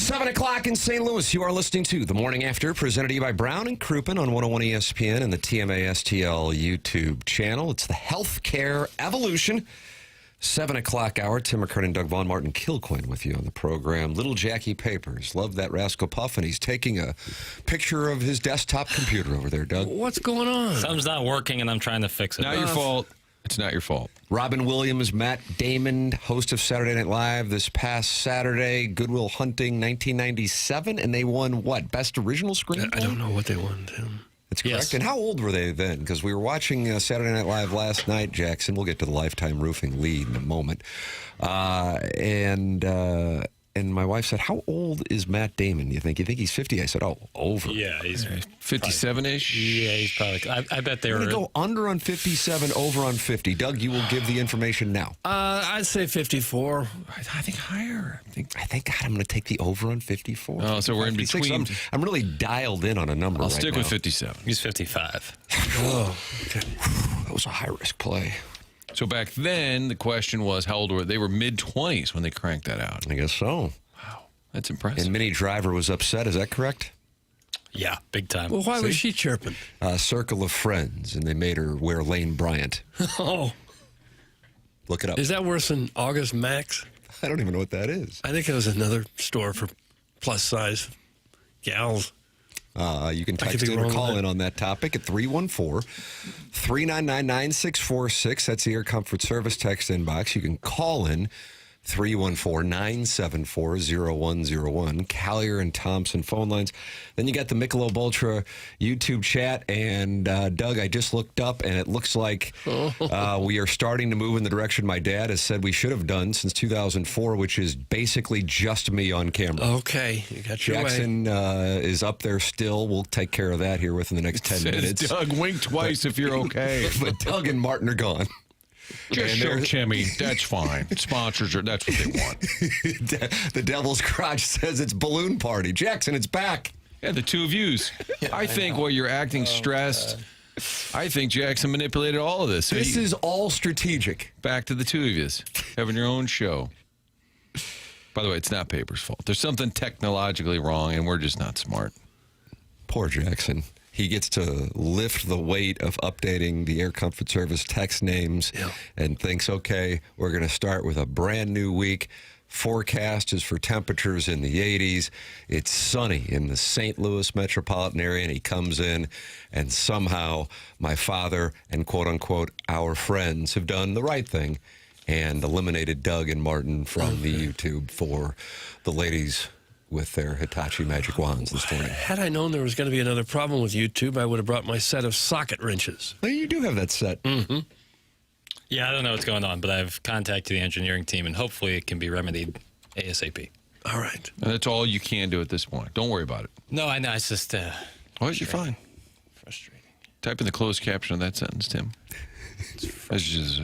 7 o'clock in St. Louis. You are listening to The Morning After, presented to you by Brown and Crouppen on 101 ESPN and the TMA STL YouTube channel. It's the Healthcare Evolution. 7 o'clock hour. Tim McKernan, Doug Vaughn, Martin Kilcoyne with you on the program. Little Jackie Papers. Love that Rascal Puff, and he's taking a picture of his desktop computer over there, Doug. What's going on? Something's not working, and I'm trying to fix it. Not your fault. It's not your fault. Robin Williams, Matt Damon, host of Saturday Night Live this past Saturday, Good Will Hunting, 1997, and they won what? Best Original Screenplay? I don't know what they won, Tim. That's correct. Yes. And how old were they then? Because we were watching Saturday Night Live last night, Jackson. We'll get to the Lifetime Roofing lead in a moment. And my wife said, how old is Matt Damon, you think? You think he's 50? I said, oh, over. Yeah, he's 57-ish? Yeah, he's probably. I bet they I'm were. going to go under on 57, over on 50. Doug, you will give the information now. I'd say 54. I think higher. I think, God, I'm going to take the over on 54. Oh, so we're in 56. between. I'm really dialed in on a number I'll right stick now. with 57. He's 55. Oh, okay. That was a high-risk play. So back then, the question was, how old were they? They were mid-20s when they cranked that out. I guess so. Wow, that's impressive. And Minnie Driver was upset. Is that correct? Yeah, big time. Well, why was she chirping? Circle of Friends, and they made her wear Lane Bryant. Oh, Look it up. is that worse than August Max? I don't even know what that is. I think it was another store for plus-size gals. You can I could text be in or wrong call with in on that topic at 314-399-9646. That's the Air Comfort Service text inbox. You can call in 314-974-0101. Collier and Thompson phone lines. Then you got the Michelob Ultra YouTube chat. And Doug, I just looked up, and it looks like we are starting to move in the direction my dad has said we should have done since 2004, which is basically just me on camera. Okay, you got your way. Jackson is up there still. We'll take care of that here within the next 10 minutes. Doug, wink twice if you're okay. But Doug and Martin are gone. Just show Timmy. That's fine. Sponsors that's what they want. The Devil's Crotch says it's balloon party. Jackson, it's back. Yeah, the two of yous. I think while you're acting stressed, I think Jackson manipulated all of this. So This is all strategic. back to the two of yous having your own show. By the way, it's not Paper's fault. There's something technologically wrong, and we're just not smart. Poor Jackson. He gets to lift the weight of updating the Air Comfort Service text names and thinks, okay, we're going to start with a brand new week. Forecast is for temperatures in the 80s. It's sunny in the St. Louis metropolitan area, and he comes in, and somehow my father and quote-unquote our friends have done the right thing and eliminated Doug and Martin from the YouTube for the ladies with their Hitachi magic wands this morning. Had I known there was going to be another problem with YouTube, I would have brought my set of socket wrenches. Well, you do have that set. Mm-hmm. Yeah, I don't know what's going on, but I've contacted the engineering team, and hopefully it can be remedied ASAP. All right. And that's all you can do at this point. Don't worry about it. No, I know. It's just Oh, you're fine. frustrating. Type in the closed caption of that sentence, Tim. That's just,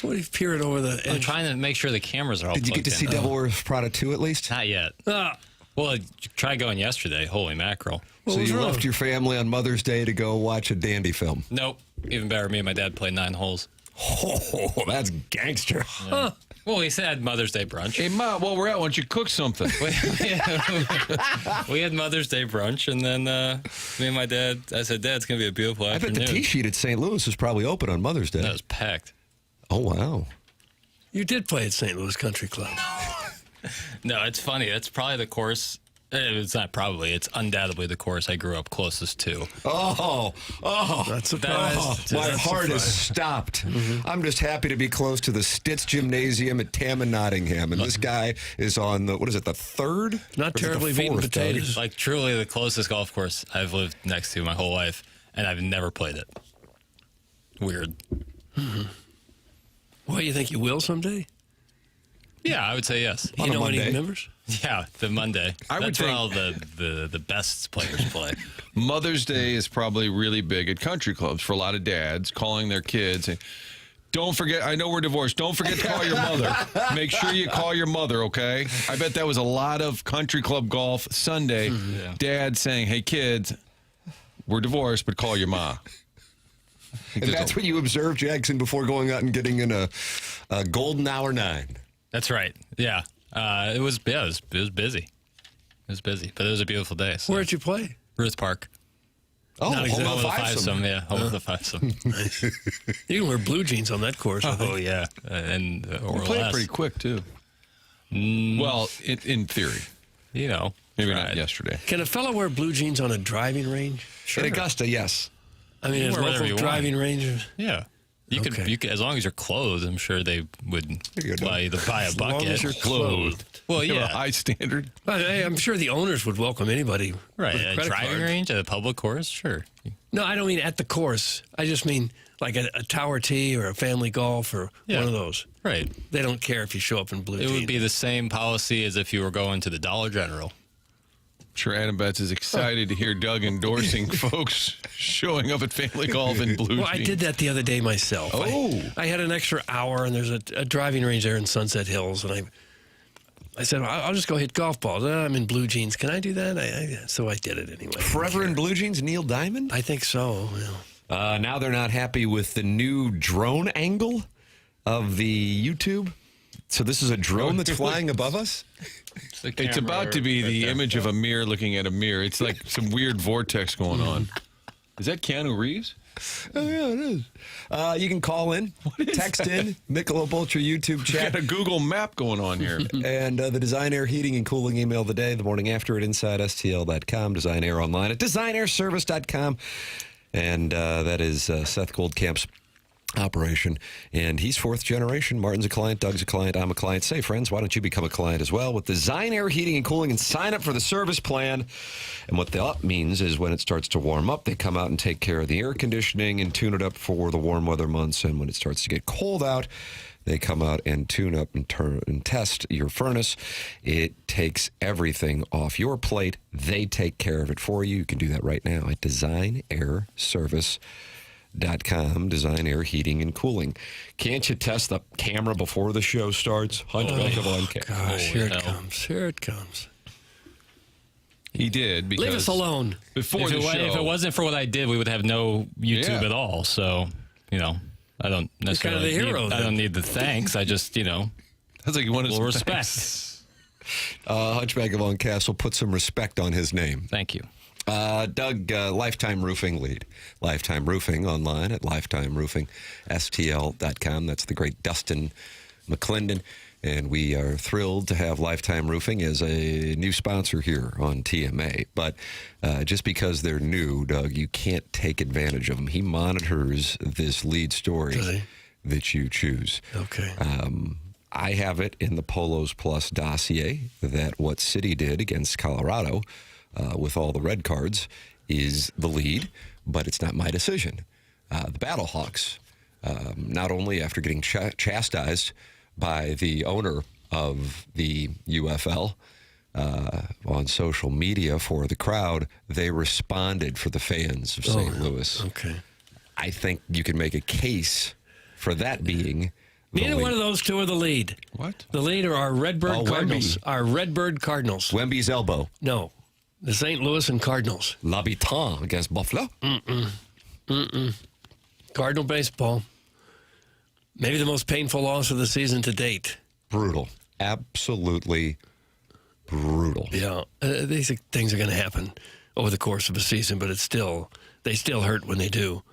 What if you peer it over the edge? I'm trying to make sure the cameras are all Did you get to plugged see in. Devil Wears Prada 2 at least? Not yet. Well, I tried going yesterday. Holy mackerel. What So was you wrong? left your family on Mother's Day to go watch a dandy film. Nope. Even better, me and my dad played 9 holes. Oh, that's gangster. Huh. Well, we had Mother's Day brunch. hey, Ma, while we're out, why don't you cook something? We had Mother's Day brunch, and then me and my dad, I said, Dad, it's going to be a beautiful I bet afternoon. the T-sheet at St. Louis is probably open on Mother's Day. That was packed. Oh, wow. You did play at St. Louis Country Club. No, it's funny. That's probably the course. It's not probably. It's undoubtedly the course I grew up closest to. Oh, Not surprised. my Not heart is surprised. stopped. I'm just happy to be close to the Stitz Gymnasium at Tam and Nottingham. And this guy is on the, the third? Not Or is it the terribly beaten fourth, Doug? potatoes. Like truly the closest golf course I've lived next to my whole life, and I've never played it. Weird. Well, you think you will someday? Yeah, I would say yes. On You a know any Monday. members? Yeah, the Monday. I would That's where think- all the best players play. Mother's Day is probably really big at country clubs for a lot of dads calling their kids. And don't forget, I know we're divorced. Don't forget to call your mother. Make sure you call your mother, okay? I bet that was a lot of country club golf Sunday. Yeah. Dad saying, hey, kids, we're divorced, but call your ma. And that's what you observed, Jackson, before going out and getting in a golden hour 9. That's right. Yeah. It was busy. It was busy, but it was a beautiful day. So. Where'd you play? Ruth Park. Oh, Not exactly. Home of the fivesome. yeah. Home of the fivesome. You can wear blue jeans on that course. I think. Oh, yeah. And or We played less. pretty quick, too. Well, in theory. You know. Maybe tried. not yesterday. Can a fellow wear blue jeans on a driving range? In Augusta, yes. I mean, You a wear whatever local you driving range. Yeah. You Okay. could, as long as you're clothed, I'm sure they would you go, buy a As long bucket. as you're clothed. Well, You have a yeah. high standard. But, hey, I'm sure the owners would welcome anybody. Right. with a A credit driving card. range at a public course? Sure. No, I don't mean at the course. I just mean like a Tower Tee or a Family Golf or Yeah. one of those. Right. They don't care if you show up in blue It jeans. would be the same policy as if you were going to the Dollar General. I'm sure Adam Betts is excited to hear Doug endorsing folks showing up at Family Golf in blue Well, I jeans. did that the other day myself. Oh. I had an extra hour, and there's a driving range there in Sunset Hills, and I said, well, I'll just go hit golf balls. I'm in blue jeans. Can I do that? So I did it anyway. Forever in blue jeans, Neil Diamond? I think so. Yeah. Now they're not happy with the new drone angle of the YouTube. So this is a drone that's flying above us? It's about to be the image of a mirror looking at a mirror. It's like some weird vortex going on. Is that Keanu Reeves? Oh, yeah, it is. You can call in, text in, Michelob Ultra YouTube chat. Got a Google map going on here. And the Design Air Heating and Cooling email of the day, the morning after at InsideSTL.com, Design Air online at DesignAirService.com. And that is Seth Goldcamp's operation. And he's fourth generation. Martin's a client, Doug's a client, I'm a client. Say, friends, why don't you become a client as well with Design Air Heating and Cooling and sign up for the service plan? And what that means is when it starts to warm up, they come out and take care of the air conditioning and tune it up for the warm weather months. And when it starts to get cold out, they come out and tune up and turn and test your furnace. It takes everything off your plate. They take care of it for you. You can do that right now at DesignAirService.com. Design Air Heating and Cooling. Can't you test the camera before the show starts? Hunchback of on camera. Gosh, here it comes. Here it comes. He did because Leave us alone. before If the it, show. if it wasn't for what I did, we would have no YouTube Yeah. at all. So, I don't necessarily the hero, I then. don't need the thanks. I just, That's like one of will his respect. Hunchback of on Castle, put some respect on his name. Thank you. Doug, Lifetime Roofing lead. Lifetime Roofing online at lifetimeroofingstl.com. That's the great Dustin McClendon. And we are thrilled to have Lifetime Roofing as a new sponsor here on TMA. But just because they're new, Doug, you can't take advantage of them. He monitors this lead story Does he? that you choose. Okay. I have it in the Polos Plus dossier that what City did against Colorado with all the red cards is the lead, but it's not my decision. The Battlehawks, not only after getting chastised by the owner of the UFL on social media for the crowd, they responded for the fans of St. Louis. Okay. I think you can make a case for that being the Neither lead. one of those two are the lead. What? The lead are our Redbird Oh, Cardinals. Wemby. Our Redbird Cardinals. Wemby's elbow. No. The St. Louis and Cardinals. L'Habitant against Buffalo. Cardinal baseball. Maybe the most painful loss of the season to date. Brutal. Absolutely brutal. Yeah. These things are going to happen over the course of a season, but they still hurt when they do.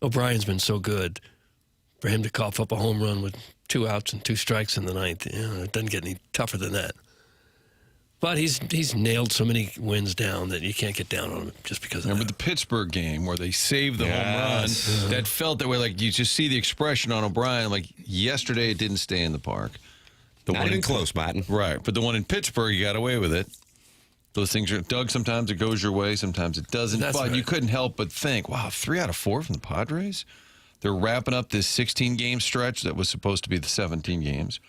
O'Brien's been so good. For him to cough up a home run with 2 outs and 2 strikes in the ninth, it doesn't get any tougher than that. But he's nailed so many wins down that you can't get down on him just because of Remember that. the Pittsburgh game where they saved the Yes. home run? That felt that way. Like you just see the expression on O'Brien. Like yesterday, it didn't stay in the park. The Not one even in- close, Martin. Right, but the one in Pittsburgh, you got away with it. Those things are, Doug, sometimes it goes your way, sometimes it doesn't. That's but right. you couldn't help but think, wow, 3 out of 4 from the Padres? They're wrapping up this 16-game stretch that was supposed to be the 17 games.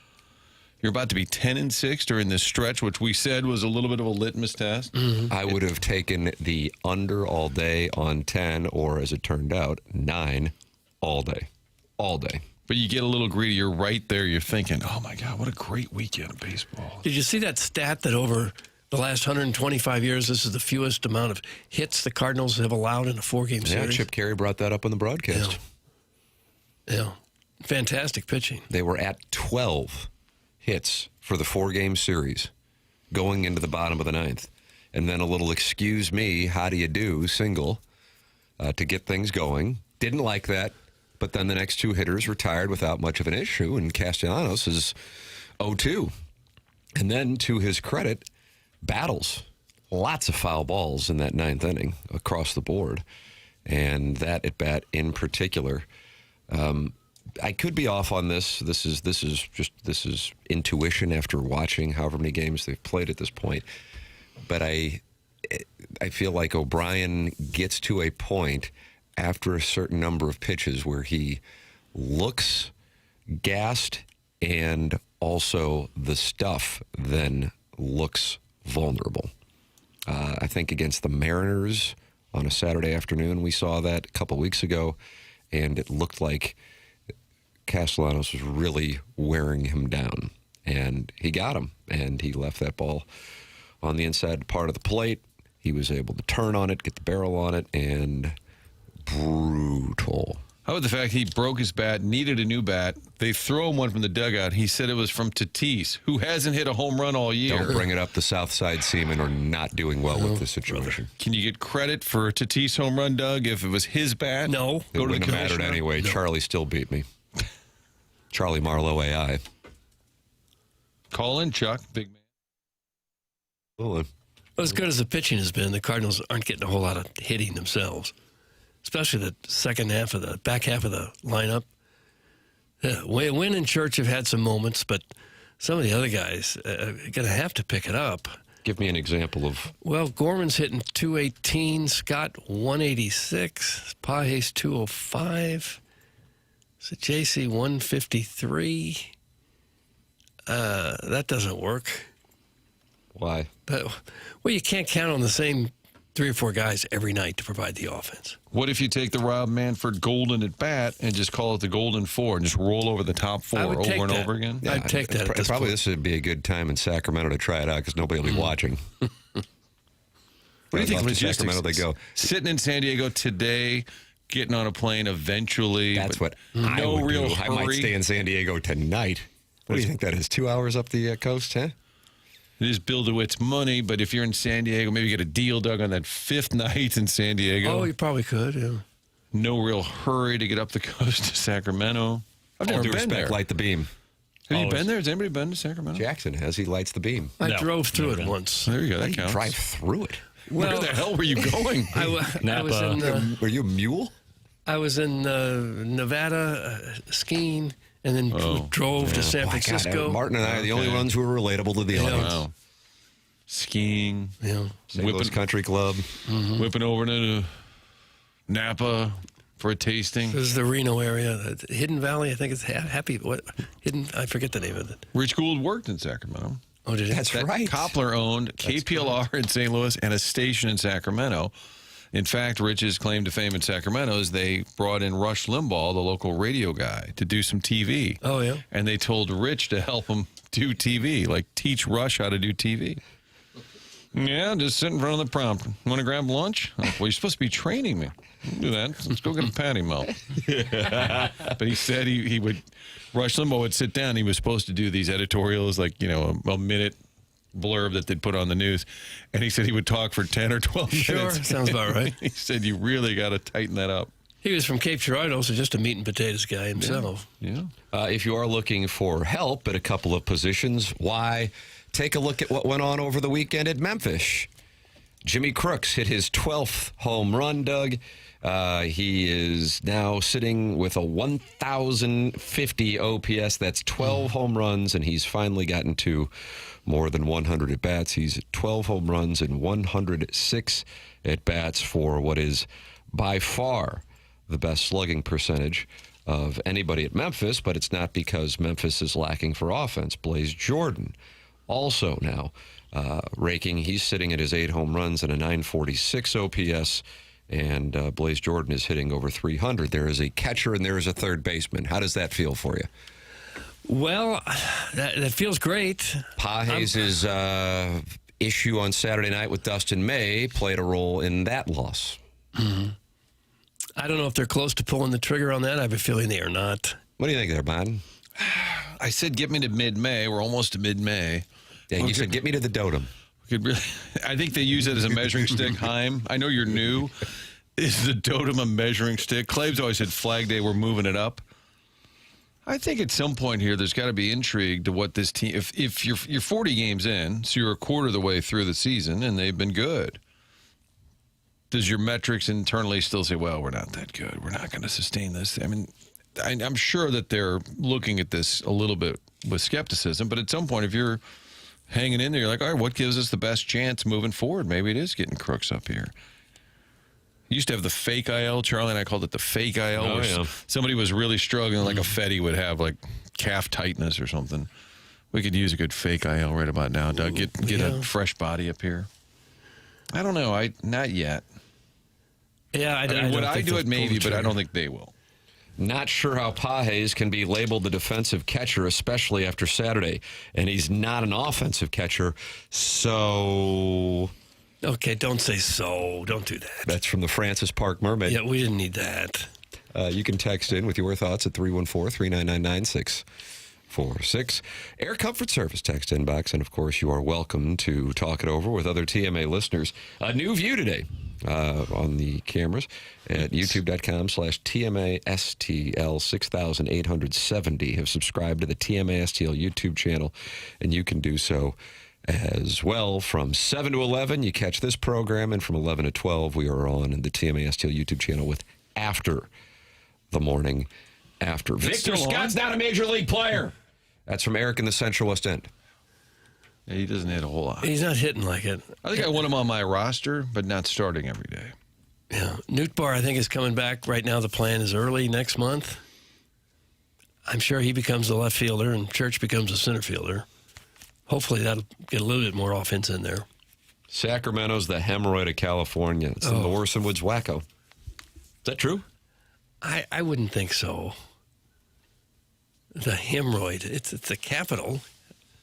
You're about to be 10-6 during this stretch, which we said was a little bit of a litmus test. I would have taken the under all day on 10, or as it turned out, 9 all day. All day. But you get a little greedy. You're right there. You're thinking, oh, my God, what a great weekend of baseball. Did you see that stat that over the last 125 years, this is the fewest amount of hits the Cardinals have allowed in a 4-game Yeah, series? Chip Carey brought that up on the broadcast. Yeah. Fantastic pitching. They were at 12 hits for the 4-game series going into the bottom of the 9th. And then a little excuse me, how do you do single to get things going. Didn't like that. But then the next 2 hitters retired without much of an issue, and Castellanos is 0-2. And then, to his credit, battles. Lots of foul balls in that 9th inning across the board. And that at bat in particular, I could be off on this. This is intuition after watching however many games they've played at this point. But I feel like O'Brien gets to a point after a certain number of pitches where he looks gassed, and also the stuff then looks vulnerable. I think against the Mariners on a Saturday afternoon, we saw that a couple weeks ago, and it looked like Castellanos was really wearing him down. And he got him, and he left that ball on the inside part of the plate. He was able to turn on it, get the barrel on it, and brutal. How about the fact he broke his bat, needed a new bat? They throw him one from the dugout. He said it was from Tatis, who hasn't hit a home run all year. Don't bring it up. The South Side Seamen are not doing well with this situation. Can you get credit for Tatis' home run, Doug, if it was his bat? No. It wouldn't have mattered anyway. No. Charlie still beat me. Charlie Marlowe AI. Call in, Chuck. Big man. Well, As good as the pitching has been, the Cardinals aren't getting a whole lot of hitting themselves, especially the back half of the lineup. Wynn and Church have had some moments, but some of the other guys are going to have to pick it up. give me an example of. Well, Gorman's hitting 218, Scott 186, Pages 205, so JC 153. That doesn't work. Why? Well, you can't count on the same 3 or 4 guys every night to provide the offense. What if you take the Rob Manfred Golden at bat and just call it the Golden Four and just roll over the top 4 over and over again? Yeah, I'd take that. Probably this would be a good time in Sacramento to try it out because nobody will be watching. What do you think of logistics? Sacramento they go? Sitting in San Diego today, getting on a plane eventually. That's what but I no would real do. hurry. I might stay in San Diego tonight. What do you think that is? 2 hours up the coast, huh? It is Bill DeWitt's money, but if you're in San Diego, maybe get a deal, Doug, on that 5th night in San Diego. Oh, you probably could, yeah. No real hurry to get up the coast to Sacramento. I've All never due been respect, there. light the beam. Have you Always. been there? Has anybody been to Sacramento? Jackson has. He lights the beam. I No, drove through never it been. once. There you go. That You counts. drive through it. Where the hell were you going? I was in Were you a mule? I was in Nevada skiing, and then drove to San Oh, my God, Francisco. Martin and I are the only Okay. ones who are relatable to the Yeah. audience. Wow. Skiing, Yeah. St. Louis Whipping- Country Club. whipping over to Napa for a tasting. This is the Reno area, the Hidden Valley. I think it's Happy. What Hidden? I forget the name of it. Rich Gould worked in Sacramento. Oh, did it? That's That right. Koppler owned KPLR in St. Louis and a station in Sacramento. In fact, Rich's claim to fame in Sacramento is they brought in Rush Limbaugh, the local radio guy, to do some TV. Oh, yeah. And they told Rich to help him do TV, like teach Rush how to do TV. Yeah, just sit in front of the prompt. Want to grab lunch? Well, you're supposed to be training me. I'll do that. Let's go get a patty melt. But he said he would, Rush Limbaugh would sit down. He was supposed to do these editorials, like, you know, a minute blurb that they'd put on the news. And he said he would talk for 10 or 12 Sure, minutes. sounds about right. He said, you really got to tighten that up. He was from Cape Girardeau, so just a meat and potatoes guy himself. Yeah. If you are looking for help at a couple of positions, why take a look at what went on over the weekend at Memphis. Jimmy Crooks hit his 12th home run, Doug. He is now sitting with a 1,050 OPS. That's 12 home runs, and he's finally gotten to more than 100 at-bats. He's at 12 home runs and 106 at-bats for what is by far the best slugging percentage of anybody at Memphis, but it's not because Memphis is lacking for offense. Blaze Jordan also now raking. He's sitting at his 8 home runs and a 946 OPS, and Blaze Jordan is hitting over 300. There is a catcher and there is a third baseman. How does that feel for you? Well, that feels great. Pages' issue on Saturday night with Dustin May played a role in that loss. Mm-hmm. I don't know if they're close to pulling the trigger on that. I have a feeling they are not. What do you think there, Biden? I said get me to mid-May. We're almost to mid-May. Yeah, you said get me to the Dotem. Could really, I think they use it as a measuring stick. Heim, I know you're new. Is the Dotem a measuring stick? Claves always said Flag Day, we're moving it up. I think at some point here, there's got to be intrigue to what this team. If you're 40 games in, so you're a quarter of the way through the season, and they've been good. Does your metrics internally still say, well, we're not that good. We're not going to sustain this? I mean, I'm sure that they're looking at this a little bit with skepticism, but at some point, if you're hanging in there, you're like, all right, what gives us the best chance moving forward? Maybe it is getting Crooks up here. You used to have the fake IL, Charlie, and I called it the fake IL. Oh, yeah. Somebody was really struggling, like a Fetty would have, like calf tightness or something. We could use a good fake IL right about now, Doug. Get a fresh body up here. I don't know. Not yet. Yeah, I mean, would I do it? Maybe, but I don't think they will. Not sure how Pages can be labeled the defensive catcher, especially after Saturday. And he's not an offensive catcher, so... Okay, don't say so. Don't do that. That's from the Francis Park Mermaid. Yeah, we didn't need that. You can text in with your thoughts at 314-399-9646. Air Comfort Service text inbox. And, of course, you are welcome to talk it over with other TMA listeners. A new view today on the cameras at youtube.com/TMASTL6870 have subscribed to the TMASTL YouTube channel, and you can do so as well. From 7 to 11, you catch this program, and from 11 to 12, we are on the TMASTL YouTube channel with After the Morning After. Victor Scott's not a major league player. That's from Eric in the Central West End. Yeah, he doesn't hit a whole lot. He's not hitting like it. I think I want him on my roster, but not starting every day. Yeah, Newt Bar, I think, is coming back. Right now, the plan is early next month. I'm sure he becomes the left fielder, and Church becomes a center fielder. Hopefully, that'll get a little bit more offense in there. Sacramento's the hemorrhoid of California. It's the Morrison Woods wacko. Is that true? I wouldn't think so. The hemorrhoid. It's the capital.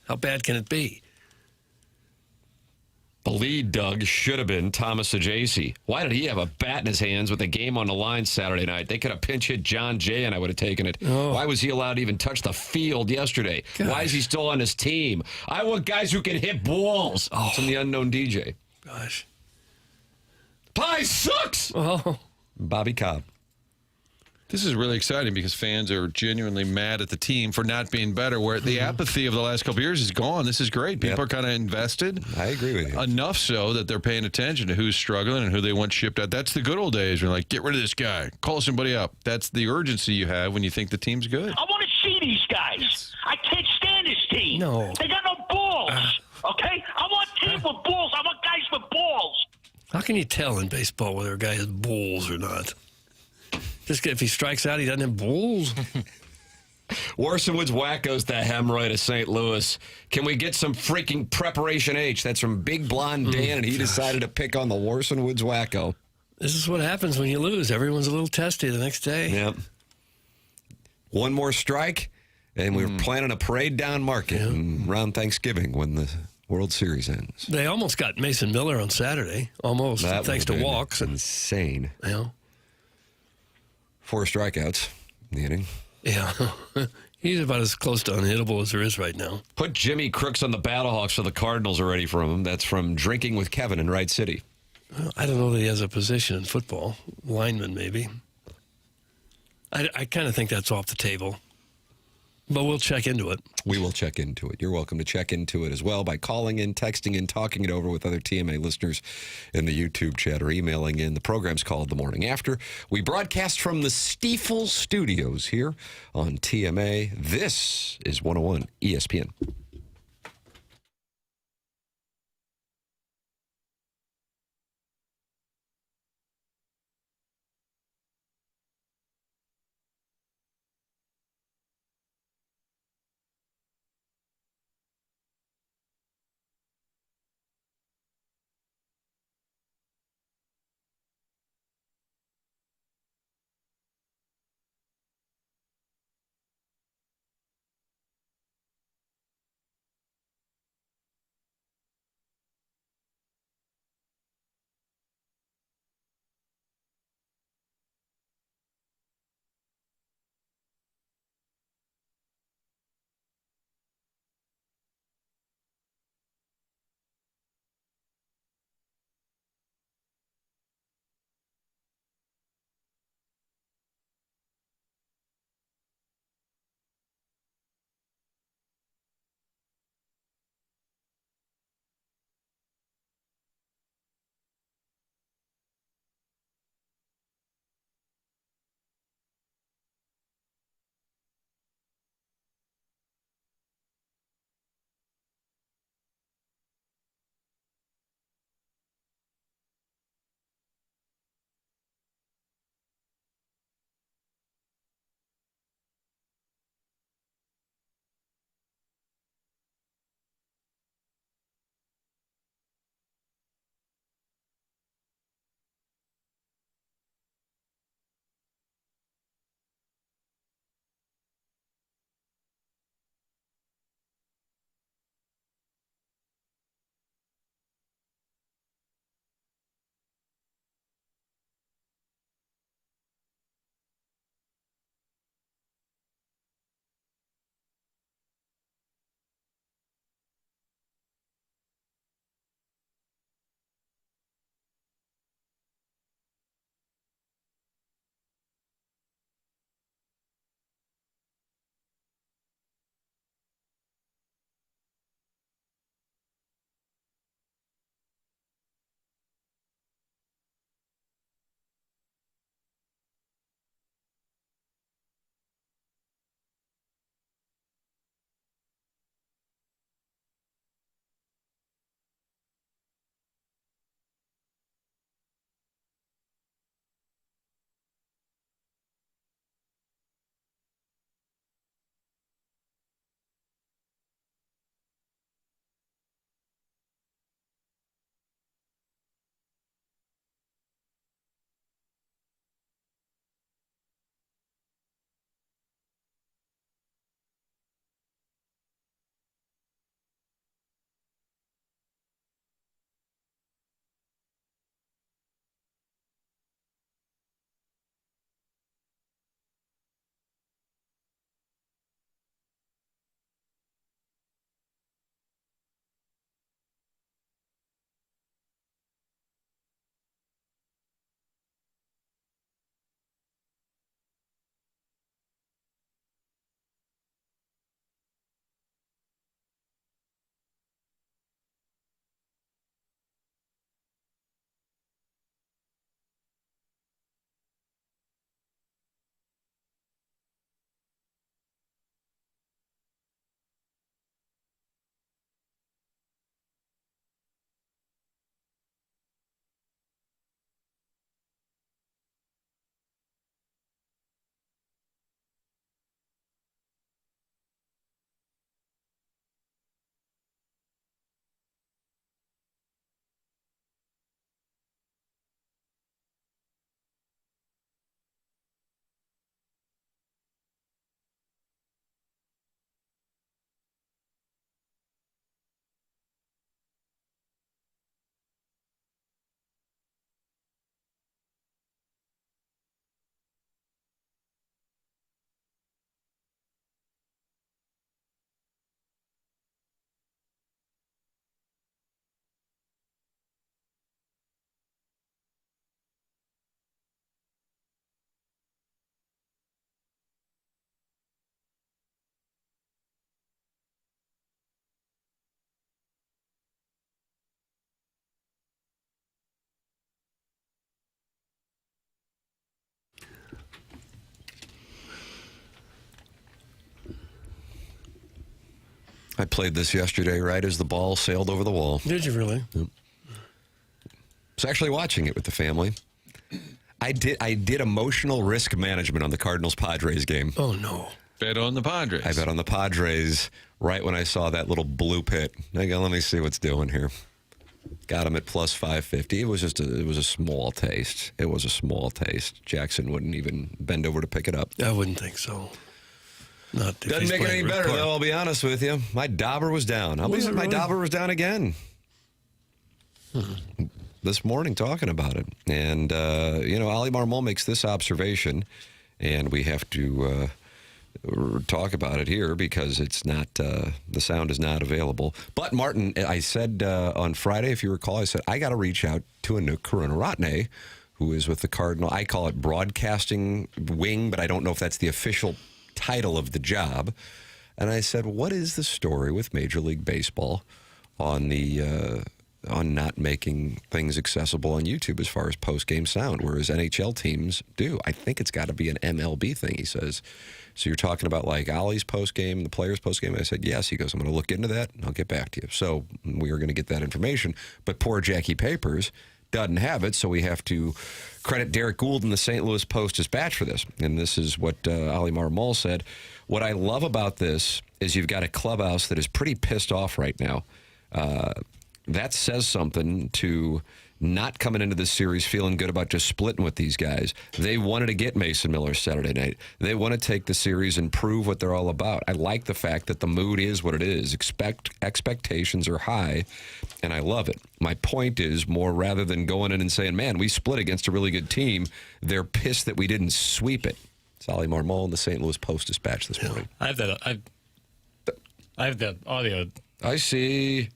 How bad can it be? The lead, Doug, should have been Thomas Ajacey. Why did he have a bat in his hands with the game on the line Saturday night? They could have pinch hit John Jay, and I would have taken it. Oh. Why was he allowed to even touch the field yesterday? Gosh. Why is he still on his team? I want guys who can hit balls. From the unknown DJ. Gosh. Pie sucks! Oh. Bobby Cobb. This is really exciting because fans are genuinely mad at the team for not being better, where the apathy of the last couple of years is gone. This is great. People are kind of invested. I agree with you. Enough so that they're paying attention to who's struggling and who they want shipped out. That's the good old days. You're like, get rid of this guy. Call somebody up. That's the urgency you have when you think the team's good. I want to see these guys. I can't stand this team. No. They got no balls. Okay? I want team with balls. I want guys with balls. How can you tell in baseball whether a guy has balls or not? Just if he strikes out, he doesn't have balls. Morrison Woods wacko's the hemorrhoid of St. Louis. Can we get some freaking Preparation H? That's from Big Blonde Dan, and he decided to pick on the Morrison Woods wacko. This is what happens when you lose. Everyone's a little testy the next day. Yep. One more strike, and we're planning a parade down Market around Thanksgiving when the World Series ends. They almost got Mason Miller on Saturday, almost, That thanks would to have been walks. insane. Yeah. 4 strikeouts in the inning. Yeah. He's about as close to unhittable as there is right now. Put Jimmy Crooks on the Battlehawks so the Cardinals are ready for him. That's from Drinking with Kevin in Wright City. Well, I don't know that he has a position in football. Lineman, maybe. I kind of think that's off the table. But we'll check into it. We will check into it. You're welcome to check into it as well by calling in, texting in, talking it over with other TMA listeners in the YouTube chat or emailing in. The program's called The Morning After. We broadcast from the Stiefel Studios here on TMA. This is 101 ESPN. I played this yesterday right as the ball sailed over the wall. Did you really? I was actually watching it with the family. I did emotional risk management on the Cardinals-Padres game. Oh, no. Bet on the Padres. I bet on the Padres right when I saw that little blue pit. I go, let me see what's doing here. Got him at plus 550. It was a small taste. It was a small taste. Jackson wouldn't even bend over to pick it up. I wouldn't think so. Not if Doesn't he's make it playing any Rick better, Park. though, I'll be honest with you. My dauber was down. Was it My really? dauber was down again. This morning talking about it. And, Ali Marmol makes this observation, and we have to talk about it here because it's not, the sound is not available. But, Martin, I said on Friday, if you recall, I said, I got to reach out to Anouk Karunaratne, who is with the Cardinal. I call it broadcasting wing, but I don't know if that's the official title of the job. And I said, what is the story with Major League Baseball on the on not making things accessible on YouTube as far as post-game sound, whereas NHL teams do? I think it's got to be an MLB thing, he says. So you're talking about like Ollie's post-game, the players' post-game? I said, yes. He goes, I'm going to look into that, and I'll get back to you. So we are going to get that information. But poor Jackie Papers doesn't have it, so we have to credit Derek Gould and the St. Louis Post-Dispatch for this. And this is what Ali Marmol said. What I love about this is you've got a clubhouse that is pretty pissed off right now. That says something to not coming into this series feeling good about just splitting with these guys. They wanted to get Mason Miller Saturday night. They want to take the series and prove what they're all about. I like the fact that the mood is what it is. Expectations are high, and I love it. My point is more rather than going in and saying, man, we split against a really good team, they're pissed that we didn't sweep it. It's Ali Marmol in the St. Louis Post-Dispatch this morning. I have the audio. I see.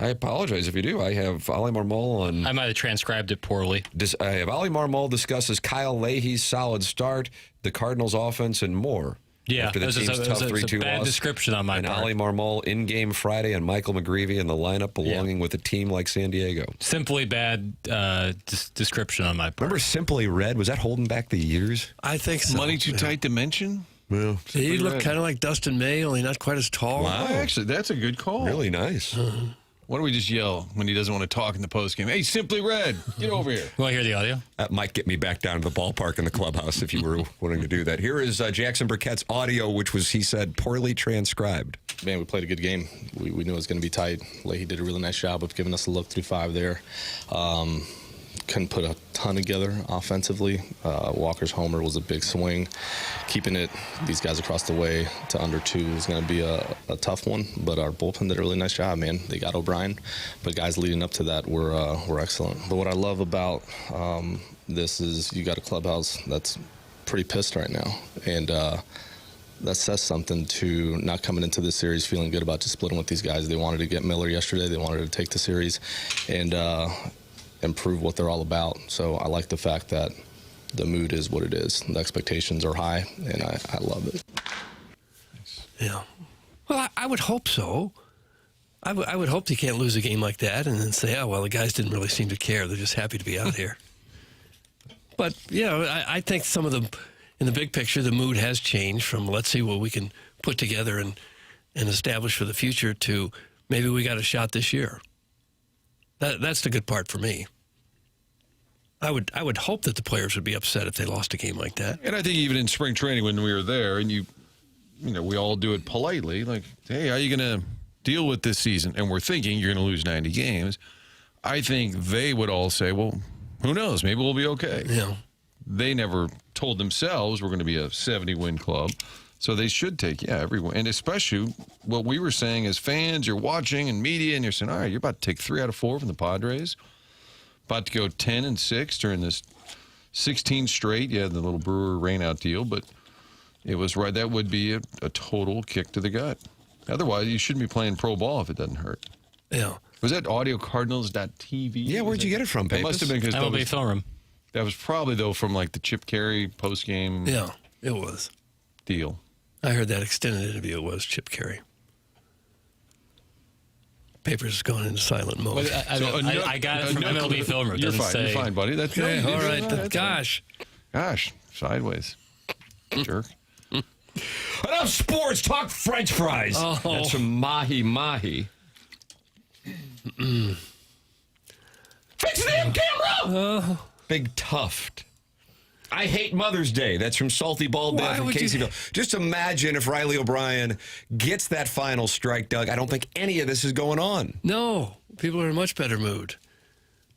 I apologize if you do. I have Ali Marmol on. I might have transcribed it poorly. I have Ali Marmol discusses Kyle Leahy's solid start, the Cardinals' offense, and more. Yeah, after the it was team's tough a 3-2 bad loss. description on my and part. Ali Marmol in-game Friday and Michael McGreevy in the lineup belonging with a team like San Diego. Simply bad description on my part. Remember Simply Red? Was that holding back the years? I think so. Money too tight to mention? Well, He looked kind of like Dustin May, only not quite as tall. Wow. Oh, actually, that's a good call. really nice. Why don't we just yell when he doesn't want to talk in the postgame? Hey, Simply Red, get over here. You want to hear the audio? That might get me back down to the ballpark in the clubhouse if you were wanting to do that. Here is Jackson Burkett's audio, which was, he said, poorly transcribed. Man, we played a good game. We knew it was going to be tight. Leahy did a really nice job of giving us a look through 5 there. Couldn't put a ton together offensively. Walker's homer was a big swing. Keeping these guys across the way to under 2 is going to be a tough one, but our bullpen did a really nice job, man. They got O'Brien, but guys leading up to that were excellent. But what I love about this is you got a clubhouse that's pretty pissed right now, and that says something to not coming into this series feeling good about just splitting with these guys. They wanted to get Miller yesterday. They wanted to take the series and prove what they're all about. So I like the fact that the mood is what it is. The expectations are high, and I love it. Yeah. Well, I would hope so. I would hope they can't lose a game like that and then say, oh, well, the guys didn't really seem to care. They're just happy to be out here. But, I think some of in the big picture, the mood has changed from let's see what we can put together and establish for the future to maybe we got a shot this year. That's the good part for me. I would hope that the players would be upset if they lost a game like that. And I think even in spring training when we were there, and we all do it politely, like, hey, how are you going to deal with this season? And we're thinking you're going to lose 90 games. I think they would all say, well, who knows? Maybe we'll be okay. Yeah. They never told themselves we're going to be a 70-win club. So they should take, everyone. And especially what we were saying as fans, you're watching and media, and you're saying, all right, you're about to take 3 out of 4 from the Padres. About to go 10-6 during this 16 straight. Yeah, the little Brewer rainout deal, but it was right. That would be a total kick to the gut. Otherwise, you shouldn't be playing pro ball if it doesn't hurt. Yeah. Was that audiocardinals.tv? Yeah, where'd you get it from, It Papus? must have been because MLB Film Room. that was probably, though, from like the Chip Carey post-game Yeah, it was. deal. I heard that extended interview. It was Chip Carey. Papers is going into silent mode. Well, I got it from MLB Film Room. You're Doesn't fine. say. You're fine, buddy. That's Okay, no, all right. that's Gosh. Gosh, sideways. Jerk. Enough sports. Talk French fries. Oh. That's from Mahi Mahi. Fix the damn camera! Big Tuft. I hate Mother's Day. That's from Salty Bald Why Dad from would you- Caseyville. Just imagine if Riley O'Brien gets that final strike, Doug. I don't think any of this is going on. No, people are in a much better mood.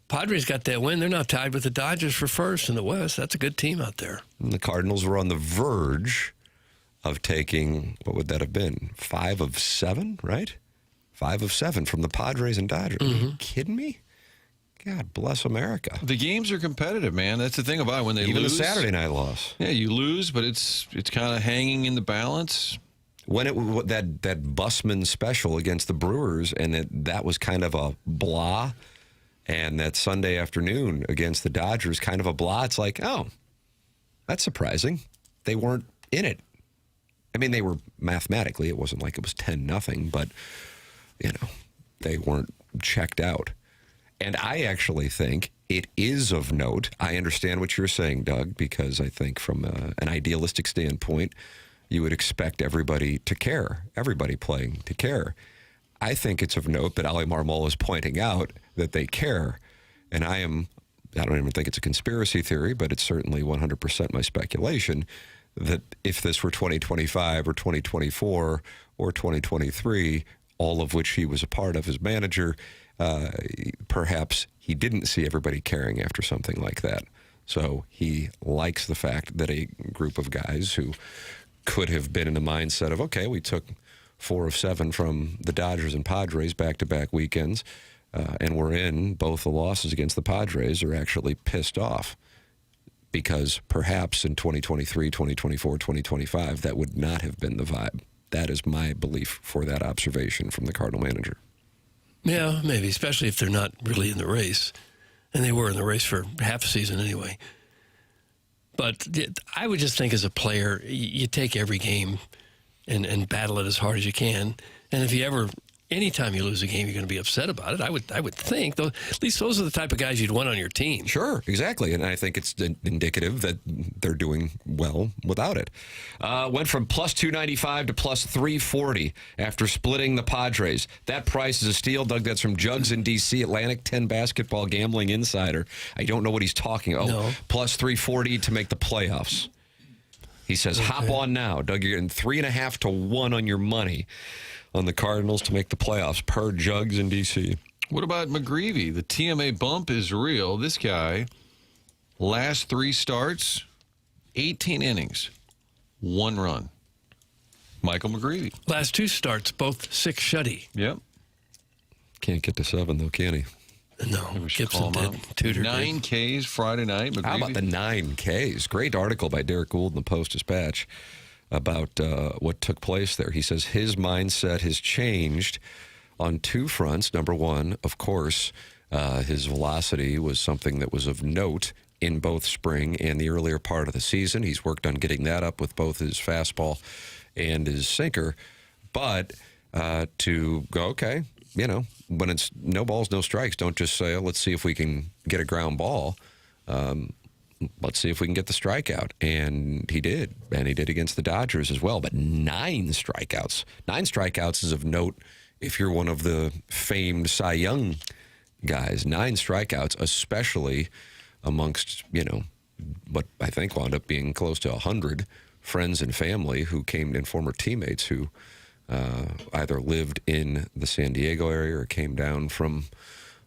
Padres got that win. They're now tied with the Dodgers for first in the West. That's a good team out there. And the Cardinals were on the verge of taking, what would that have been? 5 of 7, right? 5 of 7 from the Padres and Dodgers. Are you kidding me? God bless America. The games are competitive, man. That's the thing about it. When they Even lose. the Saturday night loss. Yeah, you lose, but it's kind of hanging in the balance. When that Busman special against the Brewers, and that was kind of a blah, and that Sunday afternoon against the Dodgers, kind of a blah. It's like, oh, that's surprising. They weren't in it. I mean, they were mathematically. It wasn't like it was 10-0, but they weren't checked out. And I actually think it is of note. I understand what you're saying, Doug, because I think from an idealistic standpoint, you would expect everybody to care, everybody playing to care. I think it's of note that Ali Marmol is pointing out that they care. And I don't even think it's a conspiracy theory, but it's certainly 100% my speculation that if this were 2025 or 2024 or 2023, all of which he was a part of as manager, perhaps he didn't see everybody caring after something like that. So he likes the fact that a group of guys who could have been in the mindset of, okay, we took 4 of 7 from the Dodgers and Padres back-to-back weekends, and we're in both the losses against the Padres, are actually pissed off because perhaps in 2023, 2024, 2025, that would not have been the vibe. That is my belief for that observation from the Cardinal manager. Yeah, maybe, especially if they're not really in the race. And they were in the race for half a season anyway. But I would just think as a player, you take every game and battle it as hard as you can. And if you ever, anytime you lose a game, you're going to be upset about it. I would think, though, at least those are the type of guys you'd want on your team. Sure, exactly. And I think it's indicative that they're doing well without it. Went from plus 295 to plus 340 after splitting the Padres. That price is a steal, Doug. That's from Jugs in D.C., Atlantic 10 Basketball Gambling Insider. I don't know what he's talking about. No. Plus 340 to make the playoffs. He says, hop on now. Doug, you're getting 3.5 to 1 on your money on the Cardinals to make the playoffs per Jugs in D.C. What about McGreevy? The TMA bump is real. This guy, last 3 starts, 18 innings, 1 run. Michael McGreevy. Last 2 starts, both 6 shutty. Yep. Can't get to 7, though, can he? No, We should Gibson call him did. out. Tudor 9 did. Ks Friday night. McGreevy. How about the 9 Ks? Great article by Derek Gould in the Post-Dispatch about what took place there. He says his mindset has changed on 2 fronts. Number one, of course, his velocity was something that was of note in both spring and the earlier part of the season. He's worked on getting that up with both his fastball and his sinker. But to go, okay, when it's no balls, no strikes, don't just say, oh, let's see if we can get a ground ball. Let's see if we can get the strikeout. And he did. And he did against the Dodgers as well. But 9 strikeouts. 9 strikeouts is of note if you're one of the famed Cy Young guys. 9 strikeouts, especially amongst, what I think wound up being close to 100 friends and family who came and former teammates who either lived in the San Diego area or came down from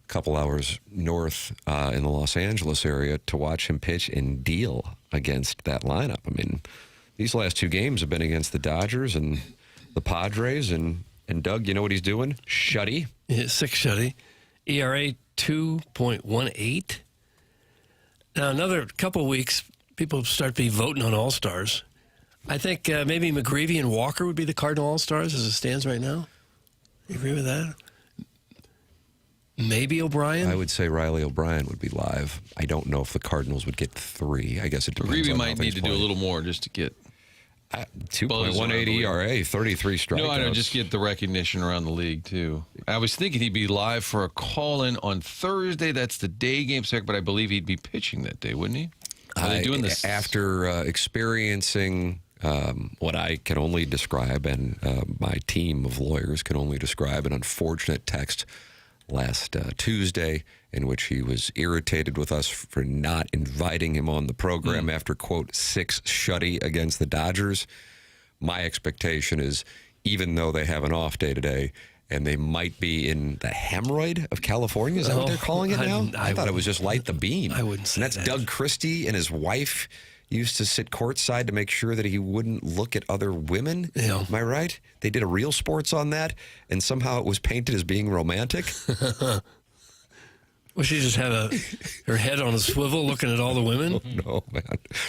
a couple hours north in the Los Angeles area to watch him pitch and deal against that lineup. I mean, these last 2 games have been against the Dodgers and the Padres. And Doug, you know what he's doing? Shutty. Yeah, 6 shutty. ERA 2.18. Now, another couple of weeks, people start to be voting on All-Stars. I think maybe McGreevy and Walker would be the Cardinal All-Stars as it stands right now. You agree with that? Maybe O'Brien? I would say Riley O'Brien would be live. I don't know if the Cardinals would get 3. I guess it depends McGreevy on might how need things to do a play. little more just to get 2.18 ERA, 33 strikeouts. No, I know. Just get the recognition around the league, too. I was thinking he'd be live for a call-in on Thursday. That's the day game, but I believe he'd be pitching that day, wouldn't he? Are they doing this? After experiencing what I can only describe, and my team of lawyers can only describe, an unfortunate text last Tuesday in which he was irritated with us for not inviting him on the program after, quote, 6 shutty against the Dodgers. My expectation is, even though they have an off day today, and they might be in the hemorrhoid of California, is that what they're calling it now? I thought it was just light the beam. I wouldn't say and that's that. Doug Christie and his wife used to sit courtside to make sure that he wouldn't look at other women. Yeah. Am I right? They did a Real Sports on that, and somehow it was painted as being romantic. Well, she just had her head on a swivel looking at all the women. No, man.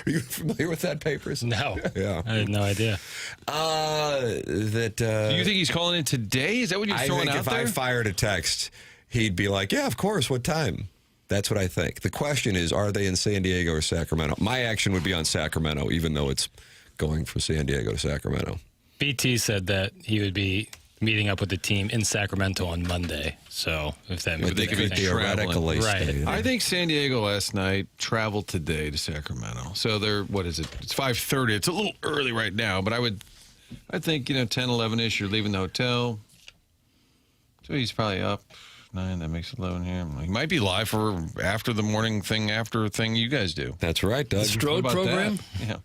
Are you familiar with that, Papers? No. Yeah. I had no idea. Do you think he's calling in today? Is that what you're I throwing think out if there? I fired a text, he'd be like, yeah, of course. What time? That's what I think. The question is, are they in San Diego or Sacramento? My action would be on Sacramento, even though it's going from San Diego to Sacramento. BT said that he would be meeting up with the team in Sacramento on Monday. So if that But means they could be anything. theoretically Right. stay there. I think San Diego last night traveled today to Sacramento. So they're, what is it? It's 5:30. It's a little early right now, but I think, 10, 11-ish, you're leaving the hotel. So he's probably up 9. That makes 11 here. He might be live for after the morning thing, after thing you guys do. That's right, Doug. Strode How about program? that? Yeah.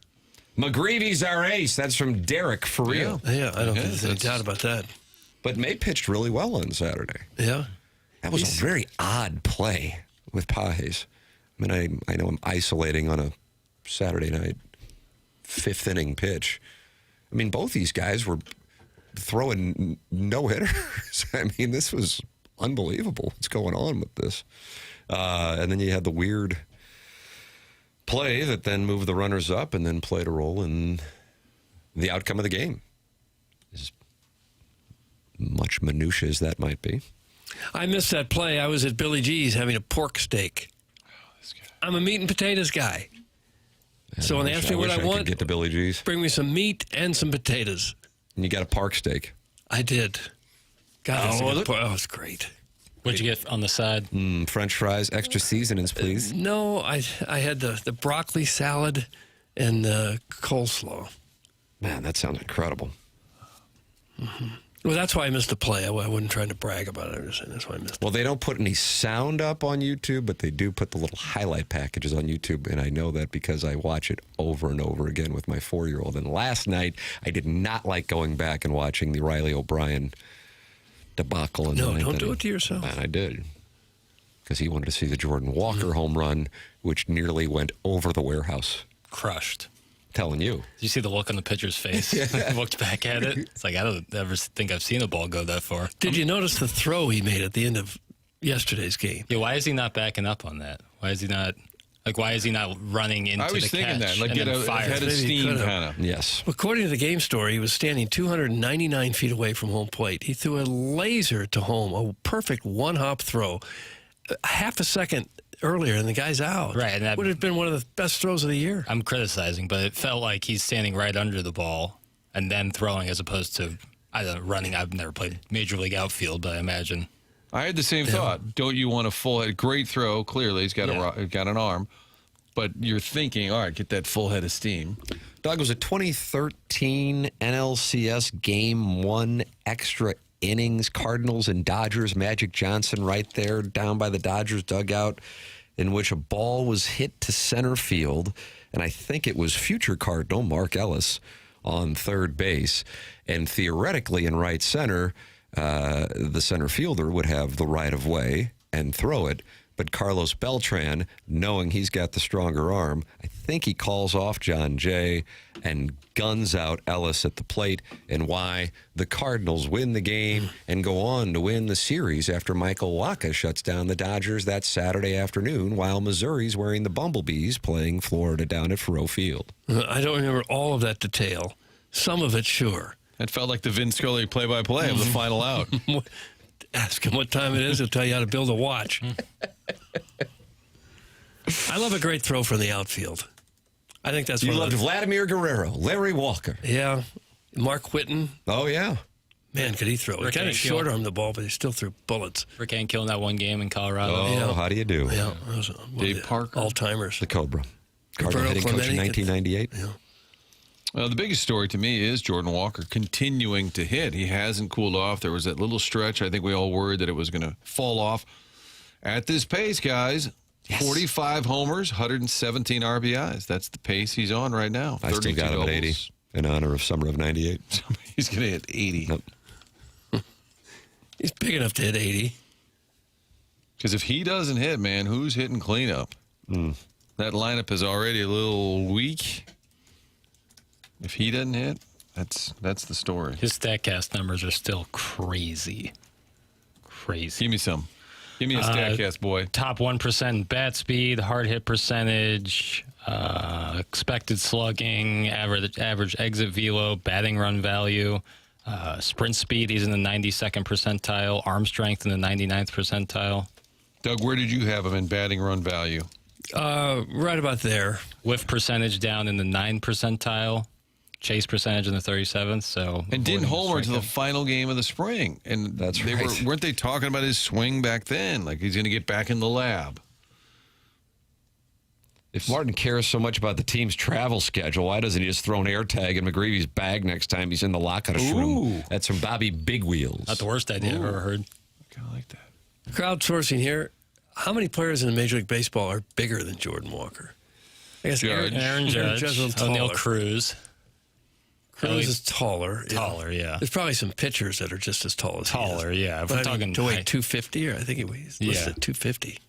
McGreevy's our ace. That's from Derek, for real. Yeah, I don't think there's any that's- doubt about that. But May pitched really well on Saturday. Yeah. That was a very odd play with Pages. I mean, I know I'm isolating on a Saturday night 5th inning pitch. I mean, both these guys were throwing no-hitters. I mean, this was unbelievable what's going on with this. And then you had the weird play that then moved the runners up and then played a role in the outcome of the game. As much minutia as that might be. I missed that play. I was at Billy G's having a pork steak. I'm a meat and potatoes guy. So when they ask me what I could want, get to Billy G's. bring me some meat and some potatoes. And you got a park steak. I did. God, Oh, that's a was good it? pork. Oh, it's great. What'd you get on the side? French fries, extra seasonings, please. No, I had the broccoli salad and coleslaw. Man, that sounds incredible. Well, that's why I missed the play. I wasn't trying to brag about it. I'm just saying that's why I missed it. Well, they don't put any sound up on YouTube, but they do put the little highlight packages on YouTube, and I know that because I watch it over and over again with my 4-year-old. And last night, I did not like going back and watching the Riley O'Brien debacle. In the No, ninth don't do inning. it to yourself. And I did, because he wanted to see the Jordan Walker home run, which nearly went over the warehouse. Crushed. Telling you. Did you see the look on the pitcher's face? I looked back at it. It's like, I don't ever think I've seen a ball go that far. Did you notice the throw he made at the end of yesterday's game? Yeah, why is he not backing up on that? Why is he not running into I was the thinking catch that. Like, and get then a fire? head of Maybe he steam, could've. kind of. Yes. According to the game story, he was standing 299 feet away from home plate. He threw a laser to home, a perfect one-hop throw. Half a second earlier, and the guy's out. Right, and that would have been one of the best throws of the year. I'm criticizing, but it felt like he's standing right under the ball and then throwing as opposed to running. I've never played Major League outfield, but I imagine. I had the same thought. Don't you want a full head? Great throw. Clearly, he's got got an arm. But you're thinking, all right, get that full head of steam. Doug, was a 2013 NLCS Game 1 extra innings, Cardinals and Dodgers, Magic Johnson right there down by the Dodgers dugout, in which a ball was hit to center field, and I think it was future Cardinal Mark Ellis on third base, and theoretically in right center, the center fielder would have the right of way and throw it. But Carlos Beltran, knowing he's got the stronger arm, I think he calls off John Jay and guns out Ellis at the plate, and why the Cardinals win the game and go on to win the series after Michael Wacha shuts down the Dodgers that Saturday afternoon while Missouri's wearing the Bumblebees playing Florida down at Faurot Field. I don't remember all of that detail. Some of it, sure. That felt like the Vin Scully play-by-play of the final out. Ask him what time it is. He'll tell you how to build a watch. I love a great throw from the outfield. I think that's You one loved of the, Vladimir Guerrero, Larry Walker. Yeah. Mark Whitten. Oh, yeah. Man, could he throw? He Rick kind of Ankiel. short-armed the ball, but he still threw bullets. Rick Ankiel in that one game in Colorado. Oh, Yeah. how do you do? Yeah. That was Dave Parker. All-timers. The Cobra. Cardinal Roberto hitting coach in Clemente. 1998. Yeah. The biggest story to me is Jordan Walker continuing to hit. He hasn't cooled off. There was that little stretch. I think we all worried that it was going to fall off. At this pace, guys, 45 homers, 117 RBIs. That's the pace he's on right now. I still got him at 80 in honor of summer of 98. He's going to hit 80. Nope. He's big enough to hit 80. Because if he doesn't hit, man, who's hitting cleanup? That lineup is already a little weak. If he doesn't hit, that's the story. His StatCast numbers are still crazy. Crazy. Give me some. Give me a StatCast, boy. Top 1% in bat speed, hard hit percentage, expected slugging, average exit velo, batting run value, sprint speed. He's in the 92nd percentile, arm strength in the 99th percentile. Doug, where did you have him in batting run value? Right about there. Whiff percentage down in the 9th percentile. Chase percentage in the 37th. So And didn't homer until the final game of the spring. And That's right. Weren't they talking about his swing back then? Like he's going to get back in the lab. If Martin cares so much about the team's travel schedule, why doesn't he just throw an air tag in McGreevy's bag next time he's in the lockout room? That's from Bobby Big Wheels. Not the worst idea I've ever heard. I kind of like that. Crowdsourcing here. How many players in the Major League Baseball are bigger than Jordan Walker? I guess Judge. Aaron Judge, is a little O'Neal taller. Cruz. Cruz is taller. Taller, yeah. There's probably some pitchers that are just as tall as he is. Taller, yeah. If But we're I mean, talking to weigh height. 250, or I think he weighs listed Yeah. at 250.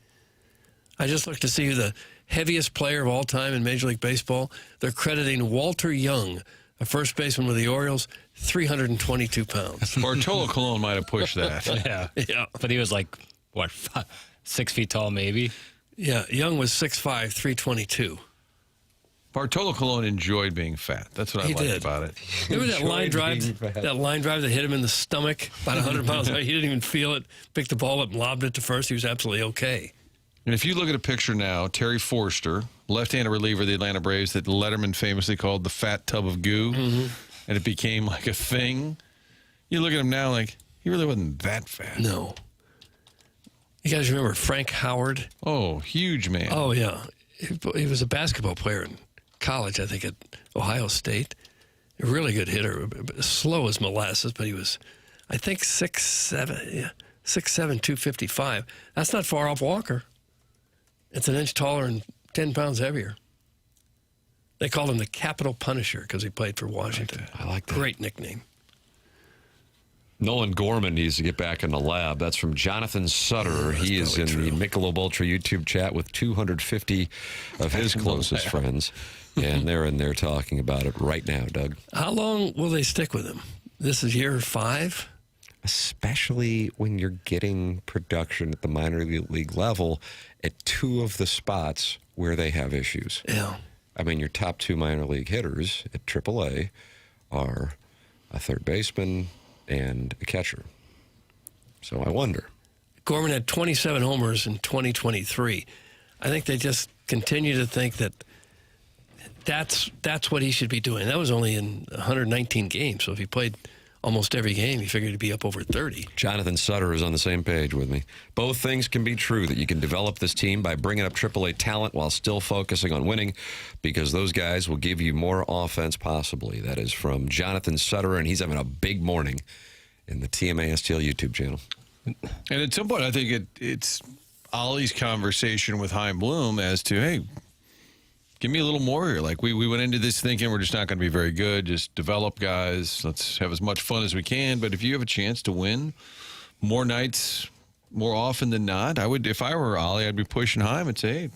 I just looked to see who the heaviest player of all time in Major League Baseball. They're crediting Walter Young, a first baseman with the Orioles, 322 pounds. Bartolo Colon might have pushed that. Yeah. Yeah. But he was like, what, 6 feet tall maybe? Yeah, Young was 6'5", 322. Bartolo Colon enjoyed being fat. That's what I He liked did. about it. Remember that line being drive? fat. That line drive that hit him in the stomach, about 100 pounds. He didn't even feel it. Picked the ball up and lobbed it to first. He was absolutely okay. And if you look at a picture now, Terry Forster, left-handed reliever of the Atlanta Braves that Letterman famously called the fat tub of goo, and it became like a thing. You look at him now like, he really wasn't that fat. No. You guys remember Frank Howard? Oh, huge man. Oh, yeah. He was a basketball player in college, I think, at Ohio State. A really good hitter. Slow as molasses, but he was, I think, 6'7", yeah, 6'7", 255. That's not far off Walker. It's an inch taller and 10 pounds heavier. They called him the Capital Punisher because he played for Washington. I like that. Great nickname. Nolan Gorman needs to get back in the lab. That's from Jonathan Sutter. He is in probably the Michelob Ultra YouTube chat with 250 of his closest friends. And they're in there talking about it right now, Doug. How long will they stick with him? This is year 5? Especially when you're getting production at the minor league level at 2 of the spots where they have issues. Yeah. I mean, your top 2 minor league hitters at AAA are a third baseman and a catcher. So I wonder. Gorman had 27 homers in 2023. I think they just continue to think that that's what he should be doing. That was only in 119 games. So if he played almost every game, he figured he'd be up over 30. Jonathan Sutter is on the same page with me. Both things can be true, that you can develop this team by bringing up AAA talent while still focusing on winning, because those guys will give you more offense possibly. That is from Jonathan Sutter, and he's having a big morning in the TMA STL YouTube channel. And at some point, I think it's Ollie's conversation with Chaim Bloom as to, hey, give me a little more here. Like, we went into this thinking we're just not going to be very good. Just develop guys. Let's have as much fun as we can. But if you have a chance to win more nights, more often than not, I would, if I were Ollie, I'd be pushing Chaim and say, hey,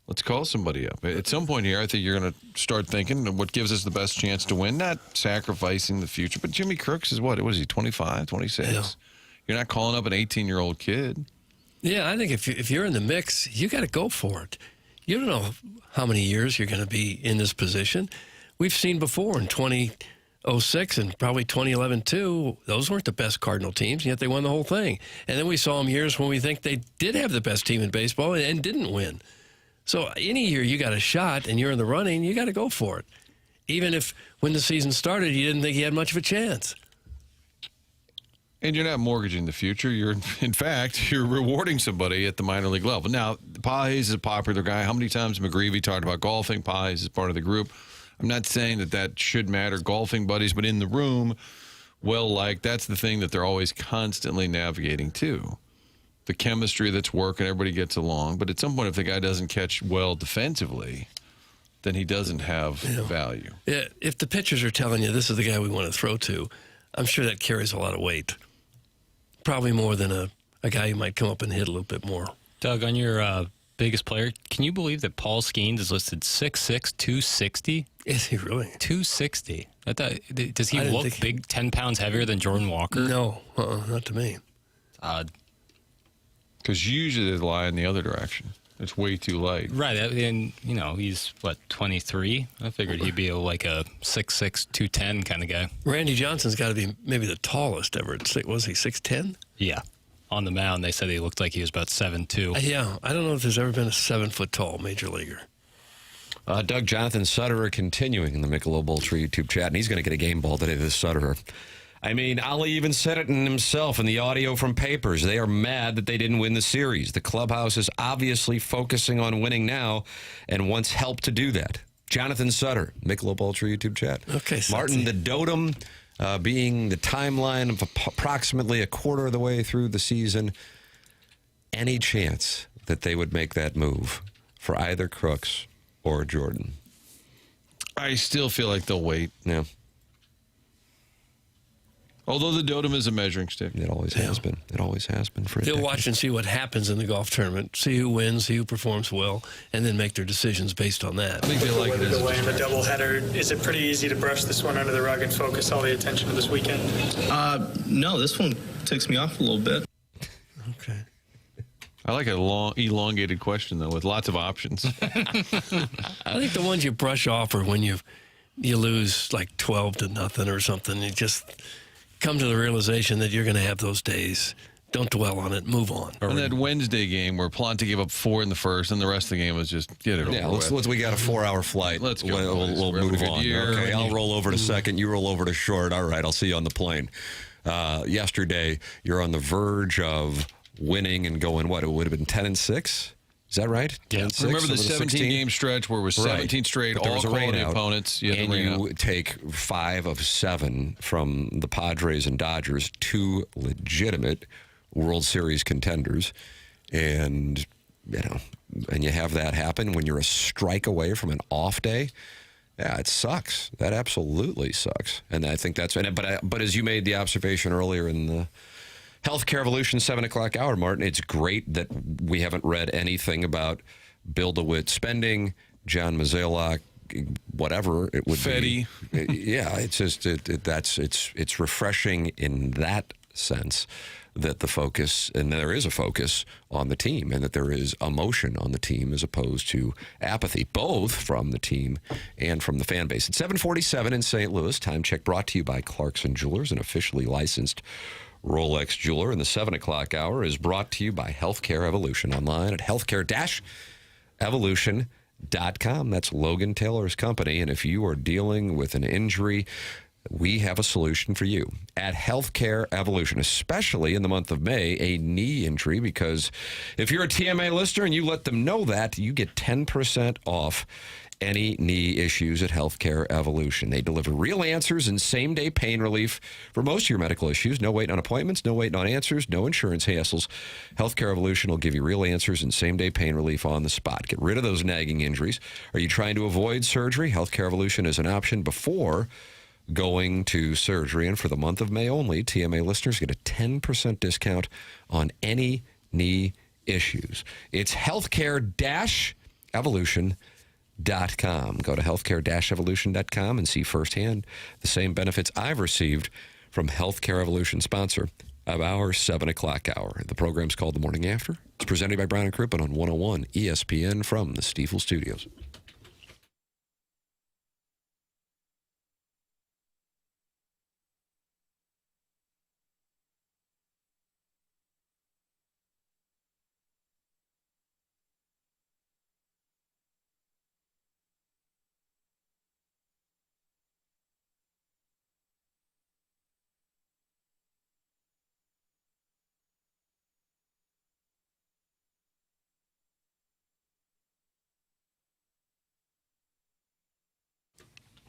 let's call somebody up. At some point here, I think you're going to start thinking of what gives us the best chance to win, not sacrificing the future. But Jimmy Crooks is what is he, 25, 26? Yeah. You're not calling up an 18-year-old kid. Yeah, I think if you're in the mix, you got to go for it. You don't know how many years you're going to be in this position. We've seen before in 2006 and probably 2011 too, those weren't the best Cardinal teams, and yet they won the whole thing. And then we saw them years when we think they did have the best team in baseball and didn't win. So any year you got a shot and you're in the running, you got to go for it. Even if when the season started you didn't think you had much of a chance. And you're not mortgaging the future. You're, in fact, you're rewarding somebody at the minor league level. Now, Pages is a popular guy. How many times McGreevy talked about golfing? Pages is part of the group. I'm not saying that should matter, golfing buddies, but in the room, that's the thing that they're always constantly navigating too. The chemistry that's working, everybody gets along. But at some point, if the guy doesn't catch well defensively, then he doesn't have value. Yeah, if the pitchers are telling you this is the guy we want to throw to, I'm sure that carries a lot of weight. Probably more than a guy who might come up and hit a little bit more. Doug, on your biggest player, can you believe that Paul Skeens is listed 6'6", 260? Is he really? 260. I thought, does he I didn't look think- big, 10 pounds heavier than Jordan Walker? No, not to me. Odd. Because usually they lie in the other direction. It's way too light. Right, and he's 23. I figured he'd be like a 6'6", 210 kind of guy. Randy Johnson's got to be maybe the tallest ever. Was he 6'10"? Yeah, on the mound they said he looked like he was about 7'2". Yeah, I don't know if there's ever been a 7-foot tall major leaguer. Doug Jonathan Sutterer continuing in the Michelob Ultra YouTube chat, and he's going to get a game ball today, this Sutterer. I mean, Ali even said it in himself in the audio from Papers. They are mad that they didn't win the series. The clubhouse is obviously focusing on winning now and wants help to do that. Jonathan Sutter, Michelob Ultra YouTube chat. Okay, Martin, the Dotem being the timeline of approximately a quarter of the way through the season. Any chance that they would make that move for either Crooks or Jordan? I still feel like they'll wait. Yeah. Although the Dotem is a measuring stick. It always has been. It always has been for a They'll decade. watch and see what happens in the golf tournament, see who wins, see who performs well, and then make their decisions based on that. I think they like it as a Delay in the distraction. doubleheader. Is it pretty easy to brush this one under the rug and focus all the attention to this weekend? No, this one takes me off a little bit. Okay. I like a long, elongated question, though, with lots of options. I think the ones you brush off are when you lose like 12-0 or something. You just come to the realization that you're going to have those days. Don't dwell on it. Move on. And that Wednesday game where Plante gave up 4 in the first, and the rest of the game was just get it over Yeah, with. we got a 4-hour flight. Let's go, We'll boys. We're having move a good on. year. Okay, I'll roll over to second. You roll over to short. All right, I'll see you on the plane. Yesterday, you're on the verge of winning and going, what? It would have been 10-6? Is that right? Yeah. 10-6 Remember the over 17-game stretch where it was 17 straight, But there all was a quality rain out, opponents. You had and the rain you out. take 5 of 7 from the Padres and Dodgers, 2 legitimate World Series contenders, and you have that happen when you're a strike away from an off day. Yeah, it sucks. That absolutely sucks. And I think that's but as you made the observation earlier in the Healthcare Evolution 7 o'clock hour, Martin, it's great that we haven't read anything about Bill DeWitt spending, John Mozeliak, whatever it would Fetty. be. Yeah, it's just it's refreshing in that sense that the focus, and there is a focus on the team, and that there is emotion on the team as opposed to apathy, both from the team and from the fan base. At 7:47 in St. Louis, time check brought to you by Clarkson Jewelers, an officially licensed Rolex jeweler. And the 7 o'clock hour is brought to you by Healthcare Evolution, online at healthcare-evolution.com. That's Logan Taylor's company. And if you are dealing with an injury, we have a solution for you at Healthcare Evolution, especially in the month of May, a knee injury, because if you're a TMA listener and you let them know that, you get 10% off any knee issues at Healthcare Evolution. They deliver real answers and same-day pain relief for most of your medical issues. No waiting on appointments, no waiting on answers, no insurance hassles. Healthcare Evolution will give you real answers and same-day pain relief on the spot. Get rid of those nagging injuries. Are you trying to avoid surgery? Healthcare Evolution is an option before going to surgery. And for the month of May only, TMA listeners get a 10% discount on any knee issues. It's healthcare-evolution.com. Go to healthcare-evolution.com and see firsthand the same benefits I've received from Healthcare Evolution, sponsor of our 7 o'clock hour. The program's called The Morning After. It's presented by Brown and Crouppen on 101 ESPN from the Stiefel Studios.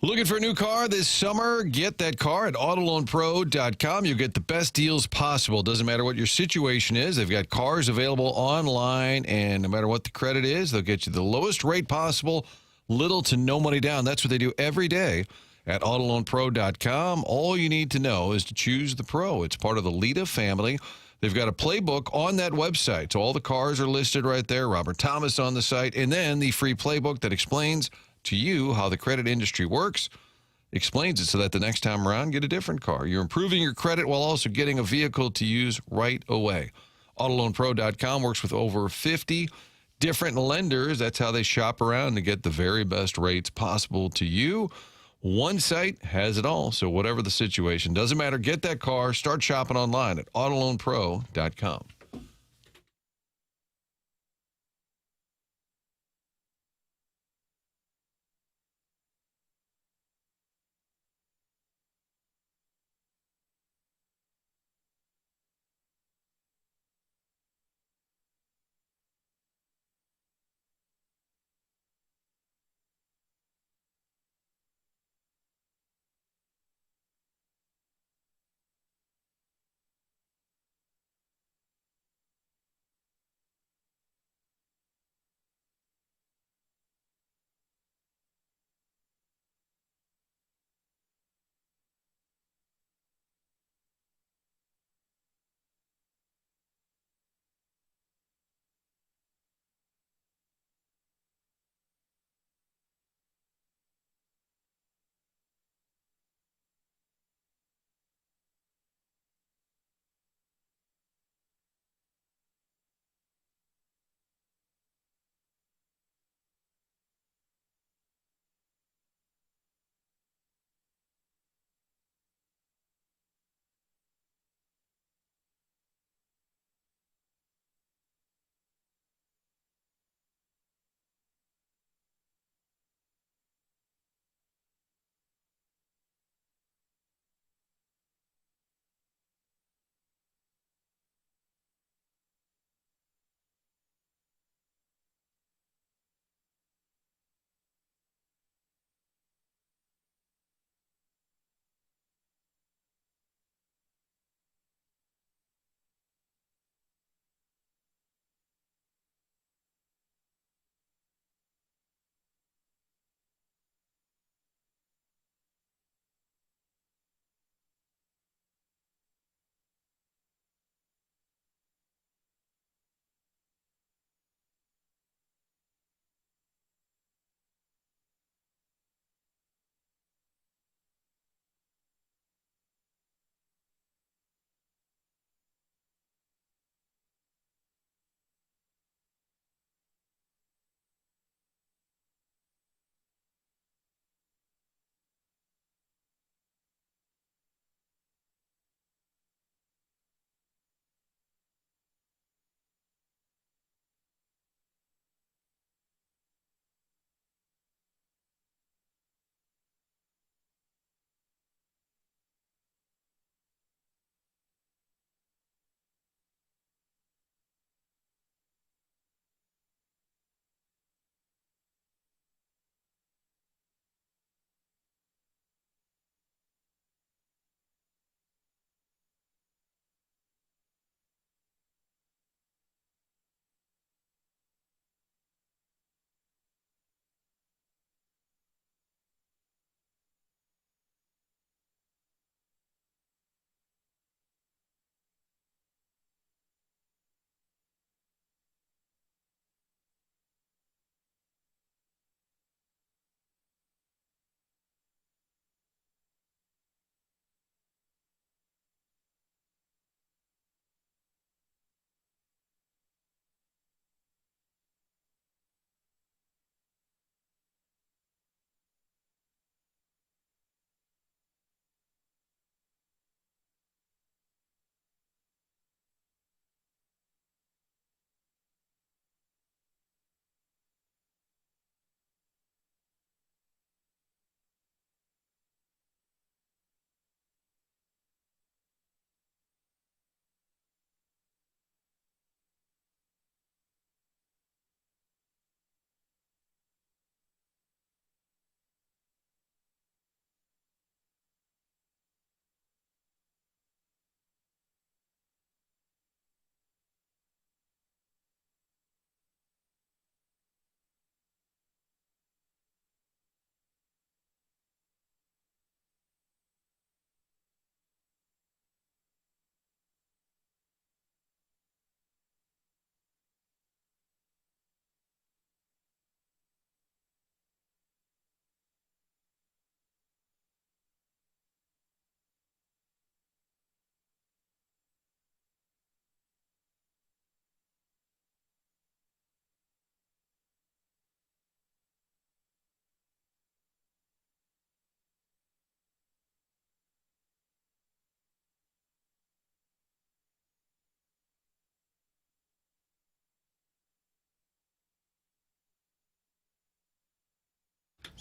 Looking for a new car this summer? Get that car at AutoLoanPro.com. You'll get the best deals possible. Doesn't matter what your situation is. They've got cars available online, and no matter what the credit is, they'll get you the lowest rate possible, little to no money down. That's what they do every day at AutoLoanPro.com. All you need to know is to choose the Pro. It's part of the Lita family. They've got a playbook on that website. So all the cars are listed right there. Robert Thomas on the site. And then the free playbook that explains to you how the credit industry works, explains it so that the next time around, get a different car. You're improving your credit while also getting a vehicle to use right away. AutoLoanPro.com works with over 50 different lenders. That's how they shop around to get the very best rates possible to you. One site has it all, so whatever the situation, doesn't matter. Get that car. Start shopping online at AutoLoanPro.com.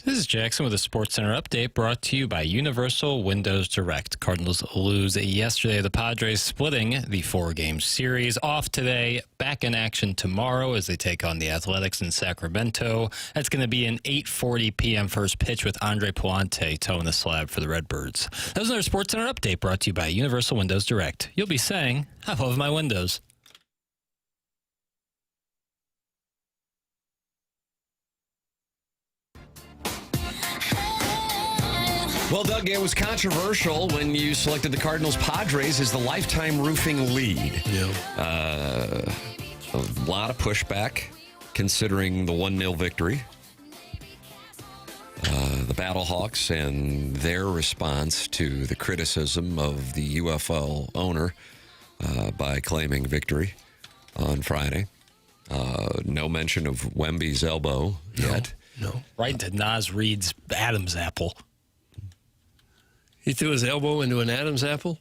This is Jackson with a SportsCenter update brought to you by Universal Windows Direct. Cardinals lose yesterday. The Padres splitting the 4-game series. Off today, back in action tomorrow as they take on the Athletics in Sacramento. That's going to be an 8:40 p.m. first pitch with Andre Puente towing the slab for the Redbirds. That was another SportsCenter update brought to you by Universal Windows Direct. You'll be saying, I love my windows. Well, Doug, it was controversial when you selected the Cardinals Padres as the lifetime roofing lead. Yeah. A lot of pushback considering the 1-0 victory. The Battlehawks and their response to the criticism of the UFL owner by claiming victory on Friday. No mention of Wemby's elbow yet. No. Right into Naz Reid's Adam's apple. He threw his elbow into an Adam's apple?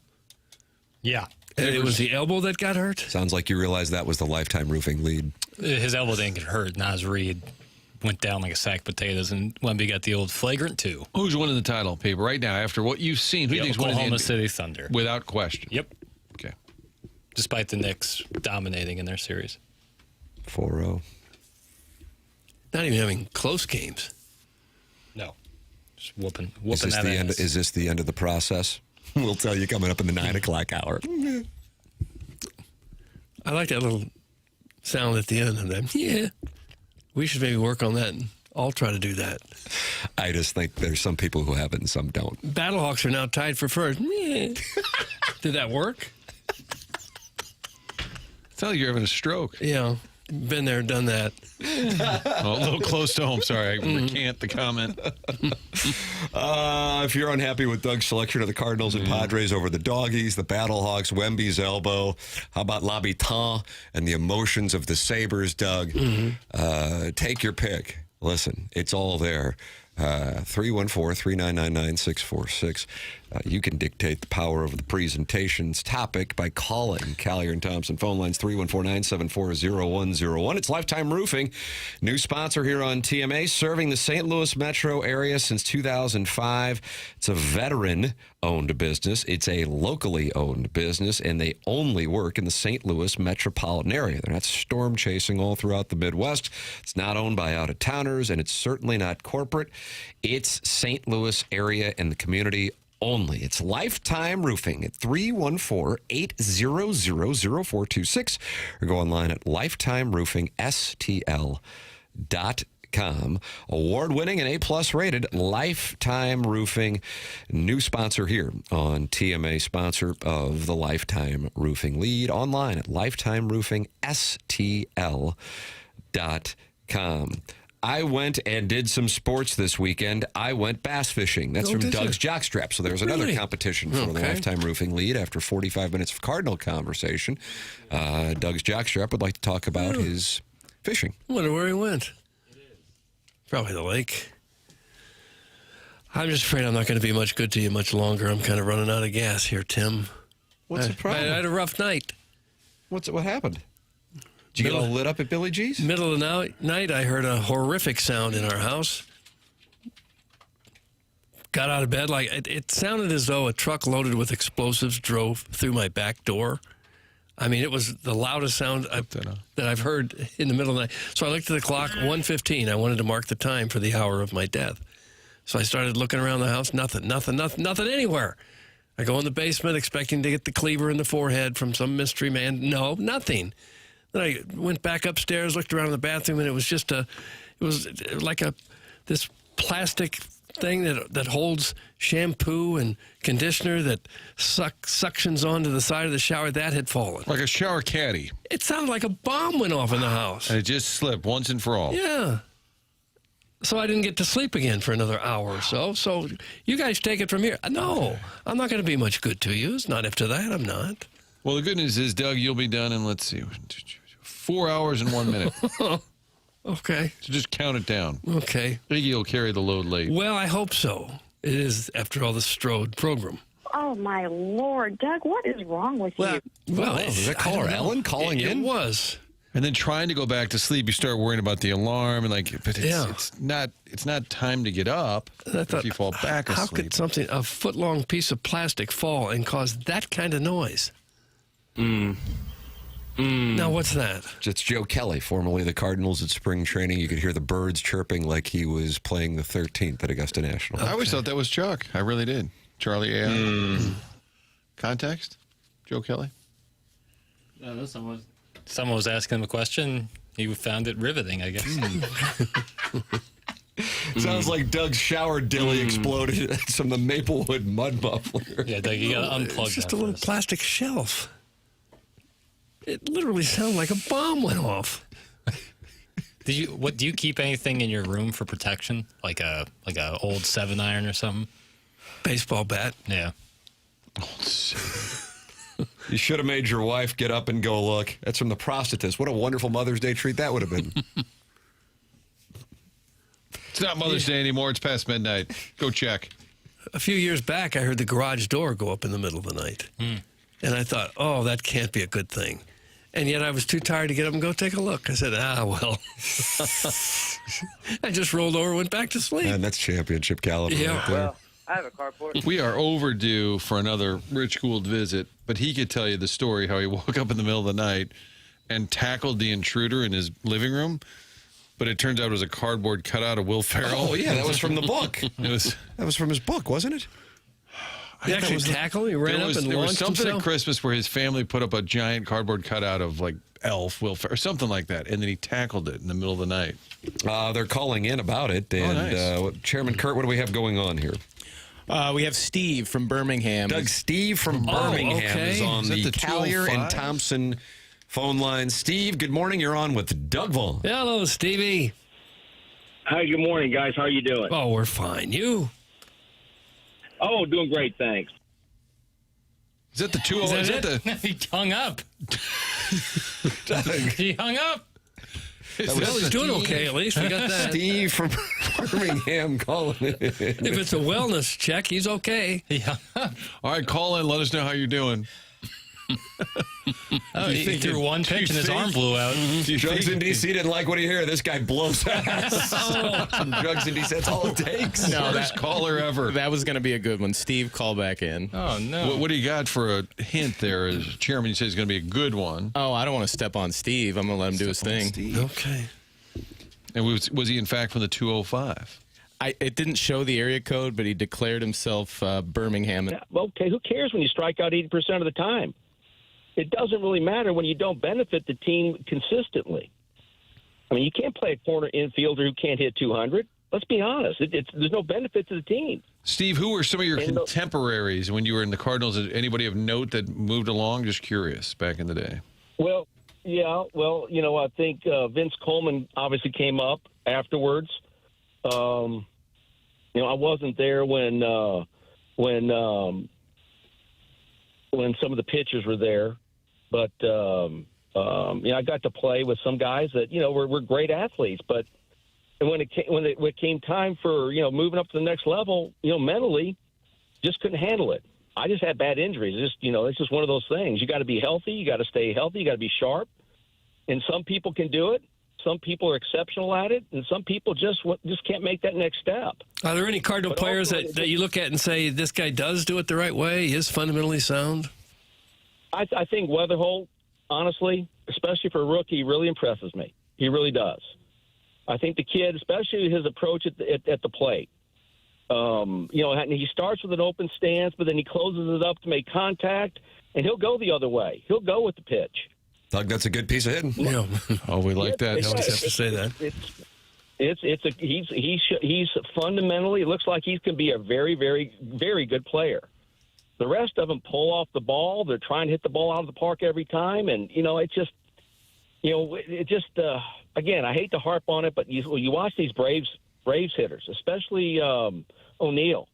Yeah. And it was the elbow that got hurt? Sounds like you realize that was the lifetime roofing lead. His elbow didn't get hurt. Naz Reid went down like a sack of potatoes, and Wemby got the old flagrant 2. Who's winning the title, Paper, right now? After what you've seen, who do you think's winning Oklahoma the City Thunder. Without question. Yep. Okay. Despite the Knicks dominating in their series. 4-0. Not even having close games. No. Just whooping Is this, that the end, ass. is this the end of the process? We'll tell you coming up in the 9 o'clock hour. I like that little sound at the end of that. Yeah. We should maybe work on that, and I'll try to do that. I just think there's some people who have it and some don't. Battlehawks are now tied for first. Yeah. Did that work? Sounds like you're having a stroke. Yeah. Been there, done that. Oh, a little close to home. Sorry, I recant the comment. If you're unhappy with Doug's selection of the Cardinals and Padres over the Doggies, the Battlehawks, Wemby's elbow, how about L'Habitant and the emotions of the Sabres, Doug? Take your pick. Listen, it's all there. 314-399-9646. You can dictate the power of the presentation's topic by calling Collier and Thompson. Phone lines 314-974-0101. It's Lifetime Roofing, new sponsor here on TMA, serving the St. Louis metro area since 2005. It's a veteran-owned business. It's a locally owned business, and they only work in the St. Louis metropolitan area. They're not storm chasing all throughout the Midwest. It's not owned by out-of-towners, and it's certainly not corporate. It's St. Louis area and the community only. It's Lifetime Roofing at 314-800-0426 or go online at lifetimeroofingstl.com. Award-winning and A-plus rated Lifetime Roofing, new sponsor here on TMA, sponsor of the Lifetime Roofing Lead, online at lifetimeroofingstl.com. I went and did some sports this weekend. I went bass fishing. That's from Doug's Jockstrap. So there's another competition for the Lifetime Roofing Lead after 45 minutes of Cardinal conversation. Doug's Jockstrap would like to talk about his fishing. I wonder where he went. Probably the lake. I'm just afraid I'm not going to be much good to you much longer. I'm kind of running out of gas here, Tim. What's the problem? I had a rough night. What happened? Did you get all lit up at Billy G's? Middle of the night, I heard a horrific sound in our house. Got out of bed. It sounded as though a truck loaded with explosives drove through my back door. I mean, it was the loudest sound that I've heard in the middle of the night. So I looked at the clock, 1:15. I wanted to mark the time for the hour of my death. So I started looking around the house. Nothing anywhere. I go in the basement expecting to get the cleaver in the forehead from some mystery man. No, nothing. Then I went back upstairs, looked around in the bathroom, and it was like this plastic thing that holds shampoo and conditioner that suctions onto the side of the shower. That had fallen. Like a shower caddy. It sounded like a bomb went off in the house. And it just slipped once and for all. Yeah. So I didn't get to sleep again for another hour or so. So you guys take it from here. No, I'm not going to be much good to you. It's not after that. I'm not. Well, the good news is, Doug, you'll be done in, let's see, 4 hours and 1 minute. Okay. So just count it down. Okay. Iggy will carry the load late. Well, I hope so. It is, after all, the Strode program. Oh, my Lord. Doug, what is wrong with you? Well, was that caller Ellen calling in? It was. And then trying to go back to sleep, you start worrying about the alarm, and but Yeah. it's not time to get up if you fall back asleep. How could a foot-long piece of plastic fall and cause that kind of noise? Now, what's that? It's Joe Kelly, formerly the Cardinals at spring training. You could hear the birds chirping like he was playing the 13th at Augusta National. I always thought that was Chuck. I really did. Charlie A.I. Context? Joe Kelly? I don't know, someone was asking him a question. He found it riveting, I guess. Sounds like Doug's shower dilly exploded from the Maplewood mud muffler. Yeah, Doug, you got to unplug It's just that a little first. plastic shelf. It literally sounded like a bomb went off. Do you keep anything in your room for protection, like a old 7-iron or something? Baseball bat. Yeah. You should have made your wife get up and go look. That's from the prosthetist. What a wonderful Mother's Day treat that would have been. It's not Mother's Day anymore. It's past midnight. Go check. A few years back, I heard the garage door go up in the middle of the night. And I thought, oh, that can't be a good thing. And yet I was too tired to get up and go take a look. I said, well. I just rolled over and went back to sleep. Man, that's championship caliber right there. Well, I have a carport. We are overdue for another Rich Gould visit, but he could tell you the story how he woke up in the middle of the night and tackled the intruder in his living room, but it turns out it was a cardboard cutout of Will Ferrell. Oh, yeah, that was from the book. That was from his book, wasn't it? He actually tackled him. He ran up and there was launched something himself. at Christmas where his family put up a giant cardboard cutout of Elf, Will Ferrell, or something like that, and then he tackled it in the middle of the night. They're calling in about it. And nice. Chairman Kurt, what do we have going on here? We have Steve from Birmingham. Doug, Steve from Birmingham is on Is that the the Callier and 205? Thompson phone line. Steve, good morning. You're on with Doug Vaughn. Hello, Stevie. Hi, good morning, guys. How are you doing? Oh, we're fine. You? Oh, doing great, thanks. Is that the 205? Is that the He hung up. He hung up. Well, he's doing okay, at least. We got that. Steve from Birmingham calling in. If it's a wellness check, he's okay. He hung up. All right, call in. Let us know how you're doing. He threw one pitch and his arm blew out. Drugs in D.C. didn't like what he heard. This guy blows ass. Drugs in D.C. That's all it takes. No, First caller ever. That was going to be a good one. Steve, call back in. Oh, no. What do you got for a hint there? As chairman, you say it's going to be a good one. Oh, I don't want to step on Steve. I'm going to let him do his thing. Okay. And was he in fact from the 205? It didn't show the area code, but he declared himself Birmingham. Well, okay, who cares when you strike out 80% of the time? It doesn't really matter when you don't benefit the team consistently. I mean, you can't play a corner infielder who can't hit 200. Let's be honest. There's no benefit to the team. Steve, who were some of your contemporaries when you were in the Cardinals? Anybody of note that moved along? Just curious, back in the day. Well, yeah. Well, I think Vince Coleman obviously came up afterwards. I wasn't there when some of the pitchers were there, but I got to play with some guys that were great athletes. But when it came time for moving up to the next level, mentally, just couldn't handle it. I just had bad injuries. It's just one of those things. You got to be healthy. You got to stay healthy. You got to be sharp. And some people can do it. Some people are exceptional at it, and some people just can't make that next step. Are there any Cardinal players that you look at and say, this guy does do it the right way? He is fundamentally sound? I think Weatherholt, honestly, especially for a rookie, really impresses me. He really does. I think the kid, especially his approach at the plate, and he starts with an open stance, but then he closes it up to make contact, and he'll go the other way. He'll go with the pitch. Doug, that's a good piece of hitting. Yeah. Oh, we like that. I always have to say that. He's fundamentally, it looks like he can be a very, very, very good player. The rest of them pull off the ball. They're trying to hit the ball out of the park every time, and again, I hate to harp on it, but you watch these Braves hitters, especially O'Neill.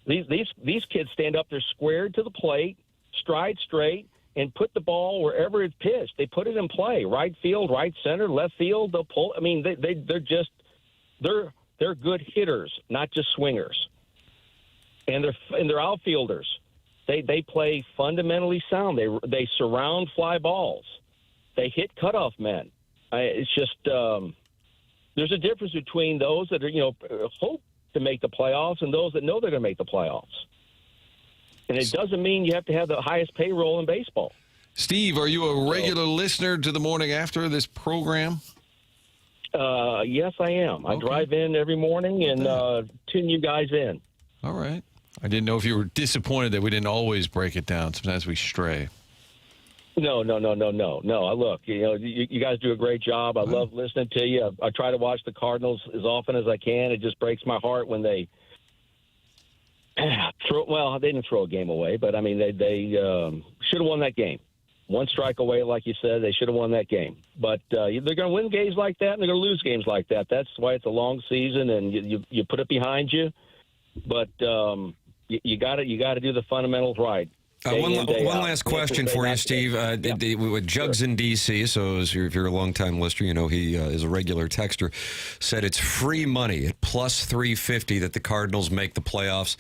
These kids stand up there squared to the plate, stride straight, and put the ball wherever it's pitched. They put it in play, right field, right center, left field. They'll pull. I mean, they're good hitters, not just swingers. And they're outfielders. They play fundamentally sound. They surround fly balls. they hit cutoff men. It's just there's a difference between those that are hope to make the playoffs and those that know they're going to make the playoffs. And it doesn't mean you have to have the highest payroll in baseball. Steve, are you a regular listener to the Morning After this program? Yes, I am. I drive in every morning and tune you guys in. All right. I didn't know if you were disappointed that we didn't always break it down. Sometimes we stray. No. Look, you guys do a great job. I love listening to you. I try to watch the Cardinals as often as I can. It just breaks my heart when they they didn't throw a game away, but I mean they should have won that game. One strike away, like you said, they should have won that game. But they're going to win games like that, and they're going to lose games like that. That's why it's a long season, and you put it behind you. But you got to do the fundamentals right. One last question for you, Steve. With Jugs in D.C., so if you're a long-time listener, he is a regular texter, said it's free money at plus 350 that the Cardinals make the playoffs.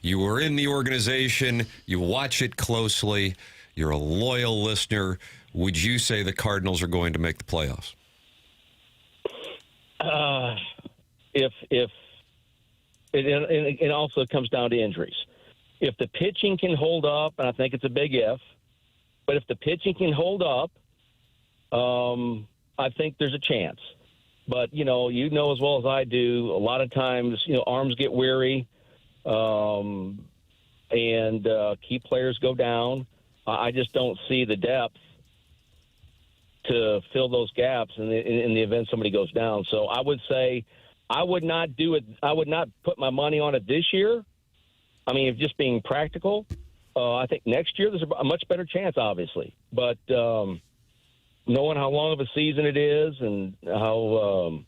You were in the organization. You watch it closely. You're a loyal listener. Would you say the Cardinals are going to make the playoffs? If it also comes down to injuries. If the pitching can hold up, and I think it's a big if, but if the pitching can hold up, I think there's a chance. But, you know as well as I do, a lot of times, arms get weary and key players go down. I just don't see the depth to fill those gaps in the event somebody goes down. So I would say I would not do it. I would not put my money on it this year. I mean, if just being practical, I think next year there's a much better chance, obviously. But knowing how long of a season it is and how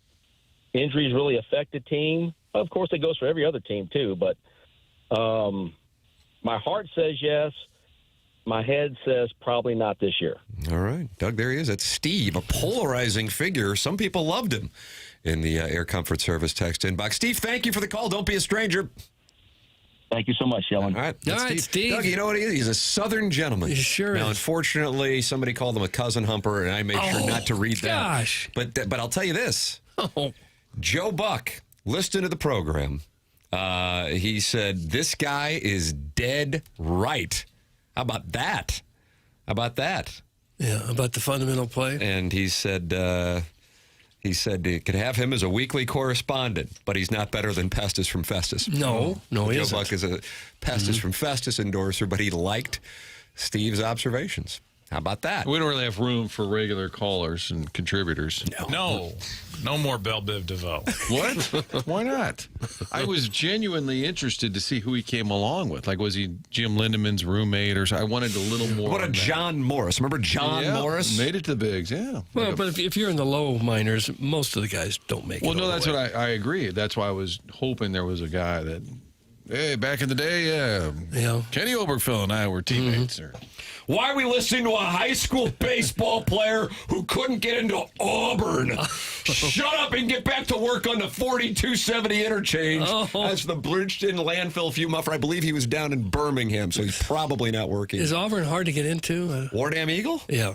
injuries really affect a team, of course it goes for every other team too. But my heart says yes. My head says probably not this year. All right. Doug, there he is. That's Steve, a polarizing figure. Some people loved him in the Air Comfort Service text inbox. Steve, thank you for the call. Don't be a stranger. Thank you so much, Yellen. All right, Steve. Doug, you know what he is? He's a Southern gentleman. He sure is. Now, unfortunately, somebody called him a cousin humper, and I made sure not to read gosh. that. But I'll tell you this. Joe Buck, listened to the program. He said, this guy is dead right. How about that? Yeah, about the fundamental play. And he said he could have him as a weekly correspondent, but he's not better than Pestis from Festus. No, he Joe isn't. Buck is a Pestis from Festus endorser, but he liked Steve's observations. How about that? We don't really have room for regular callers and contributors. No more Belle Biv DeVoe. What? Why not? I was genuinely interested to see who he came along with. Like, was he Jim Lindemann's roommate or something? I wanted a little more. What about John Morris? Remember John Morris? Made it to the bigs, yeah. Well, but if you're in the low minors, most of the guys don't make it. Well, no, that's what I agree. That's why I was hoping there was a guy that, hey, back in the day, Kenny Obergefell and I were teammates. Why are we listening to a high school baseball player who couldn't get into Auburn? Shut up and get back to work on the 4270 interchange. That's the Bridgeton landfill fuel muffler. I believe he was down in Birmingham, so he's probably not working. Is Auburn hard to get into? Wardam Eagle? Yeah.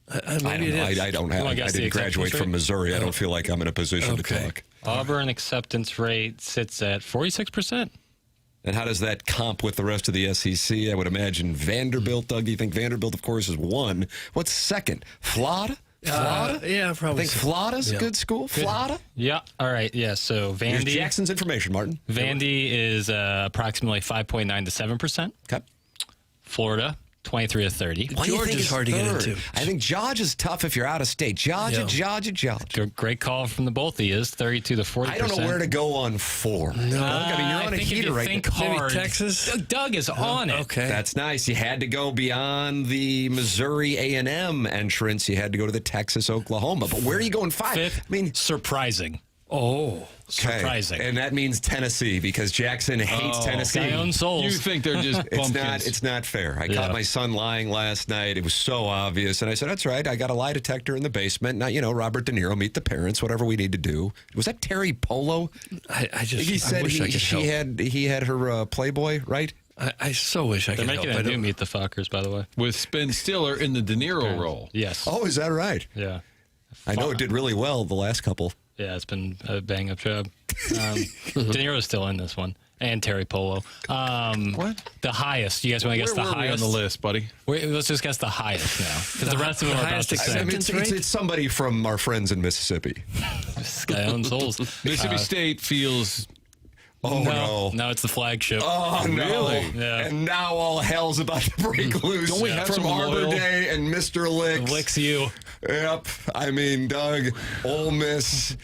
I didn't graduate from Missouri. I don't feel like I'm in a position to talk. Auburn acceptance rate sits at 46%. And how does that comp with the rest of the SEC? I would imagine Vanderbilt. Doug, you think Vanderbilt, of course, is one. What's second? Florida? Yeah, probably. I think Florida's a good school. Florida? Yeah. All right. Yeah. So Vandy. Here's Jackson's information, Martin. Vandy is approximately 5.9 to 7%. Okay. Florida, 23 to 30. George is hard to get into. I think Georgia is tough if you're out of state. Georgia. Great call from the both of you. 32 to 40%. I don't know where to go on 4. No, I mean, you're on a heater right now. Hard. Maybe Texas. Doug is on it. Okay, that's nice. You had to go beyond the Missouri A&M entrance. You had to go to the Texas, Oklahoma. But where are you going 5? Fifth, I mean, surprising. Okay. Surprising. And that means Tennessee because Jackson hates Tennessee. My own souls. You think they're just bumpkins. It's not fair. I caught my son lying last night. It was so obvious. And I said, that's right. I got a lie detector in the basement. Now, Robert De Niro, meet the parents, whatever we need to do. Was that Terry Polo? I he said wish I could help. he had her Playboy, right? I so wish I They're could making help. a new Meet the Fockers, by the way. With Ben Stiller in the De Niro role. Yes. Oh, is that right? Yeah. I know it did really well the last couple. Yeah, it's been a bang-up job. De Niro's still in this one. And Terry Polo. What? The highest. You guys want to guess Where the were we highest? on the list, buddy? Let's just guess the highest now. Because the rest of them are about highest the same. I mean, it's somebody from our friends in Mississippi. This guy owns souls. Mississippi State feels... Oh, no. No, it's the flagship. Oh, no. Really? Yeah. And now all hell's about to break loose. Don't we have from some Arbor loyal- Day and Mr. Licks? Licks you. Yep. I mean, Doug, Ole Miss,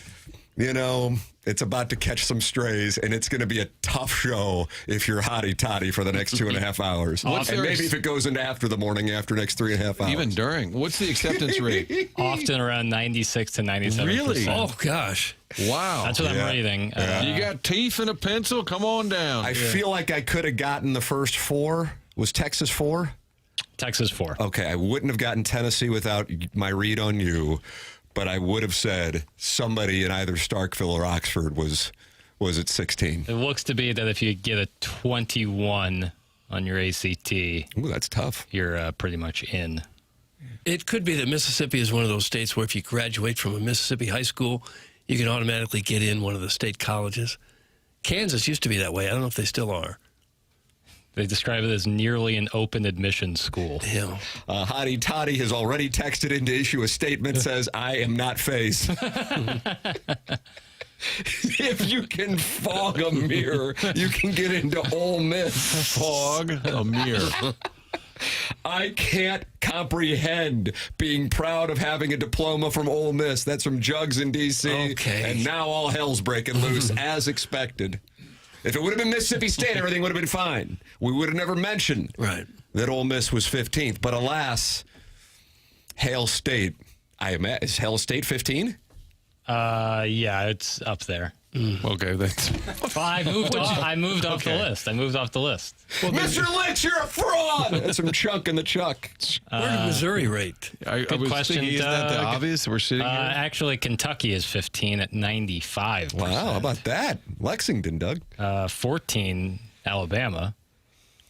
you know, it's about to catch some strays, and it's going to be a tough show if you're hotty-totty for the next 2.5 hours. What's And their maybe ex- if it goes into after the morning after next 3.5 hours. Even during. What's the acceptance rate? Often around 96 to 97%. Really? Oh, gosh. Wow. That's what I'm rating. You got teeth and a pencil? Come on down. I feel like I could have gotten the first 4. Was Texas 4? Texas 4. Okay, I wouldn't have gotten Tennessee without my read on you, but I would have said somebody in either Starkville or Oxford was at 16. It looks to be that if you get a 21 on your ACT, Ooh, that's tough. you're pretty much in. It could be that Mississippi is one of those states where if you graduate from a Mississippi high school, you can automatically get in one of the state colleges. Kansas used to be that way. I don't know if they still are. They describe it as nearly an open admission school. Damn. Hottie Toddy has already texted in to issue a statement says, I am not phased. If you can fog a mirror, you can get into Ole Miss. Fog a mirror. I can't comprehend being proud of having a diploma from Ole Miss. That's from Jugs in D.C. Okay. And now all hell's breaking loose, as expected. If it would have been Mississippi State, everything would have been fine. We would have never mentioned that Ole Miss was 15th. But alas, Hail State. Is Hail State 15? Yeah, it's up there. Okay, that's... Well, I moved off the list. Well, Mr. Licks, you're a fraud! That's from Chunk and the Chuck. Where did Missouri rate? I was question, thinking, isn't that the Doug. obvious? We're sitting here. Actually, Kentucky is 15 at 95%. Wow, how about that? Lexington, Doug. 14, Alabama.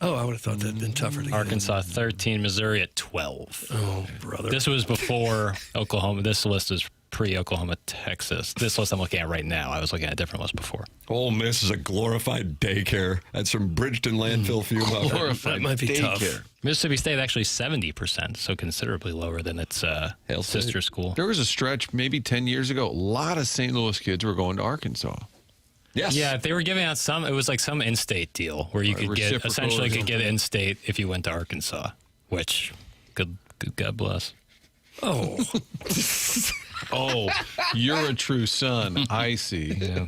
Oh, I would have thought that had been tougher to get Arkansas 13, Missouri at 12. Oh, brother. This was before Oklahoma. This list is pre-Oklahoma, Texas. This list I'm looking at right now. I was looking at a different list before. Ole Miss is a glorified daycare. That's from Bridgeton landfill fume up. That might be tough. Mississippi State actually 70%, so considerably lower than its sister school. There was a stretch maybe 10 years ago. A lot of St. Louis kids were going to Arkansas. Yes. Yeah, they were giving out some. It was like some in-state deal where you could get essentially could get in-state if you went to Arkansas. Which, good God bless. Oh. Oh, you're a true son. I see. Yeah.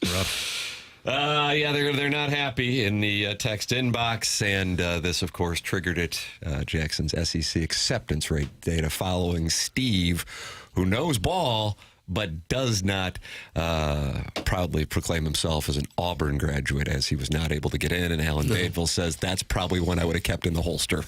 Rough. Yeah, they're not happy in the text inbox, and this, of course, triggered it. Jackson's SEC acceptance rate data following Steve, who knows ball but does not proudly proclaim himself as an Auburn graduate, as he was not able to get in. And Alan Badeville says that's probably one I would have kept in the holster.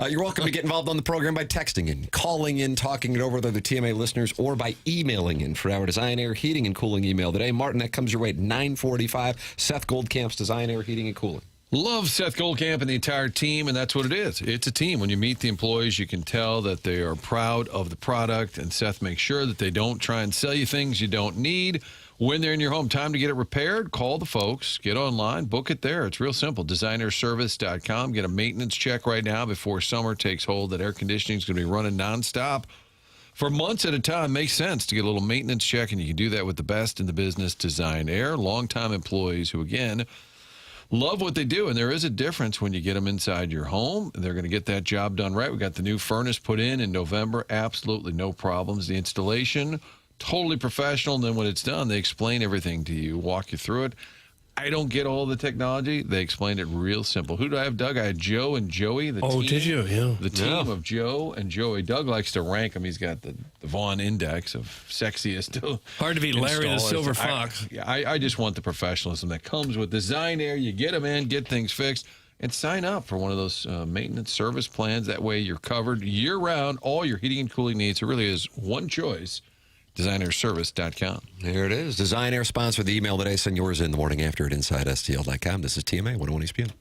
You're welcome to get involved on the program by texting in, calling in, talking it over with other TMA listeners, or by emailing in for our Design Air Heating and Cooling email today. Martin, that comes your way at 9:45. Seth Goldcamp's Design Air Heating and Cooling. Love Seth Goldcamp and the entire team, and that's what it is. It's a team. When you meet the employees, you can tell that they are proud of the product, and Seth makes sure that they don't try and sell you things you don't need. When they're in your home, time to get it repaired, call the folks, get online, book it there. It's real simple. Designerservice.com. Get a maintenance check right now before summer takes hold. That air conditioning is going to be running nonstop for months at a time. Makes sense to get a little maintenance check, and you can do that with the best in the business, Design Air. Longtime employees who, again, love what they do, and there is a difference when you get them inside your home. They're going to get that job done right. We got the new furnace put in November. Absolutely no problems. The installation, totally professional. And then when it's done, they explain everything to you, walk you through it. I don't get all the technology. They explained it real simple. Who do I have, Doug? I had Joe and Joey. The team, did you? Yeah. The team of Joe and Joey. Doug likes to rank them. He's got the Vaughn index of sexiest. Hard to beat Larry the installers. Silver Fox. I just want the professionalism that comes with Design Air. You get them in, get things fixed, and sign up for one of those maintenance service plans. That way you're covered year-round, all your heating and cooling needs. It really is one choice. designairservice.com. There it is. Design Air sponsor the email today. Send yours in the morning after at InsideSTL.com. This is TMA 101 ESPN.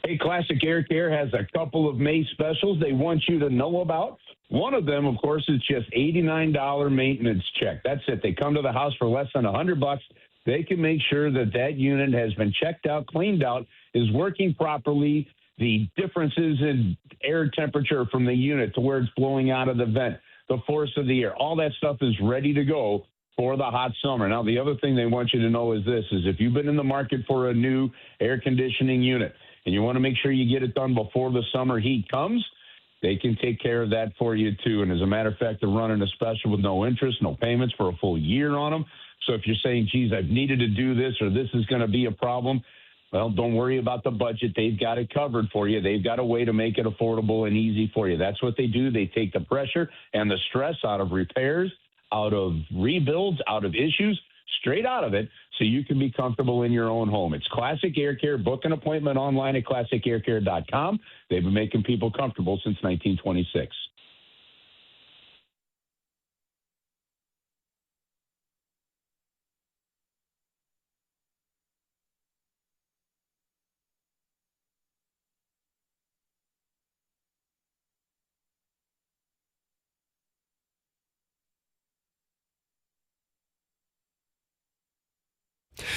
Hey, Classic Air Care has a couple of May specials they want you to know about. One of them, of course, is just $89 maintenance check. That's it. They come to the house for less than $100. They can make sure that that unit has been checked out, cleaned out, is working properly. The differences in air temperature from the unit to where it's blowing out of the vent, the force of the air, all that stuff is ready to go for the hot summer. Now, the other thing they want you to know is this, is if you've been in the market for a new air conditioning unit and you want to make sure you get it done before the summer heat comes, they can take care of that for you, too. And as a matter of fact, they're running a special with no interest, no payments for a full year on them. So if you're saying, geez, I've needed to do this or this is going to be a problem, Well, don't worry about the budget. They've got it covered for you. They've got a way to make it affordable and easy for you. That's what they do. They take the pressure and the stress out of repairs, out of rebuilds, out of issues, straight out of it, so you can be comfortable in your own home. It's Classic Air Care. Book an appointment online at classicaircare.com. They've been making people comfortable since 1926.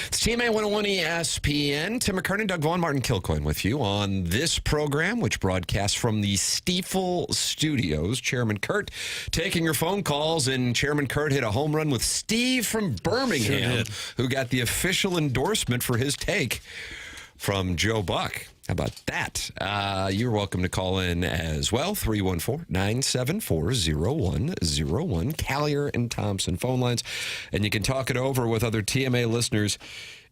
It's TMA 101 ESPN. Tim McKernan, Doug Vaughn, Martin Kilcoyne with you on this program, which broadcasts from the Stiefel Studios. Chairman Kurt taking your phone calls, and Chairman Kurt hit a home run with Steve from Birmingham, who got the official endorsement for his take from Joe Buck. How about that? You're welcome to call in as well. 314-974-0101. Callier and Thompson phone lines. And you can talk it over with other TMA listeners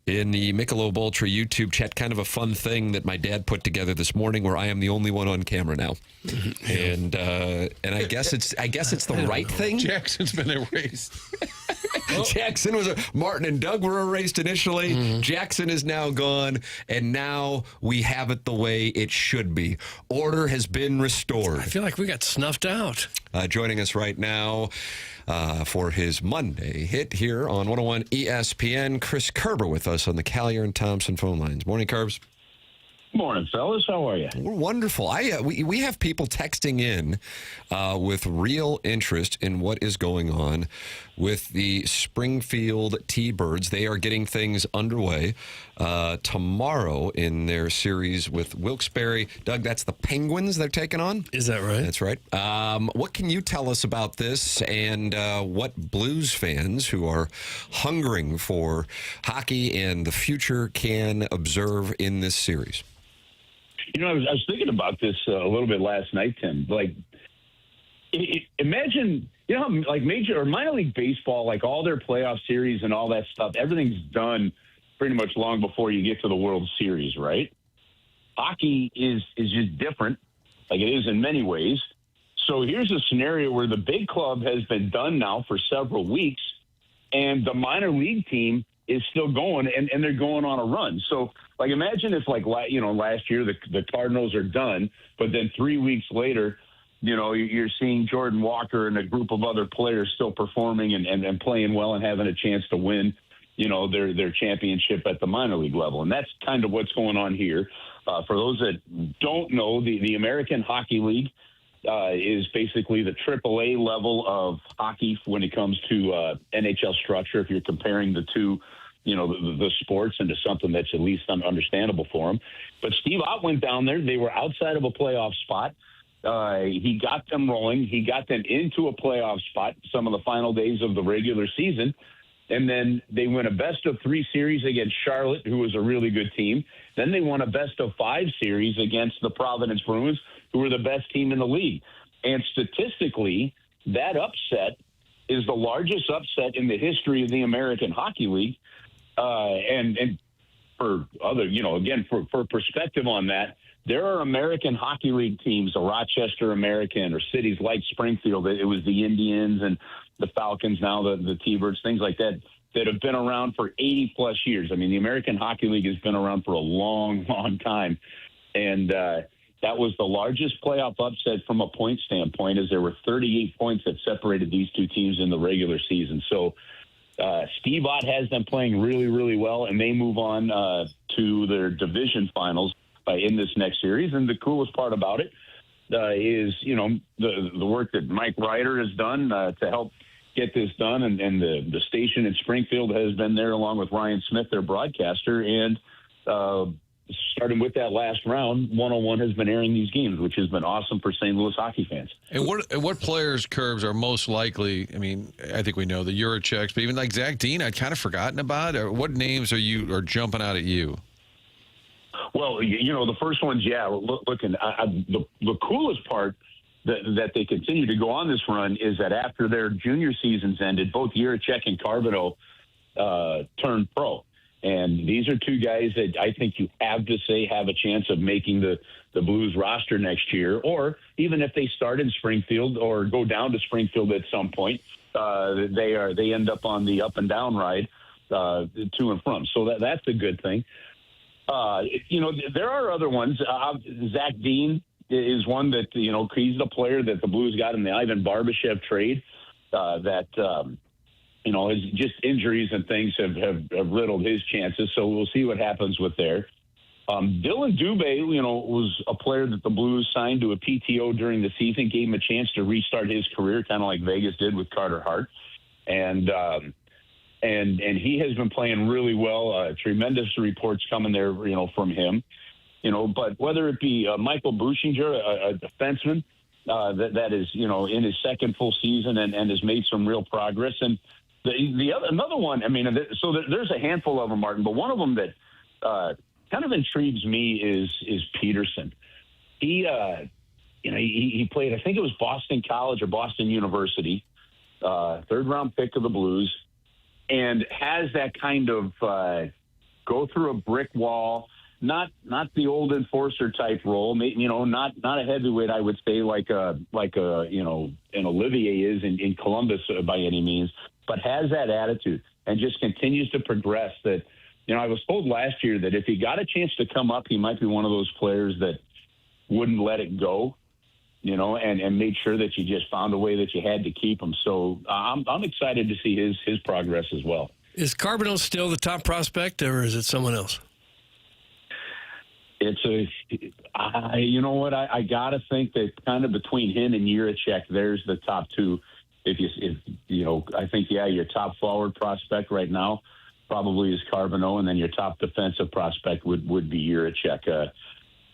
in the Michelob Ultra YouTube chat. Kind of a fun thing that my dad put together this morning, where I am the only one on camera now. And I guess it's the right thing. Jackson's been erased. Jackson was Martin and Doug were erased initially. Mm-hmm. Jackson is now gone, and now we have it the way it should be. Order has been restored. I feel like we got snuffed out. Joining us right now for his Monday hit here on 101 ESPN, Chris Kerber with us on the Callier and Thompson phone lines. Morning, Kerbs. Morning, fellas. How are you? We're wonderful. We have people texting in with real interest in what is going on with the Springfield T-Birds. They are getting things underway tomorrow in their series with Wilkes-Barre. Doug, that's the Penguins they're taking on? Is that right? That's right. What can you tell us about this, and what Blues fans who are hungering for hockey and the future can observe in this series? You know, I was thinking about this a little bit last night, Tim. Like, imagine, you know, how, like major or minor league baseball, like all their playoff series and all that stuff, everything's done pretty much long before you get to the World Series, right? Hockey is just different, like it is in many ways. So here's a scenario where the big club has been done now for several weeks, and the minor league team is still going, and they're going on a run. So, like, imagine if, like, you know, last year the Cardinals are done, but then 3 weeks later, you know, you're seeing Jordan Walker and a group of other players still performing and playing well and having a chance to win, you know, their championship at the minor league level. And that's kind of what's going on here. For those that don't know, the American Hockey League is basically the AAA level of hockey when it comes to NHL structure, if you're comparing the two, you know, the sports into something that's at least understandable for them. But Steve Ott went down there. They were outside of a playoff spot. He got them rolling. He got them into a playoff spot some of the final days of the regular season. And then they win a best-of-3 series against Charlotte, who was a really good team. Then they won a best-of-5 series against the Providence Bruins, who were the best team in the league. And statistically, that upset is the largest upset in the history of the American Hockey League. And for other, you know, again, for perspective on that, there are American Hockey League teams, the Rochester American, or cities like Springfield. It was the Indians and the Falcons, now the T-Birds, things like that, that have been around for 80-plus years. I mean, the American Hockey League has been around for a long, long time. And that was the largest playoff upset from a point standpoint, as there were 38 points that separated these two teams in the regular season. So Steve Ott has them playing really, really well, and they move on to their division finals in this next series. And the coolest part about it is, you know, the work that Mike Ryder has done to help get this done, and the station in Springfield has been there along with Ryan Smith, their broadcaster, and starting with that last round, 101 has been airing these games, which has been awesome for St. Louis hockey fans. And what players, Curbs, are most likely? I mean, I think we know the Eurochecks, but even like Zach Dean, I'd kind of forgotten about. Or what names are jumping out at you? Well, you know, the first ones, yeah. Looking, the coolest part that they continue to go on this run is that after their junior seasons ended, both Jiricek and Carbonneau turned pro. And these are two guys that I think you have to say have a chance of making the Blues roster next year, or even if they start in Springfield or go down to Springfield at some point, they end up on the up and down ride to and from. So that's a good thing. There are other ones. Zach Dean is one that, he's the player that the Blues got in the Ivan Barbashev trade his just injuries and things have riddled his chances. So we'll see what happens with there. Dylan Dubé, was a player that the Blues signed to a PTO during the season, gave him a chance to restart his career, kind of like Vegas did with Carter Hart. And he has been playing really well. Tremendous reports coming there, from him. But whether it be Michael Buschinger, a defenseman that is, in his second full season and has made some real progress. And another one, so there's a handful of them, Martin, but one of them that kind of intrigues me is Peterson. He played, I think it was Boston College or Boston University, third round pick of the Blues, and has that kind of go through a brick wall, not the old enforcer type role, not a heavyweight, I would say, like an Olivier is in Columbus by any means, but has that attitude and just continues to progress. That, I was told last year that if he got a chance to come up, he might be one of those players that wouldn't let it go, and made sure that you just found a way that you had to keep him. So I'm excited to see his progress as well. Is Carbonell still the top prospect, or is it someone else? You know what? I got to think that kind of between him and Jiricek, there's the top two. I think, your top forward prospect right now probably is Carbonell, and then your top defensive prospect would be Jiricek.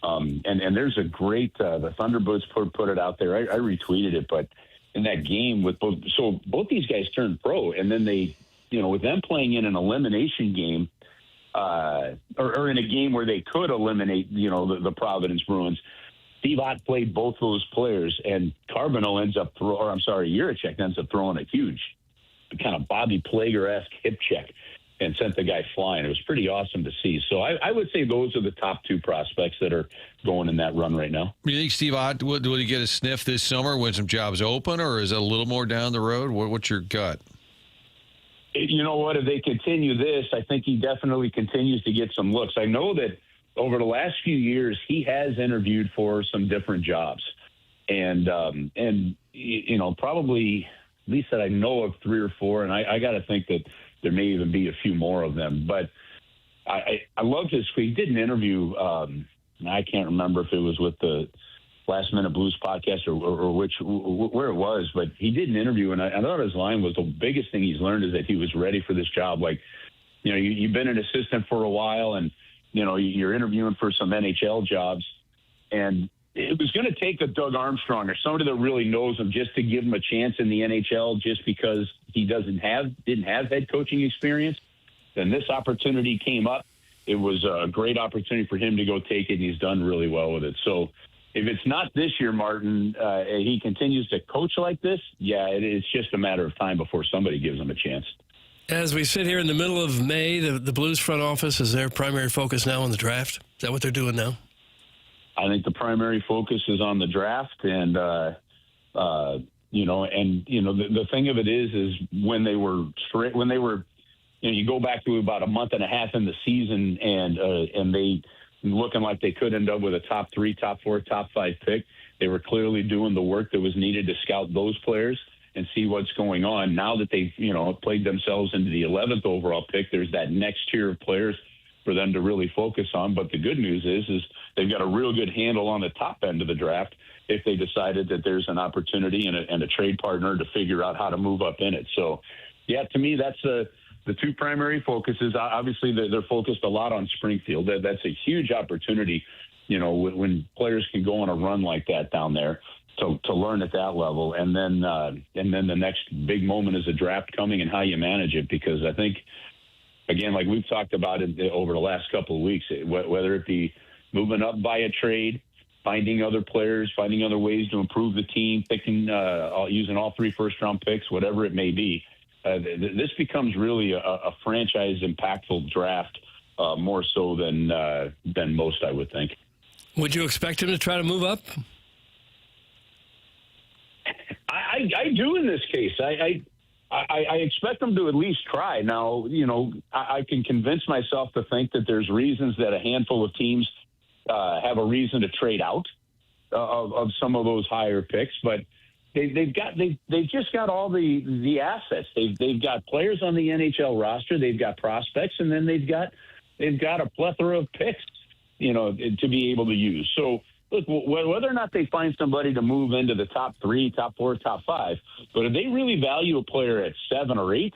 And there's a great, the Thunderbirds put it out there. I retweeted it, but in that game with both these guys turned pro, and then they, with them playing in an elimination game, or in a game where they could eliminate, the Providence Bruins, Steve Ott played both those players, and Jiricek ends up throwing a huge kind of Bobby Plager-esque hip check and sent the guy flying. It was pretty awesome to see. So I would say those are the top two prospects that are going in that run right now. Do you think Steve Ott will he get a sniff this summer when some jobs open, or is it a little more down the road? What's your gut? You know what? If they continue this, I think he definitely continues to get some looks. I know that over the last few years, he has interviewed for some different jobs, and probably at least that I know of 3 or 4, and I got to think that there may even be a few more of them. But I love his. He did an interview. I can't remember if it was with the Last Minute Blues podcast or where it was, but he did an interview, and I thought his line was the biggest thing he's learned is that he was ready for this job. Like, you've been an assistant for a while, and you're interviewing for some NHL jobs, and it was going to take a Doug Armstrong or somebody that really knows him just to give him a chance in the NHL, just because he didn't have head coaching experience. Then this opportunity came up. It was a great opportunity for him to go take it, and he's done really well with it. So if it's not this year, Martin, he continues to coach like this, it's just a matter of time before somebody gives him a chance. As we sit here in the middle of May, the Blues front office, is their primary focus now on the draft? Is that what they're doing now? I think the primary focus is on the draft, and the thing of it is when they were, you go back to about a month and a half in the season, and they looking like they could end up with a top 3, top 4, top 5 pick. They were clearly doing the work that was needed to scout those players and see what's going on. Now that they've, played themselves into the 11th overall pick, there's that next tier of players for them to really focus on. But the good news is they've got a real good handle on the top end of the draft if they decided that there's an opportunity and a trade partner to figure out how to move up in it. So, to me, that's the 2 primary focuses. Obviously, they're focused a lot on Springfield. That's a huge opportunity, when players can go on a run like that down there. To learn at that level, and then the next big moment is a draft coming and how you manage it. Because I think, again, like we've talked about it over the last couple of weeks, whether it be moving up by a trade, finding other players, finding other ways to improve the team, picking, using all 3 first-round picks, whatever it may be, this becomes really a franchise impactful draft more so than most, I would think. Would you expect him to try to move up? I do in this case. I expect them to at least try. Now, I can convince myself to think that there's reasons that a handful of teams have a reason to trade out of some of those higher picks, but they've just got all the assets. They've got players on the NHL roster. They've got prospects, and then they've got a plethora of picks, to be able to use. So. Look, whether or not they find somebody to move into the top 3, top 4, top 5, but if they really value a player at 7 or 8,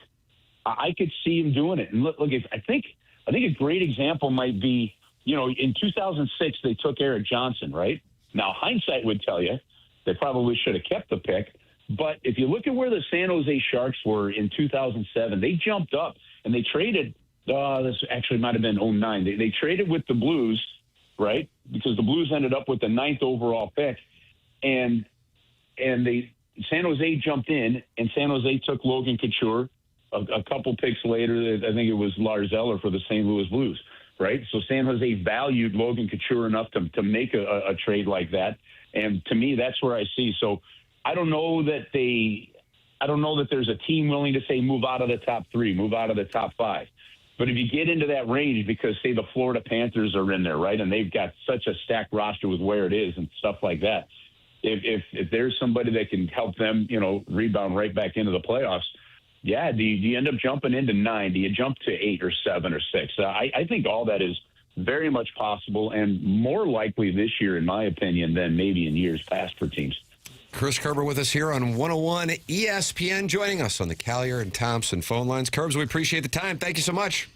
I could see him doing it. And look, I think a great example might be, in 2006 they took Eric Johnson, right? Now hindsight would tell you they probably should have kept the pick, but if you look at where the San Jose Sharks were in 2007, they jumped up and they traded. This actually might have been 2009. They traded with the Blues. Right, because the Blues ended up with the 9th overall pick, and San Jose jumped in, and San Jose took Logan Couture. A couple picks later, I think it was Lars Eller for the St. Louis Blues. Right, so San Jose valued Logan Couture enough to make a trade like that, and to me, that's where I see. So I don't know that there's a team willing to say move out of the top 3, move out of the top 5. But if you get into that range, because, say, the Florida Panthers are in there, right, and they've got such a stacked roster with where it is and stuff like that, if there's somebody that can help them, rebound right back into the playoffs, yeah, do you end up jumping into 9? Do you jump to 8 or 7 or 6? I think all that is very much possible and more likely this year, in my opinion, than maybe in years past for teams. Chris Kerber with us here on 101 ESPN, joining us on the Callier and Thompson phone lines. Kerbs, we appreciate the time. Thank you so much.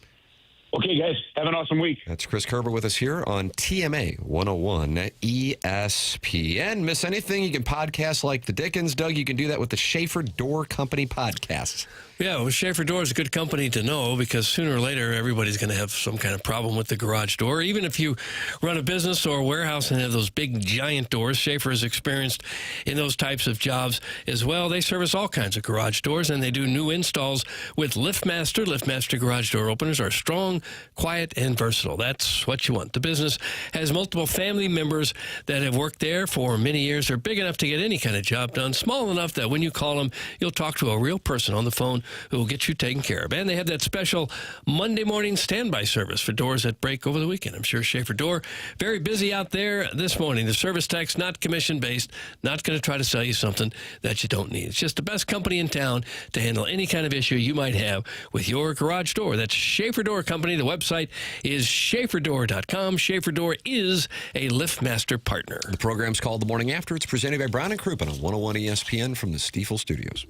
Okay, guys. Have an awesome week. That's Chris Kerber with us here on TMA 101 ESPN. Miss anything? You can podcast like the Dickens. Doug, you can do that with the Schaefer Door Company podcasts. Yeah, well, Schaefer Door is a good company to know because sooner or later everybody's going to have some kind of problem with the garage door. Even if you run a business or a warehouse and have those big giant doors, Schaefer is experienced in those types of jobs as well. They service all kinds of garage doors and they do new installs with LiftMaster. LiftMaster garage door openers are strong, quiet, and versatile. That's what you want. The business has multiple family members that have worked there for many years. They're big enough to get any kind of job done, small enough that when you call them, you'll talk to a real person on the phone who will get you taken care of. And they have that special Monday morning standby service for doors that break over the weekend. I'm sure Schaefer Door, very busy out there this morning. The service tech's not commission-based, not going to try to sell you something that you don't need. It's just the best company in town to handle any kind of issue you might have with your garage door. That's Schaefer Door Company. The website is schaeferdoor.com. Schaefer Door is a LiftMaster partner. The program's called The Morning After. It's presented by Brown & Crouppen on 101 ESPN from the Stiefel Studios.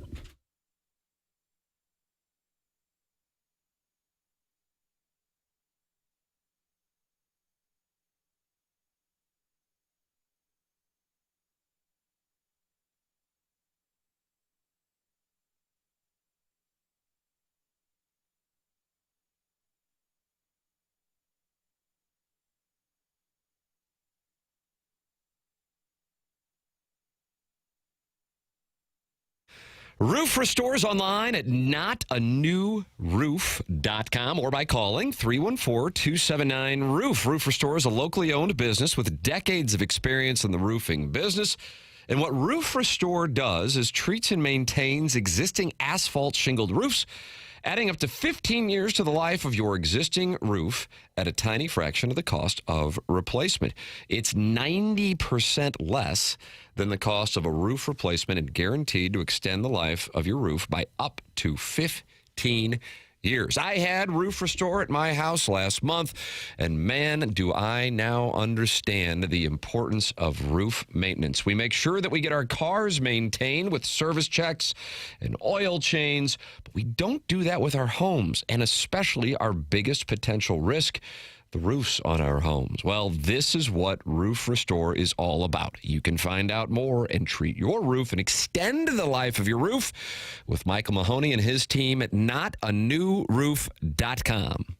Roof restores online at notanewroof.com or by calling 314-279-ROOF. Roof Restore is a locally owned business with decades of experience in the roofing business. And what Roof Restore does is treats and maintains existing asphalt shingled roofs, adding up to 15 years to the life of your existing roof at a tiny fraction of the cost of replacement. It's 90% less than the cost of a roof replacement and guaranteed to extend the life of your roof by up to 15 years. I had Roof Restore at my house last month, and man, do I now understand the importance of roof maintenance. We make sure that we get our cars maintained with service checks and oil change, but we don't do that with our homes, and especially our biggest potential risk, the roofs on our homes. Well, this is what Roof Restore is all about. You can find out more and treat your roof and extend the life of your roof with Michael Mahoney and his team at notanewroof.com.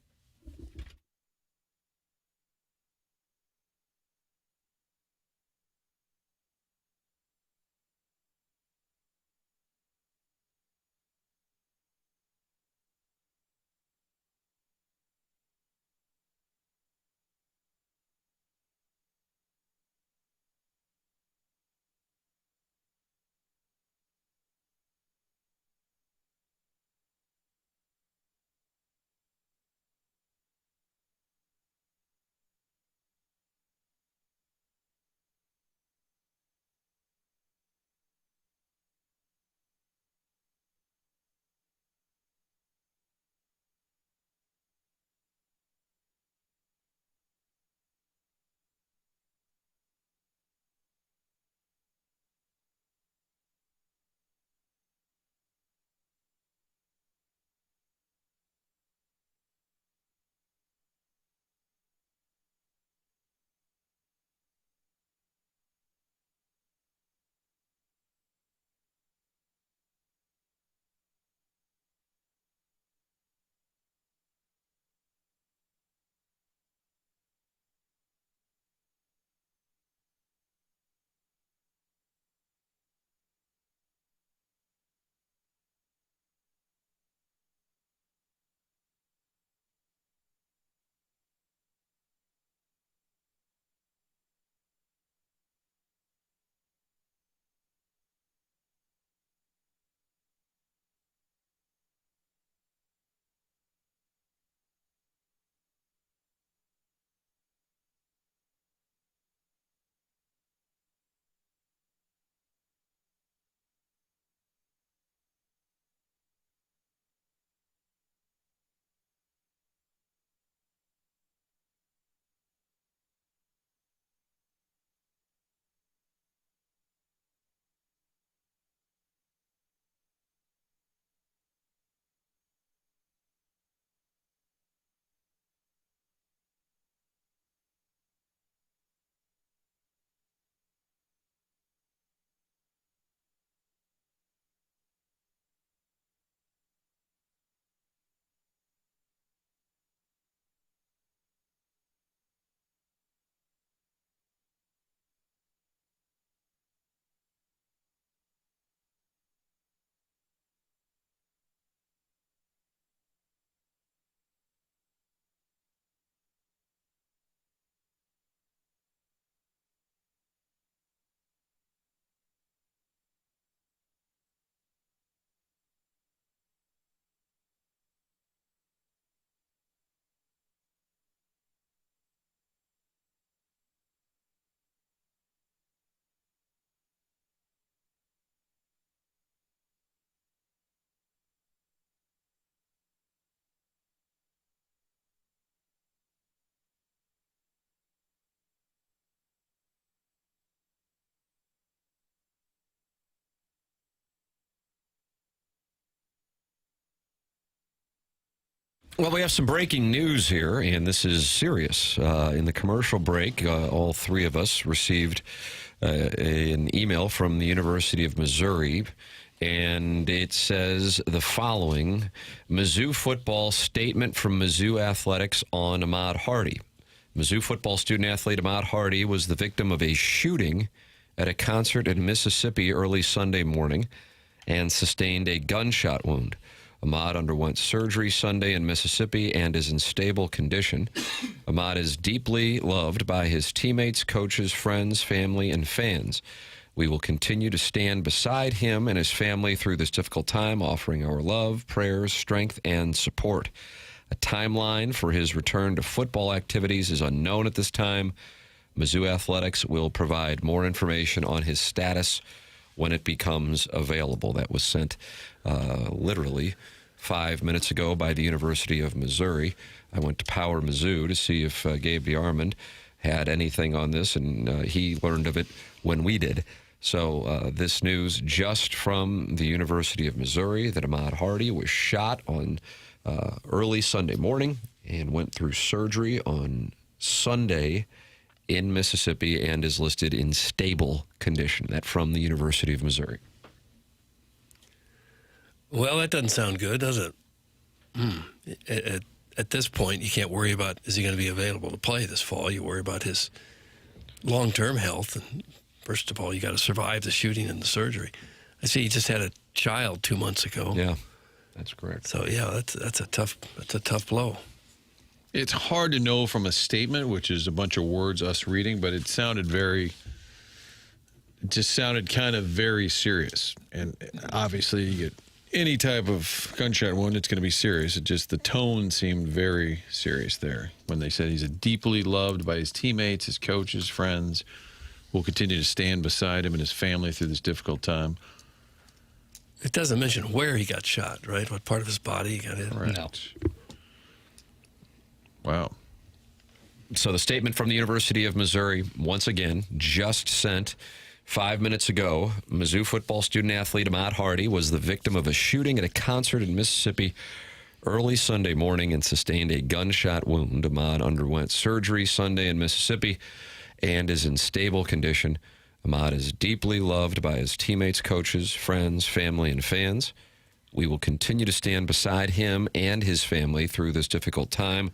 Well, we have some breaking news here, and this is serious. In the commercial break, all three of us received an email from the University of Missouri, and it says the following: Mizzou football statement from Mizzou athletics on Ahmad Hardy. Mizzou football student-athlete Ahmad Hardy was the victim of a shooting at a concert in Mississippi early Sunday morning and sustained a gunshot wound. Ahmad underwent surgery Sunday in Mississippi and is in stable condition. Ahmad is deeply loved by his teammates, coaches, friends, family, and fans. We will continue to stand beside him and his family through this difficult time, offering our love, prayers, strength, and support. A timeline for his return to football activities is unknown at this time. Mizzou Athletics will provide more information on his status when it becomes available. That was sent literally 5 minutes ago by the University of Missouri. I went to Power Mizzou to see if Gabe DeArmond had anything on this, and he learned of it when we did. So this news just from the University of Missouri that Ahmad Hardy was shot on early Sunday morning and went through surgery on Sunday in Mississippi and is listed in stable condition. That from the University of Missouri. Well, that doesn't sound good, does it? At this point, you can't worry about, is he going to be available to play this fall? You worry about his long-term health. And first of all, you got to survive the shooting and the surgery. I see he just had a child 2 months ago. Yeah, that's correct. So yeah, that's a tough blow. It's hard to know from a statement, which is a bunch of words us reading, but it just sounded kind of very serious. And obviously, you get any type of gunshot wound, it's going to be serious. It just, the tone seemed very serious there when they said he's deeply loved by his teammates, his coaches, friends. We'll continue to stand beside him and his family through this difficult time. It doesn't mention where he got shot, right? What part of his body he got hit? Right. No. Wow. So the statement from the University of Missouri, once again, just sent 5 minutes ago. Mizzou football student-athlete Ahmad Hardy was the victim of a shooting at a concert in Mississippi early Sunday morning and sustained a gunshot wound. Ahmad underwent surgery Sunday in Mississippi and is in stable condition. Ahmad is deeply loved by his teammates, coaches, friends, family, and fans. We will continue to stand beside him and his family through this difficult time,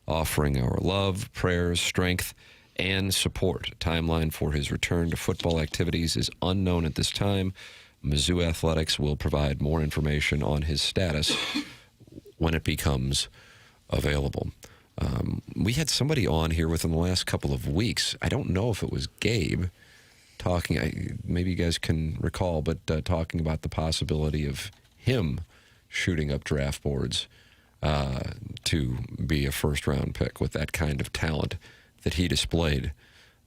offering our love, prayers, strength, and support. A timeline for his return to football activities is unknown at this time. Mizzou Athletics will provide more information on his status when it becomes available. We had somebody on here within the last couple of weeks. I don't know if it was Gabe talking, maybe you guys can recall, but talking about the possibility of him shooting up draft boards to be a first-round pick with that kind of talent that he displayed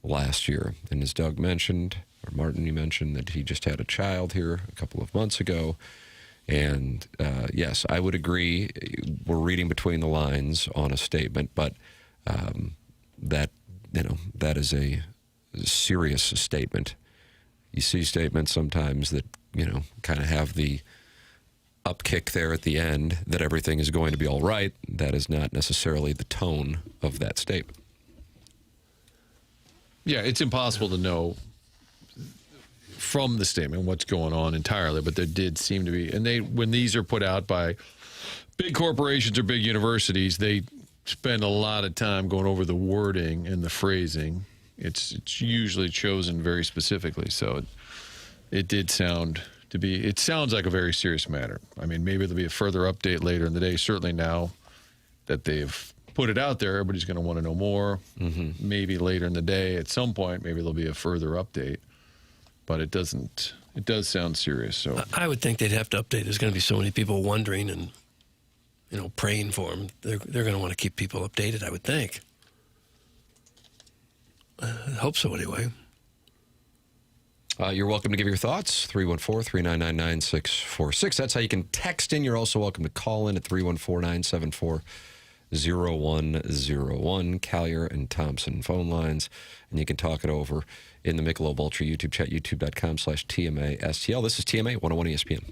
last year. And as Doug mentioned, or Martin, you mentioned that he just had a child here a couple of months ago. And yes, I would agree. We're reading between the lines on a statement, but that is a serious statement. You see statements sometimes that, kind of have the upkick there at the end that everything is going to be all right. That is not necessarily the tone of that statement. Yeah, it's impossible to know from the statement what's going on entirely, but there did seem to be, and when these are put out by big corporations or big universities, they spend a lot of time going over the wording and the phrasing. It's usually chosen very specifically, so it did sound to be, it sounds like a very serious matter. I mean, maybe there'll be a further update later in the day. Certainly now that they've put it out there, everybody's going to want to know more. Mm-hmm. Maybe later in the day, at some point, maybe there'll be a further update. But it does sound serious. So I would think they'd have to update. There's going to be so many people wondering and, praying for him. They're going to want to keep people updated, I would think. I hope so anyway. You're welcome to give your thoughts, 314-399-9646. That's how you can text in. You're also welcome to call in at 314-974-0101, Collier and Thompson phone lines. And you can talk it over in the Michelob Ultra YouTube chat, youtube.com/TMASTL. This is TMA 101 ESPN.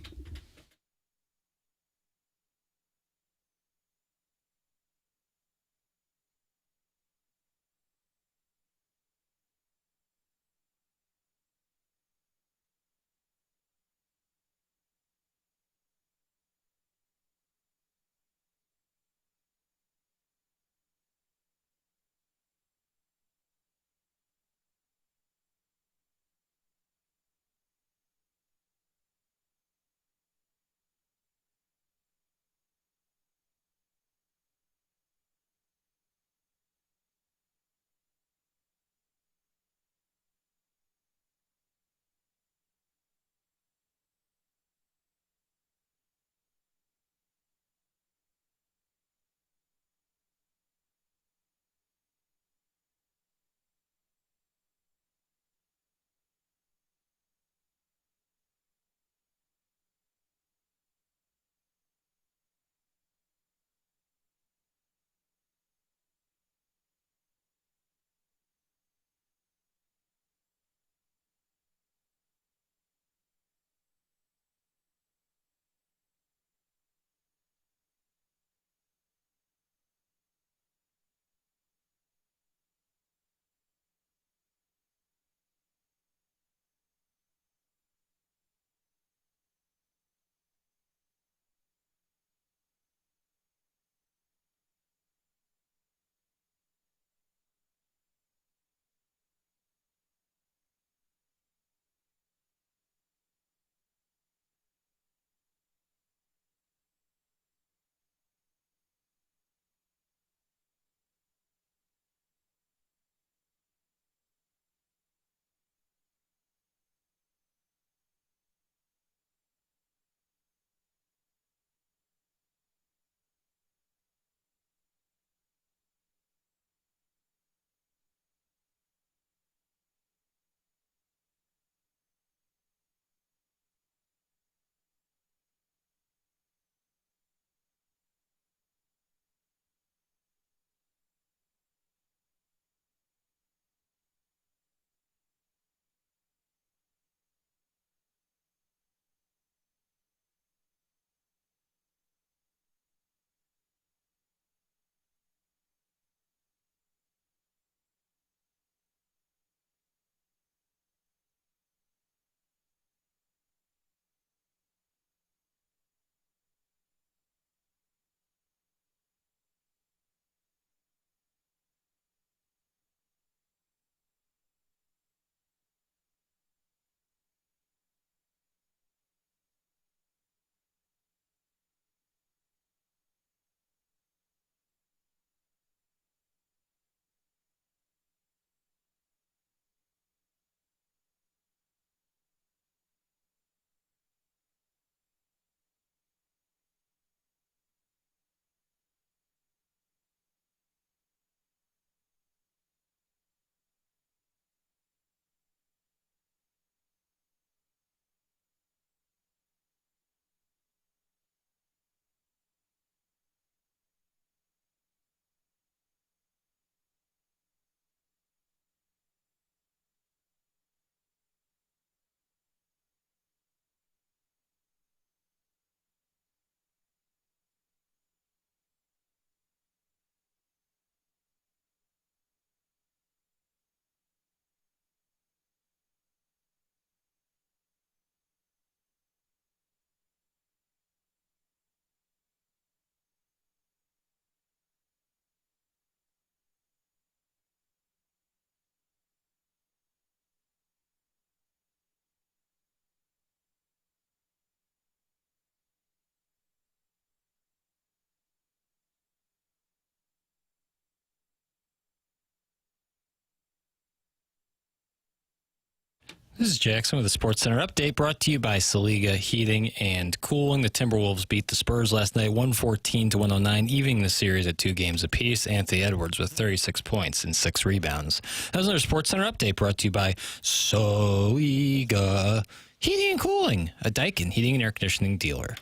This is Jackson with a Sports Center update brought to you by Saliga Heating and Cooling. The Timberwolves beat the Spurs last night 114-109, evening the series at 2 games apiece. Anthony Edwards with 36 points and 6 rebounds. That was another Sports Center update brought to you by Saliga Heating and Cooling, a Daikin heating and air conditioning dealer.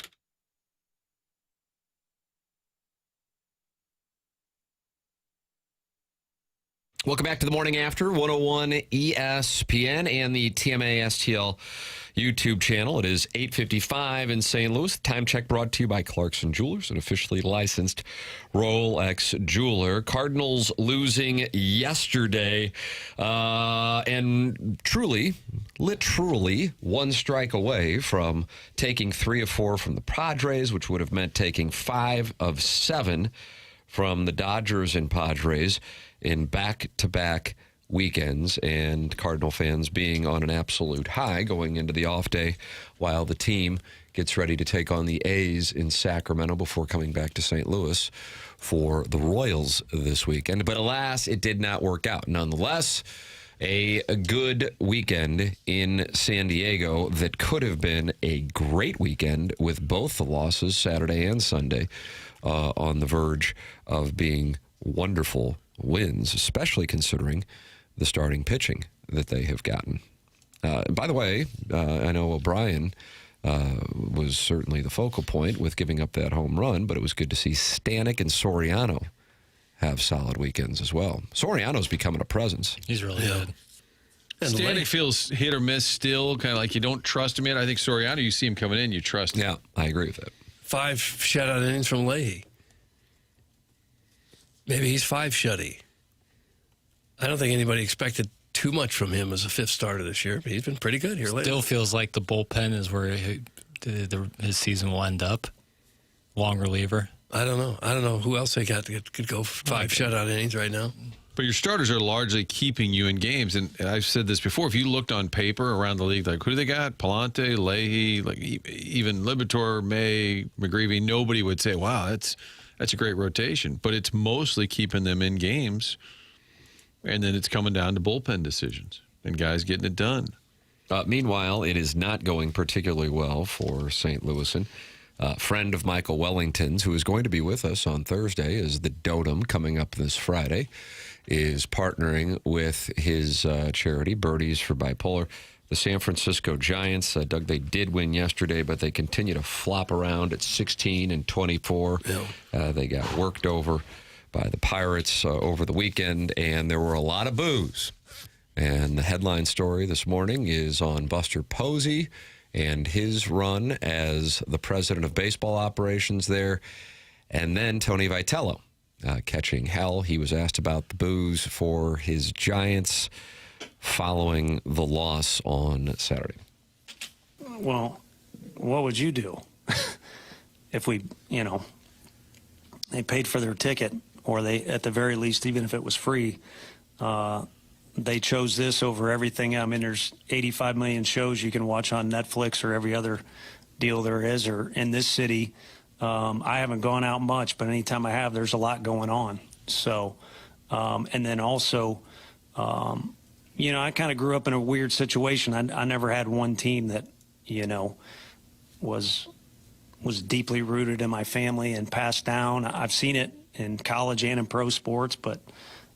Welcome back to the Morning After, 101 ESPN and the TMA STL YouTube channel. It is 8:55 in St. Louis. Time check brought to you by Clarkson Jewelers, an officially licensed Rolex jeweler. Cardinals losing yesterday and literally one strike away from taking 3 of 4 from the Padres, which would have meant taking 5 of 7 from the Dodgers and Padres in back-to-back weekends, and Cardinal fans being on an absolute high going into the off day while the team gets ready to take on the A's in Sacramento before coming back to St. Louis for the Royals this weekend. But alas, it did not work out. Nonetheless, a good weekend in San Diego that could have been a great weekend with both the losses Saturday and Sunday on the verge of being wonderful wins, especially considering the starting pitching that they have gotten. By the way, I know O'Brien was certainly the focal point with giving up that home run, but it was good to see Stanek and Soriano have solid weekends as well. Soriano's becoming a presence. He's really good. And Stanek feels hit or miss still, kind of like you don't trust him yet. I think Soriano, you see him coming in, you trust him. Yeah, I agree with that. 5 shutout innings from Leahy. Maybe he's 5 shutty. I don't think anybody expected too much from him as a 5th starter this year, but he's been pretty good here lately. Still feels like the bullpen is where his season will end up. Long reliever. I don't know who else they got that could go 5 shutout innings right now. But your starters are largely keeping you in games. And I've said this before. If you looked on paper around the league, like who do they got? Palante, Leahy, like even Liberatore, May, McGreevy, nobody would say, wow, that's a great rotation. But it's mostly keeping them in games. And then it's coming down to bullpen decisions and guys getting it done. Meanwhile, it is not going particularly well for St. Louisan. Friend of Michael Wellington's, who is going to be with us on Thursday, is the Dotem coming up this Friday, is partnering with his charity, Birdies for Bipolar. The San Francisco Giants, Doug, they did win yesterday, but they continue to flop around at 16-24. Yeah. They got worked over by the Pirates over the weekend, and there were a lot of boos. And the headline story this morning is on Buster Posey and his run as the president of baseball operations there, and then Tony Vitello catching hell. He was asked about the boos for his Giants following the loss on Saturday. Well, what would you do if they paid for their ticket, or they, at the very least, even if it was free, they chose this over everything? I mean, there's 85 million shows you can watch on Netflix or every other deal there is, or in this city. I haven't gone out much, but anytime I have, there's a lot going on. So, and then also, I kind of grew up in a weird situation. I never had one team that, was deeply rooted in my family and passed down. I've seen it in college and in pro sports, but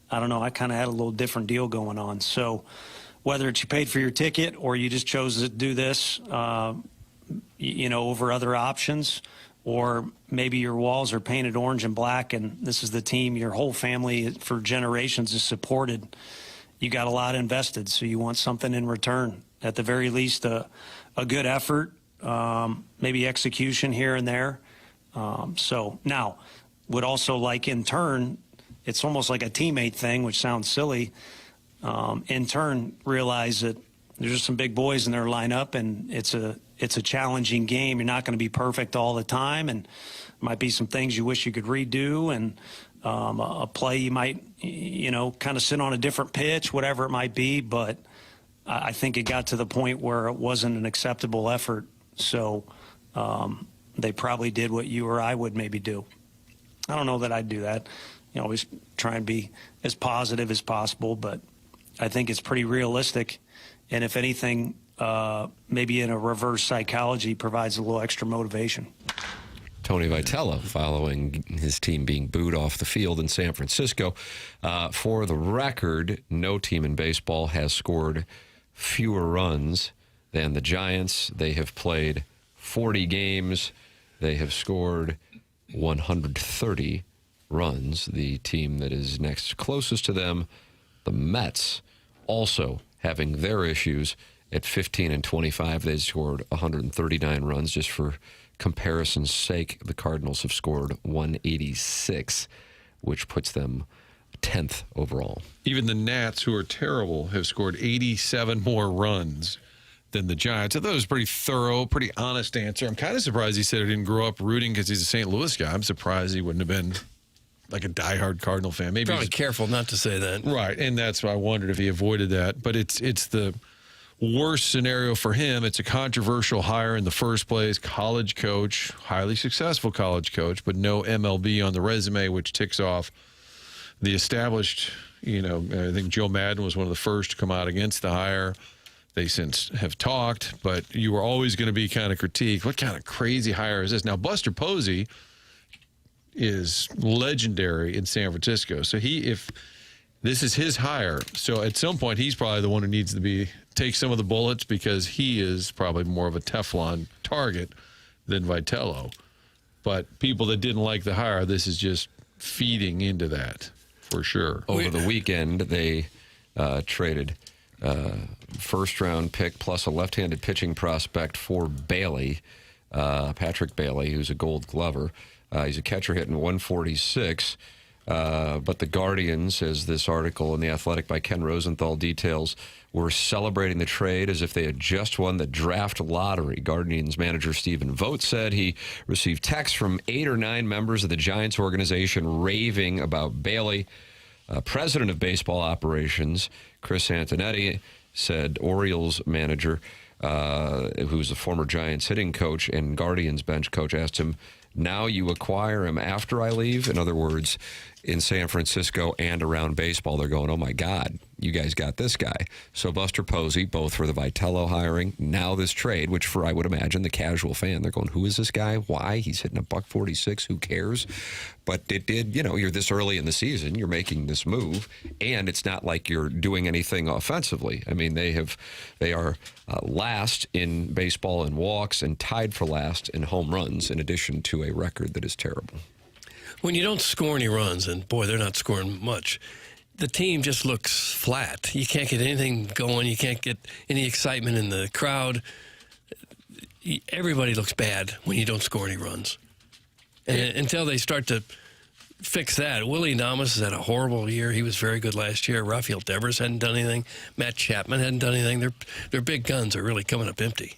I don't know. I kind of had a little different deal going on. So whether it's you paid for your ticket or you just chose to do this, over other options, or maybe your walls are painted orange and black and this is the team your whole family for generations has supported, you got a lot invested, so you want something in return. At the very least, a good effort, maybe execution here and there. So now, would also like in turn, it's almost like a teammate thing, which sounds silly. In turn, realize that there's just some big boys in their lineup, and it's a challenging game. You're not going to be perfect all the time, and might be some things you wish you could redo, and a play you might, kind of sit on a different pitch, whatever it might be. But I think it got to the point where it wasn't an acceptable effort. So they probably did what you or I would maybe do. I don't know that I'd do that. Always try and be as positive as possible, but I think it's pretty realistic. And if anything, maybe in a reverse psychology provides a little extra motivation. Tony Vitello following his team being booed off the field in San Francisco. For the record, no team in baseball has scored fewer runs than the Giants. They have played 40 games. They have scored 130 runs. The team that is next closest to them, the Mets, also having their issues at 15 and 25. They scored 139 runs. Just for comparison's sake, the Cardinals have scored 186, which puts them 10th overall. Even the Nats, who are terrible, have scored 87 more runs than the Giants. I thought it was a pretty thorough, pretty honest answer. I'm kind of surprised he said he didn't grow up rooting because he's a St. Louis guy. I'm surprised he wouldn't have been like a diehard Cardinal fan. Maybe probably careful not to say that. Right, and that's why I wondered if he avoided that. But it's the worst scenario for him. It's a controversial hire in the first place. College coach, highly successful college coach, but no MLB on the resume, which ticks off the established, I think Joe Madden was one of the first to come out against the hire. They since have talked, but you were always going to be kind of critiqued. What kind of crazy hire is this? Now, Buster Posey is legendary in San Francisco. So if this is his hire, so at some point he's probably the one who needs to take some of the bullets because he is probably more of a Teflon target than Vitello. But people that didn't like the hire, this is just feeding into that for sure. Over the weekend, they traded first-round pick plus a left-handed pitching prospect for Bailey, Patrick Bailey, who's a Gold Glover. He's a catcher hitting 146. But the Guardians, as this article in The Athletic by Ken Rosenthal details, were celebrating the trade as if they had just won the draft lottery. Guardians manager Stephen Vogt said he received texts from 8 or 9 members of the Giants organization raving about Bailey. President of baseball operations, Chris Antonetti, said Orioles manager, who's a former Giants hitting coach and Guardians bench coach, asked him, now you acquire him after I leave? In other words, in San Francisco and around baseball, they're going, oh, my God, you guys got this guy. So Buster Posey, both for the Vitello hiring, now this trade, which for, I would imagine, the casual fan, they're going, who is this guy? Why? He's hitting a $146. Who cares? But it did, you're this early in the season, you're making this move, and it's not like you're doing anything offensively. I mean, they are last in baseball in walks and tied for last in home runs, in addition to a record that is terrible. When you don't score any runs, and boy, they're not scoring much, the team just looks flat. You can't get anything going. You can't get any excitement in the crowd. Everybody looks bad when you don't score any runs. And until they start to fix that. Willie Adames has had a horrible year. He was very good last year. Rafael Devers hadn't done anything. Matt Chapman hadn't done anything. Their big guns are really coming up empty.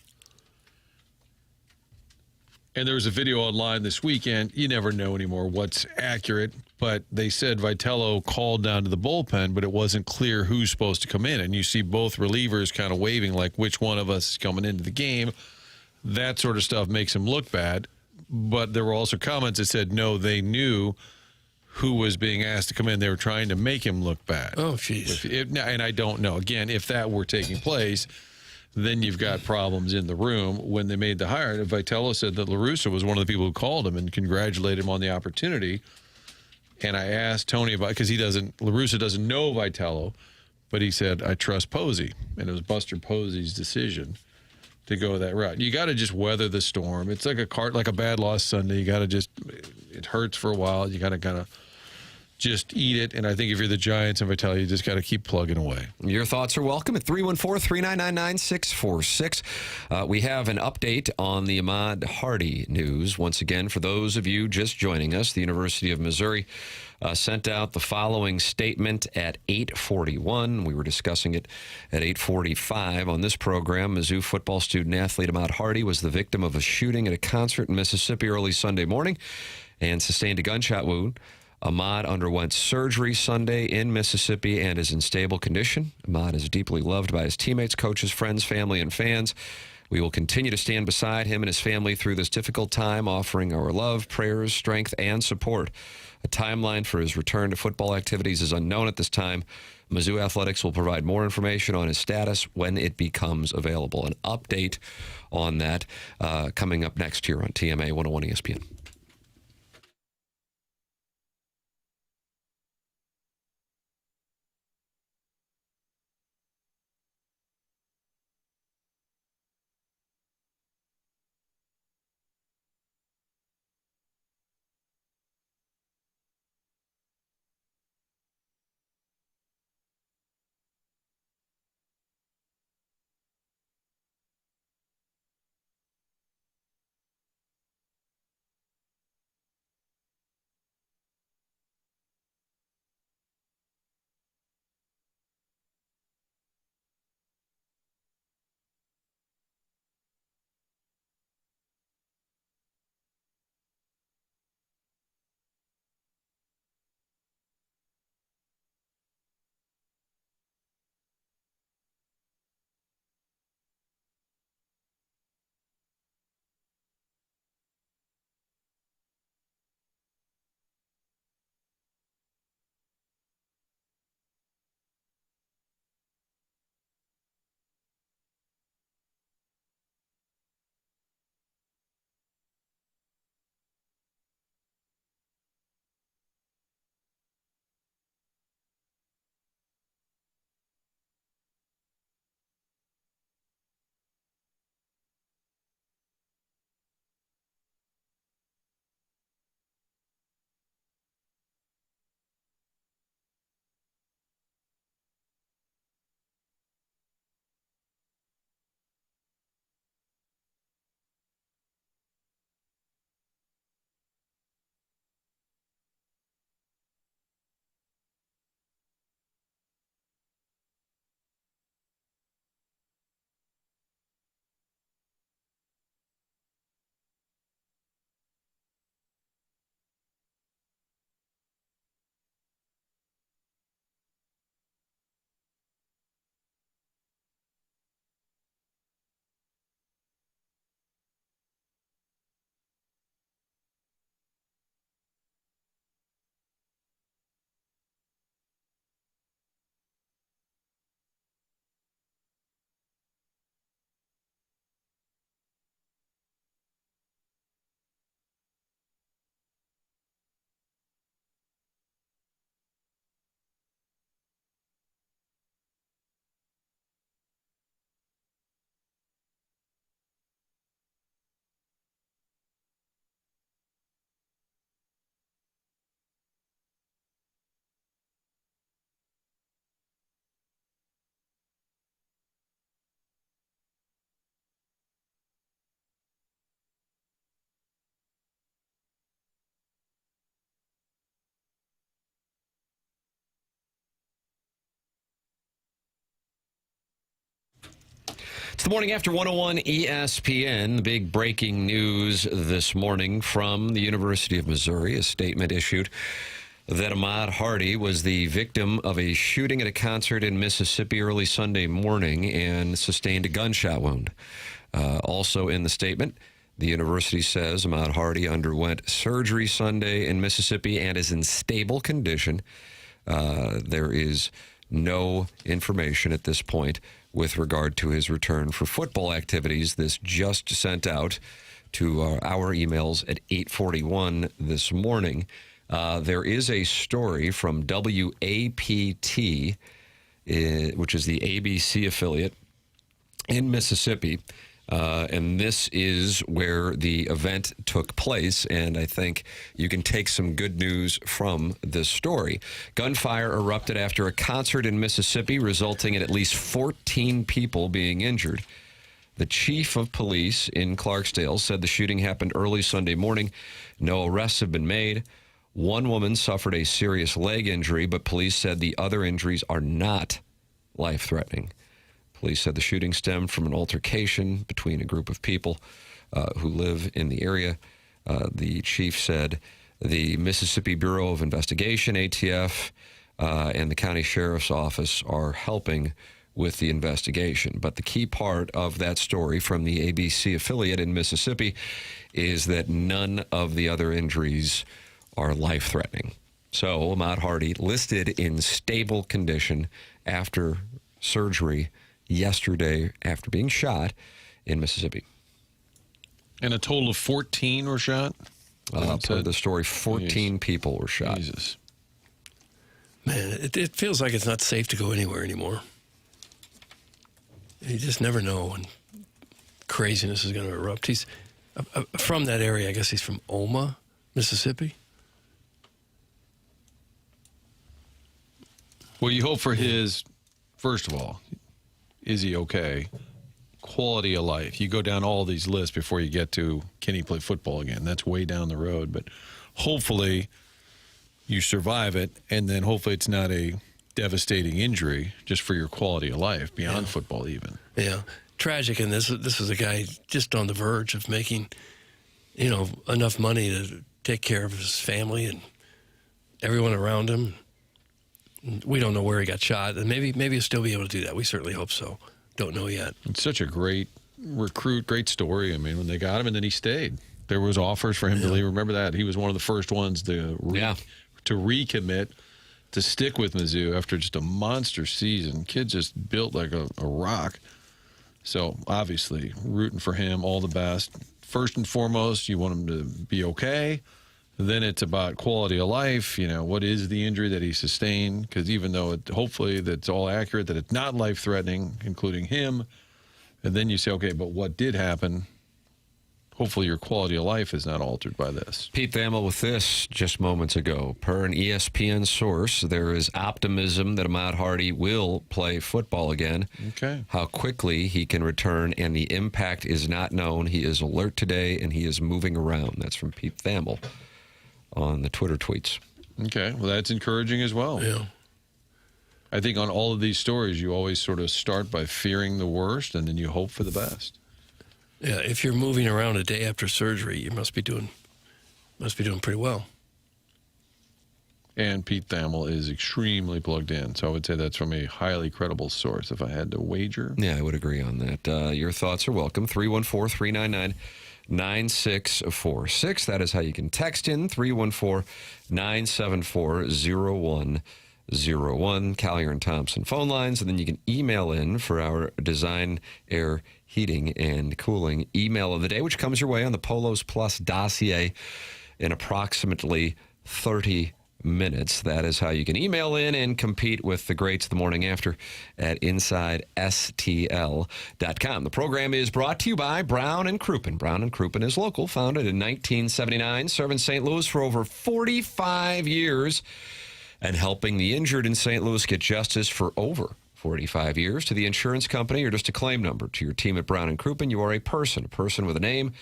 And there was a video online this weekend. You never know anymore what's accurate, but they said Vitello called down to the bullpen, but it wasn't clear who's supposed to come in. And you see both relievers kind of waving like which one of us is coming into the game. That sort of stuff makes him look bad. But there were also comments that said, no, they knew who was being asked to come in. They were trying to make him look bad. Oh, jeez. And I don't know. Again, if that were taking place, then you've got problems in the room. When they made the hire, Vitello said that La Russa was one of the people who called him and congratulated him on the opportunity. And I asked Tony about, because La Russa doesn't know Vitello, but he said, I trust Posey. And it was Buster Posey's decision to go that route. You got to just weather the storm. It's like a bad loss Sunday. You got to it hurts for a while. You got to kind of just eat it. And I think if you're the Giants and Vitello, you just got to keep plugging away. Your thoughts are welcome at 314-399-9646. We have an update on the Ahmad Hardy news. Once again, for those of you just joining us, the University of Missouri sent out the following statement at 8:41. We were discussing it at 8:45 on this program. Mizzou football student athlete Ahmad Hardy was the victim of a shooting at a concert in Mississippi early Sunday morning and sustained a gunshot wound. Ahmad underwent surgery Sunday in Mississippi and is in stable condition. Ahmad is deeply loved by his teammates, coaches, friends, family, and fans. We will continue to stand beside him and his family through this difficult time, offering our love, prayers, strength, and support. A timeline for his return to football activities is unknown at this time. Mizzou Athletics will provide more information on his status when it becomes available. An update on that coming up next here on TMA 101 ESPN. It's the morning after 101 ESPN. The big breaking news this morning from the University of Missouri. A statement issued that Ahmad Hardy was the victim of a shooting at a concert in Mississippi early Sunday morning and sustained a gunshot wound. Also in the statement, the university says Ahmad Hardy underwent surgery Sunday in Mississippi and is in stable condition. There is no information at this point with regard to his return for football activities. This just sent out to our emails at 8:41 this morning. There is a story from WAPT, which is the ABC affiliate in Mississippi. And this is where the event took place, and I think you can take some good news from this story. Gunfire erupted after a concert in Mississippi, resulting in at least 14 people being injured. The chief of police in Clarksdale said the shooting happened early Sunday morning. No arrests have been made. One woman suffered a serious leg injury, but police said the other injuries are not life-threatening. Police said the shooting stemmed from an altercation between a group of people who live in the area. The chief said the Mississippi Bureau of Investigation, ATF, and the county sheriff's office are helping with the investigation. But the key part of that story from the ABC affiliate in Mississippi is that none of the other injuries are life-threatening. So Ahmad Hardy listed in stable condition after surgery yesterday after being shot in Mississippi. And a total of 14 were shot? Per the story, 14 people were shot. Jesus. Man, it feels like it's not safe to go anywhere anymore. You just never know when craziness is going to erupt. He's from that area. I guess he's from Oma, Mississippi. Well, you hope for his, first of all, is he okay? Quality of life. You go down all these lists before you get to, can he play football again? That's way down the road. But hopefully you survive it, and then hopefully it's not a devastating injury just for your quality of life, beyond football even. Yeah. Tragic, and this is a guy just on the verge of making, enough money to take care of his family and everyone around him. We don't know where he got shot, and maybe he'll still be able to do that. We certainly hope so. Don't know yet. It's such a great recruit, great story. I mean, when they got him, and then he stayed. There was offers for him to leave. Remember that? He was one of the first ones to recommit, to stick with Mizzou after just a monster season. Kid just built like a rock. So, obviously, rooting for him, all the best. First and foremost, you want him to be okay. Then it's about quality of life. What is the injury that he sustained? Because even though hopefully that's all accurate, that it's not life-threatening, including him. And then you say, okay, but what did happen? Hopefully your quality of life is not altered by this. Pete Thamel with this just moments ago. Per an ESPN source, there is optimism that Ahmad Hardy will play football again. Okay. How quickly he can return and the impact is not known. He is alert today and he is moving around. That's from Pete Thamel on the Twitter tweets. Okay. Well, that's encouraging as well. Yeah. I think on all of these stories, you always sort of start by fearing the worst and then you hope for the best. Yeah, if you're moving around a day after surgery, you must be doing pretty well. And Pete Thamel is extremely plugged in, so I would say that's from a highly credible source if I had to wager. Yeah, I would agree on that. Your thoughts are welcome. 314-399-9646. That is how you can text in. 314-974-0101. Collier and Thompson phone lines, and then you can email in for our Design Air Heating and Cooling email of the day, which comes your way on the Polos Plus dossier in approximately 30 minutes. That is how you can email in and compete with the greats the morning after at InsideSTL.com. The program is brought to you by Brown and Crouppen. Brown and Crouppen is local, founded in 1979, serving St. Louis for over 45 years and helping the injured in St. Louis get justice for over 45 years. To the insurance company or just a claim number. To your team at Brown and Crouppen, you are a person with a name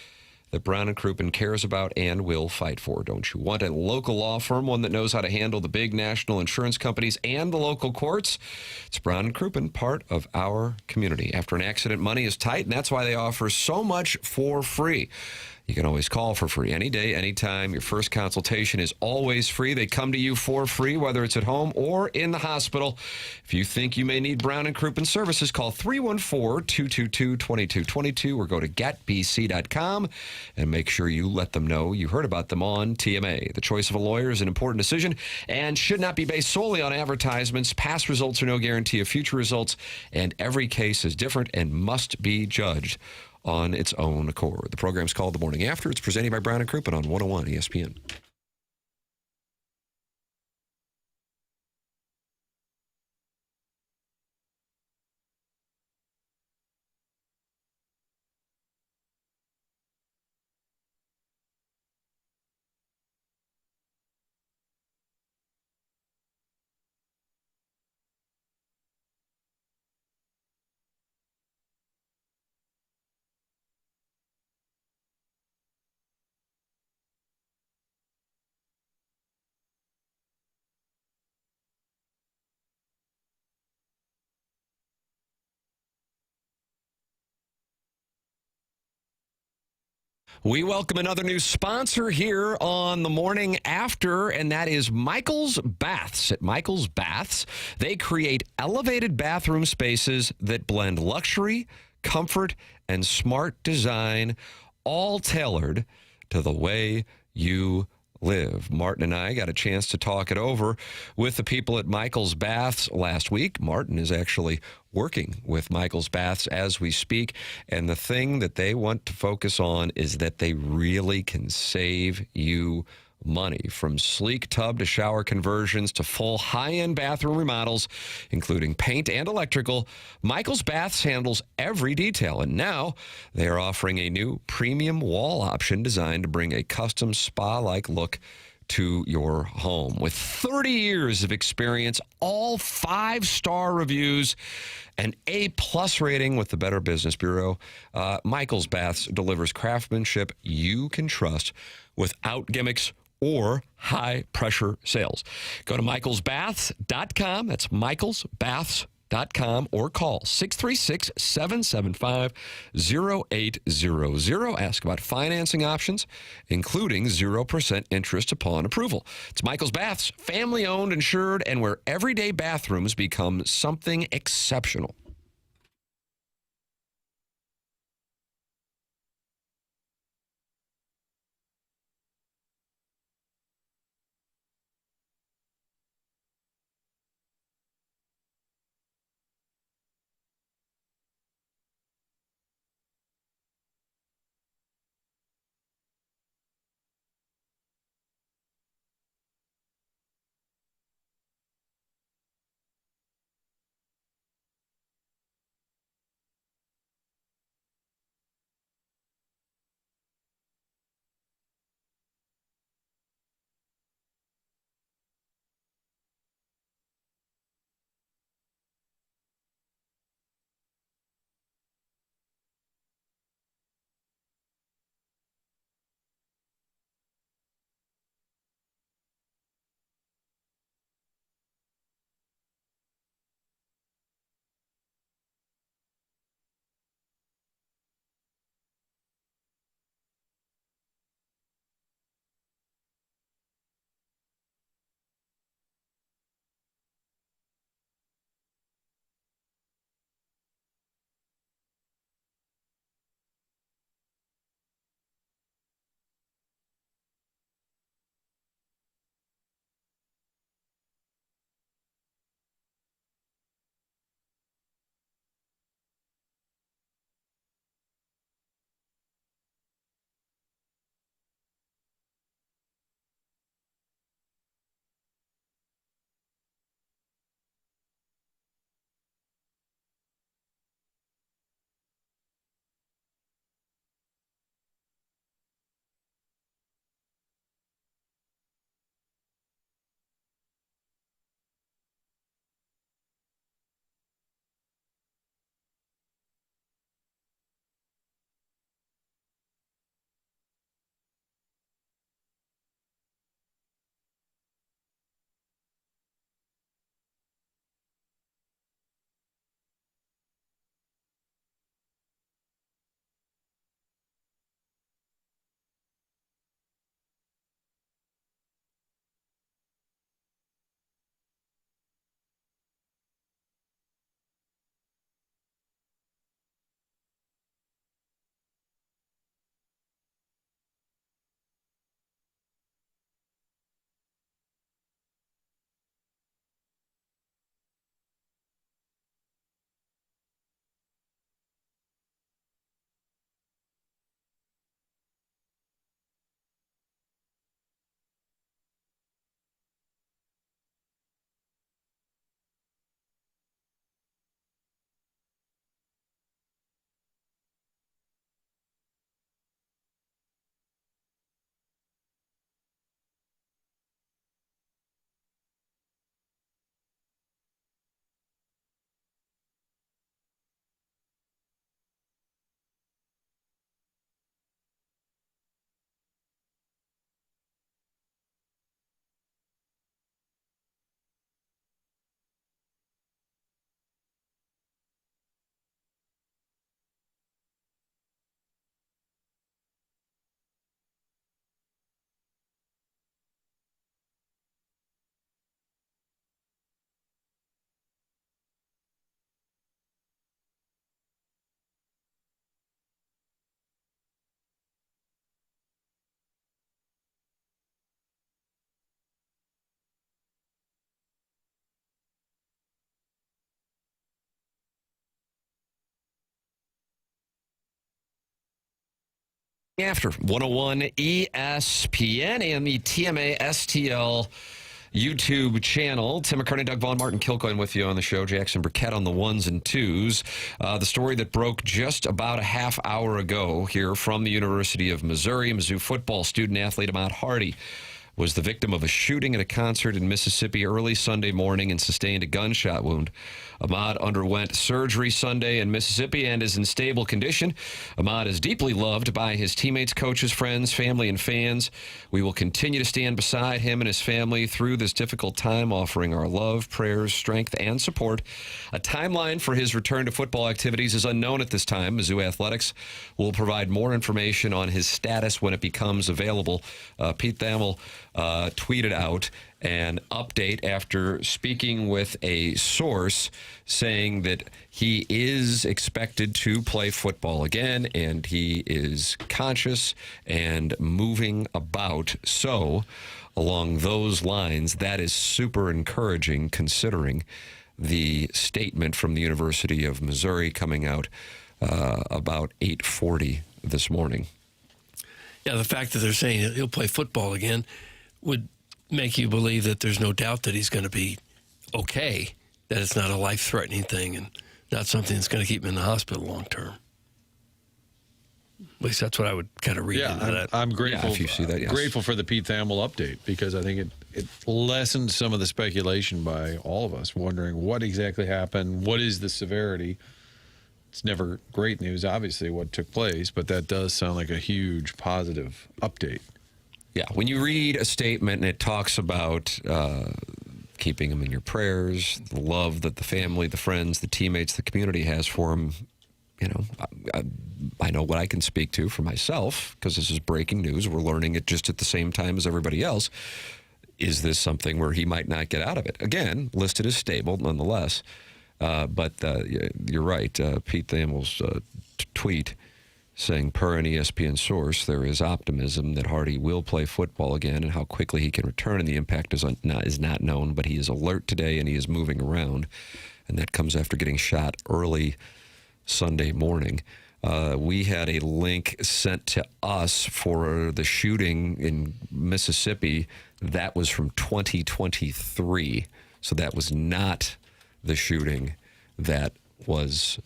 that Brown and Crouppen cares about and will fight for. Don't you want a local law firm, one that knows how to handle the big national insurance companies and the local courts? It's Brown and Crouppen, part of our community. After an accident, money is tight, and that's why they offer so much for free. You can always call for free any day, anytime. Your first consultation is always free. They come to you for free, whether it's at home or in the hospital. If you think you may need Brown and Crouppen services, call 314-222-2222 or go to getbc.com and make sure you let them know you heard about them on TMA. The choice of a lawyer is an important decision and should not be based solely on advertisements. Past results are no guarantee of future results, and every case is different and must be judged on its own accord. The program's called The Morning After. It's presented by Brown and Crouppen on 101 ESPN. We welcome another new sponsor here on the morning after, and that is Michael's Baths. At Michael's Baths, they create elevated bathroom spaces that blend luxury, comfort, and smart design, all tailored to the way you live. Martin and I got a chance to talk it over with the people at Michael's Baths last week. Martin is actually working with Michael's Baths as we speak, and the thing that they want to focus on is that they really can save you money. From sleek tub to shower conversions to full high-end bathroom remodels, including paint and electrical, Michael's Baths handles every detail. And now they are offering a new premium wall option designed to bring a custom spa-like look to your home. With 30 years of experience, all 5-star reviews, an A+ rating with the Better Business Bureau, Michael's Baths delivers craftsmanship you can trust without gimmicks or high-pressure sales. Go to michaelsbaths.com. That's michaelsbaths.com or call 636-775-0800. Ask about financing options, including 0% interest upon approval. It's Michael's Baths, family-owned, insured, and where everyday bathrooms become something exceptional. After 101 ESPN and the TMA STL YouTube channel. Tim McKernan, Doug Vaughn, Martin Kilcoyne with you on the show. Jackson Burkett on the ones and twos. The story that broke just about a half hour ago here from the University of Missouri. Mizzou football student athlete Ahmad Hardy was the victim of a shooting at a concert in Mississippi early Sunday morning and sustained a gunshot wound. Ahmad underwent surgery Sunday in Mississippi and is in stable condition. Ahmad is deeply loved by his teammates, coaches, friends, family, and fans. We will continue to stand beside him and his family through this difficult time, offering our love, prayers, strength, and support. A timeline for his return to football activities is unknown at this time. Mizzou Athletics will provide more information on his status when it becomes available. Pete Thamel tweeted out an update after speaking with a source saying that he is expected to play football again and he is conscious and moving about. So, along those lines, that is super encouraging considering the statement from the University of Missouri coming out about 8:40 this morning. Yeah, the fact that they're saying he'll play football again would make you believe that there's no doubt that he's going to be okay, that it's not a life-threatening thing and not something that's going to keep him in the hospital long term. At least that's what I would kind of read into that. I'm grateful. Yeah, if you see that, yes. Grateful for the Pete Thamel update because I think it lessened some of the speculation by all of us, wondering what exactly happened, what is the severity. It's never great news, obviously, what took place, but that does sound like a huge positive update. Yeah, when you read a statement and it talks about keeping him in your prayers, the love that the family, the friends, the teammates, the community has for him, you know, I know what I can speak to for myself because this is breaking news. We're learning it just at the same time as everybody else. Is this something where he might not get out of it? Again, listed as stable nonetheless. But you're right. Pete Thamel's tweet saying, per an ESPN source, there is optimism that Hardy will play football again, and how quickly he can return and the impact is not known, but he is alert today and he is moving around. And that comes after getting shot early Sunday morning. We had a link sent to us for the shooting in Mississippi. That was from 2023. So that was not the shooting that was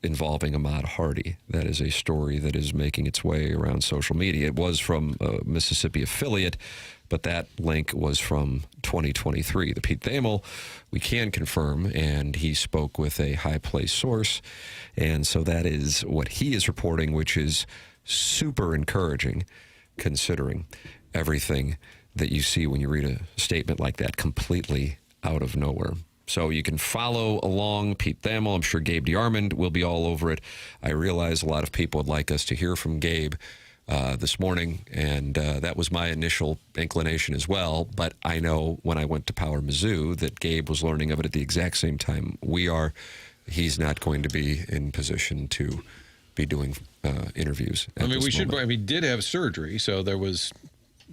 involving Ahmad Hardy. That is a story that is making its way around social media. It was from a Mississippi affiliate, but that link was from 2023. The Pete Thamel, we can confirm, and he spoke with a high-placed source, and so that is what he is reporting, which is super encouraging considering everything that you see when you read a statement like that completely out of nowhere. So you can follow along Pete Thamel. I'm sure Gabe DeArmond will be all over it. I realize a lot of people would like us to hear from Gabe this morning, and that was my initial inclination as well. But I know when I went to Power Mizzou that Gabe was learning of it at the exact same time we are. He's not going to be in position to be doing interviews. I mean, he did have surgery, so there was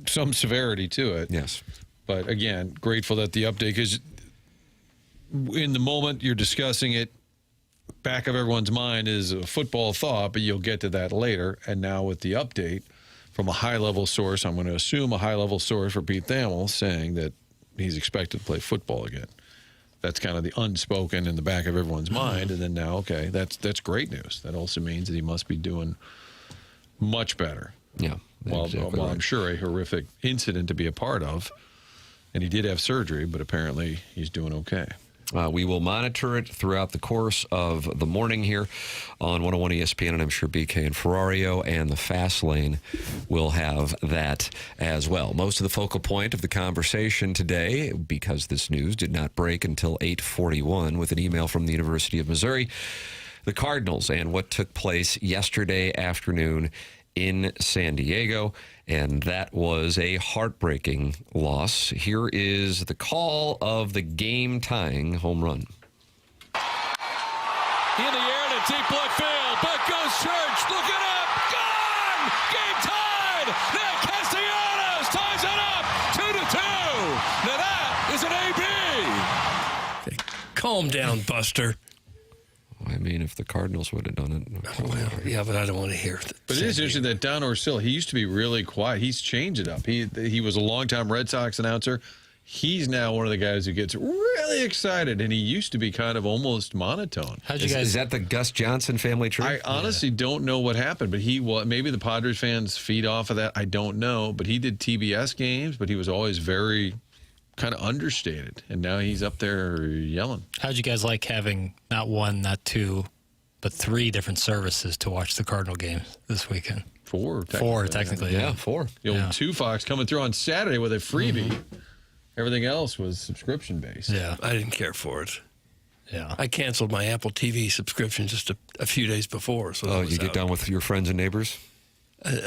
some severity to it. Yes. But again, grateful that the update, because in the moment you're discussing it, back of everyone's mind is a football thought, but you'll get to that later. And now with the update from a high-level source, I'm going to assume a high-level source for Pete Thamel saying that he's expected to play football again. That's kind of the unspoken in the back of everyone's mind. And then now, okay, that's great news. That also means that he must be doing much better. Yeah. Well, exactly right. I'm sure a horrific incident to be a part of. And he did have surgery, but apparently he's doing okay. We will monitor it throughout the course of the morning here on 101 ESPN, and I'm sure BK and Ferrario and the Fast Lane will have that as well. Most of the focal point of the conversation today, because this news did not break until 8:41 with an email from the University of Missouri, the Cardinals and what took place yesterday afternoon in San Diego, and that was a heartbreaking loss. Here is the call of the game-tying home run. In the air to deep left field. Back goes Church. Looking up. Gone! Game tied! Nick Castellanos ties it up. 2-2. Now that is an AB. Okay. Calm down, Buster. I mean, if the Cardinals would have done it. Well, yeah, but I don't want to hear it. But it is interesting that Don Orsillo, he used to be really quiet. He's changed it up. He was a longtime Red Sox announcer. He's now one of the guys who gets really excited, and he used to be kind of almost monotone. Is that the Gus Johnson family tree? I honestly don't know what happened, but maybe the Padres fans feed off of that. I don't know, but he did TBS games, but he was always very kind of understated, and now he's up there yelling. How'd you guys like having not one, not two, but 3 different services to watch the Cardinal games this weekend? 4, technically. Yeah, 4. The old 2 Fox coming through on Saturday with a freebie. Everything else was subscription-based. Yeah, I didn't care for it. Yeah. I canceled my Apple TV subscription just a few days before. So you get done with your friends and neighbors?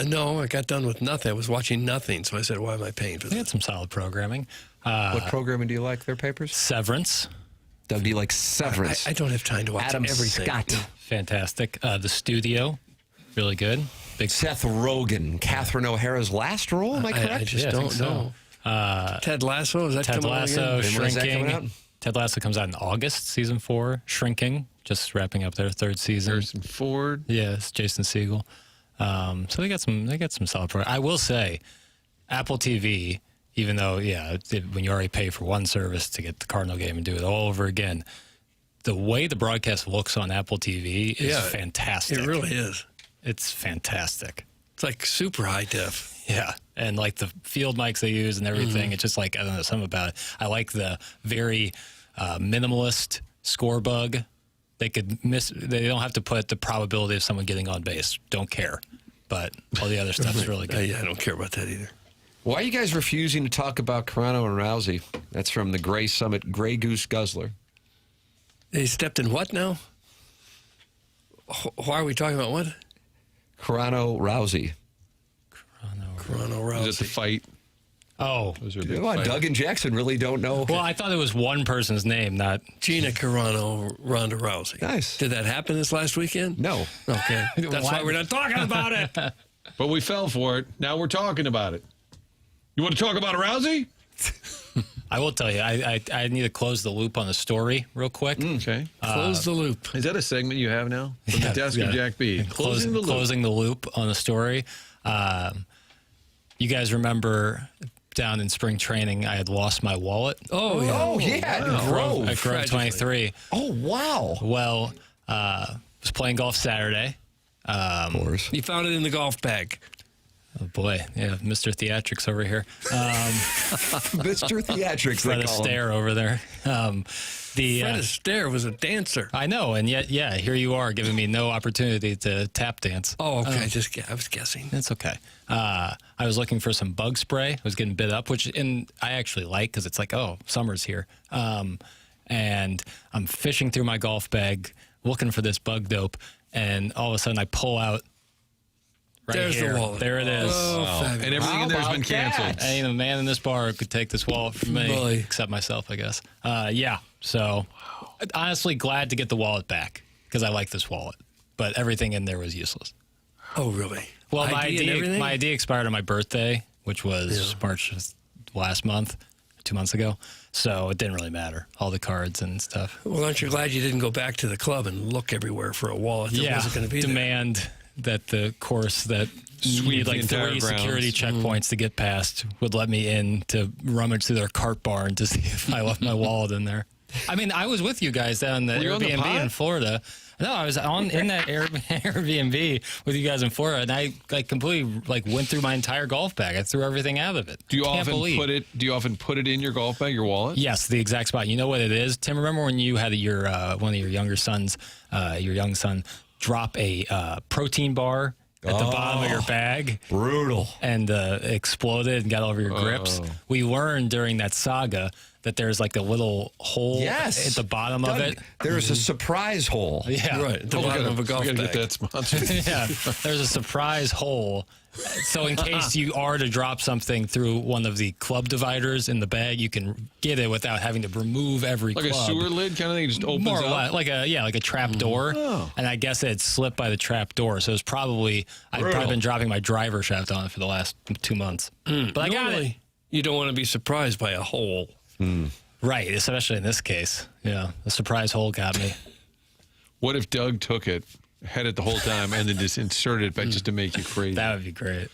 No, I got done with nothing. I was watching nothing, so I said, why am I paying for They this? had some solid programming. What programming do you like, their papers? Severance. That would be like Severance. I don't have time to watch Adam everything. Scott. Fantastic. The Studio. Really good. Big Seth Rogen, Catherine O'Hara's last role, am I correct? I just don't know. Ted Lasso, is that Ted coming out Lasso, again? Shrinking. Ted Lasso comes out in August, season 4. Shrinking, just wrapping up their 3rd season. Harrison Ford. Yes, Jason Segel. So they got some solid program. I will say, Apple TV, even though when you already pay for one service to get the Cardinal game and do it all over again, the way the broadcast looks on Apple TV is fantastic. It really is. It's fantastic. It's like super high def. Yeah, and like the field mics they use and everything, it's just like, I don't know, something about it. I like the very minimalist score bug. They don't have to put the probability of someone getting on base. Don't care. But all the other stuff's really good. I don't care about that either. Why are you guys refusing to talk about Carano and Rousey? That's from the Gray Summit Gray Goose Guzzler. They stepped in what now? Why are we talking about what? Carano Rousey. Carano Rousey. Is it the fight? Oh. Doug and Jackson really don't know. Well, I thought it was one person's name, not Gina Carano, Ronda Rousey. Nice. Did that happen this last weekend? No. Okay. That's why we're not talking about it. But we fell for it. Now we're talking about it. You want to talk about Rousey? I will tell you, I need to close the loop on the story real quick. Okay. Close the loop. Is that a segment you have now? From the desk of Jack B. Closing the loop on the story. You guys remember down in spring training, I had lost my wallet. Oh, yeah. Oh, yeah. At Grove 23. Oh, wow. Well, was playing golf Saturday. Of course. You found it in the golf bag. Oh, boy. Yeah, Mr. Theatrics over here. Mr. Theatrics, Fred they call him. Astaire over there. Fred Astaire was a dancer. I know, and yet, here you are giving me no opportunity to tap dance. Oh, okay. I was guessing. It's okay. I was looking for some bug spray. I was getting bit up, which I actually like because it's like, oh, summer's here. And I'm fishing through my golf bag looking for this bug dope, and all of a sudden I pull out. There's here. the wallet. There it is. Oh, and everything in there has been canceled. Ain't a man in this bar could take this wallet from me, except myself, I guess. So honestly glad to get the wallet back because I like this wallet, but everything in there was useless. Oh, really? Well, my ID expired on my birthday, which was March last month, 2 months ago. So it didn't really matter, all the cards and stuff. Well, aren't you glad you didn't go back to the club and look everywhere for a wallet that wasn't going to be demand that the course that Sweep need like 3 security checkpoints to get past would let me in to rummage through their cart barn to see if I left my wallet in there. I mean, I was with you guys down the Airbnb in Florida. No, I was in that Airbnb with you guys in Florida, and I completely went through my entire golf bag. I threw everything out of it. Do you often put it in your golf bag, your wallet? Yes, the exact spot. You know what it is, Tim? Remember when you had your one of your younger sons, your young son, drop a protein bar at the bottom of your bag? Brutal. And exploded and got all over your grips. We learned during that saga that there's like a little hole at the bottom of it. There's a surprise hole. Yeah. Right, at the bottom of a golf bag. Get that sponsored. Yeah, there's a surprise hole. So in case you are to drop something through one of the club dividers in the bag, you can get it without having to remove every like club. A sewer lid kind of thing, just opens More or up? less, like a trap door. Oh. And I guess it had slipped by the trap door. So it was probably, I'd probably been dropping my driver shaft on it for the last 2 months. But I got it. You don't want to be surprised by a hole. Right, especially in this case. Yeah, the surprise hole got me. What if Doug took it, had it the whole time, and then just inserted it back just to make you crazy? That would be great.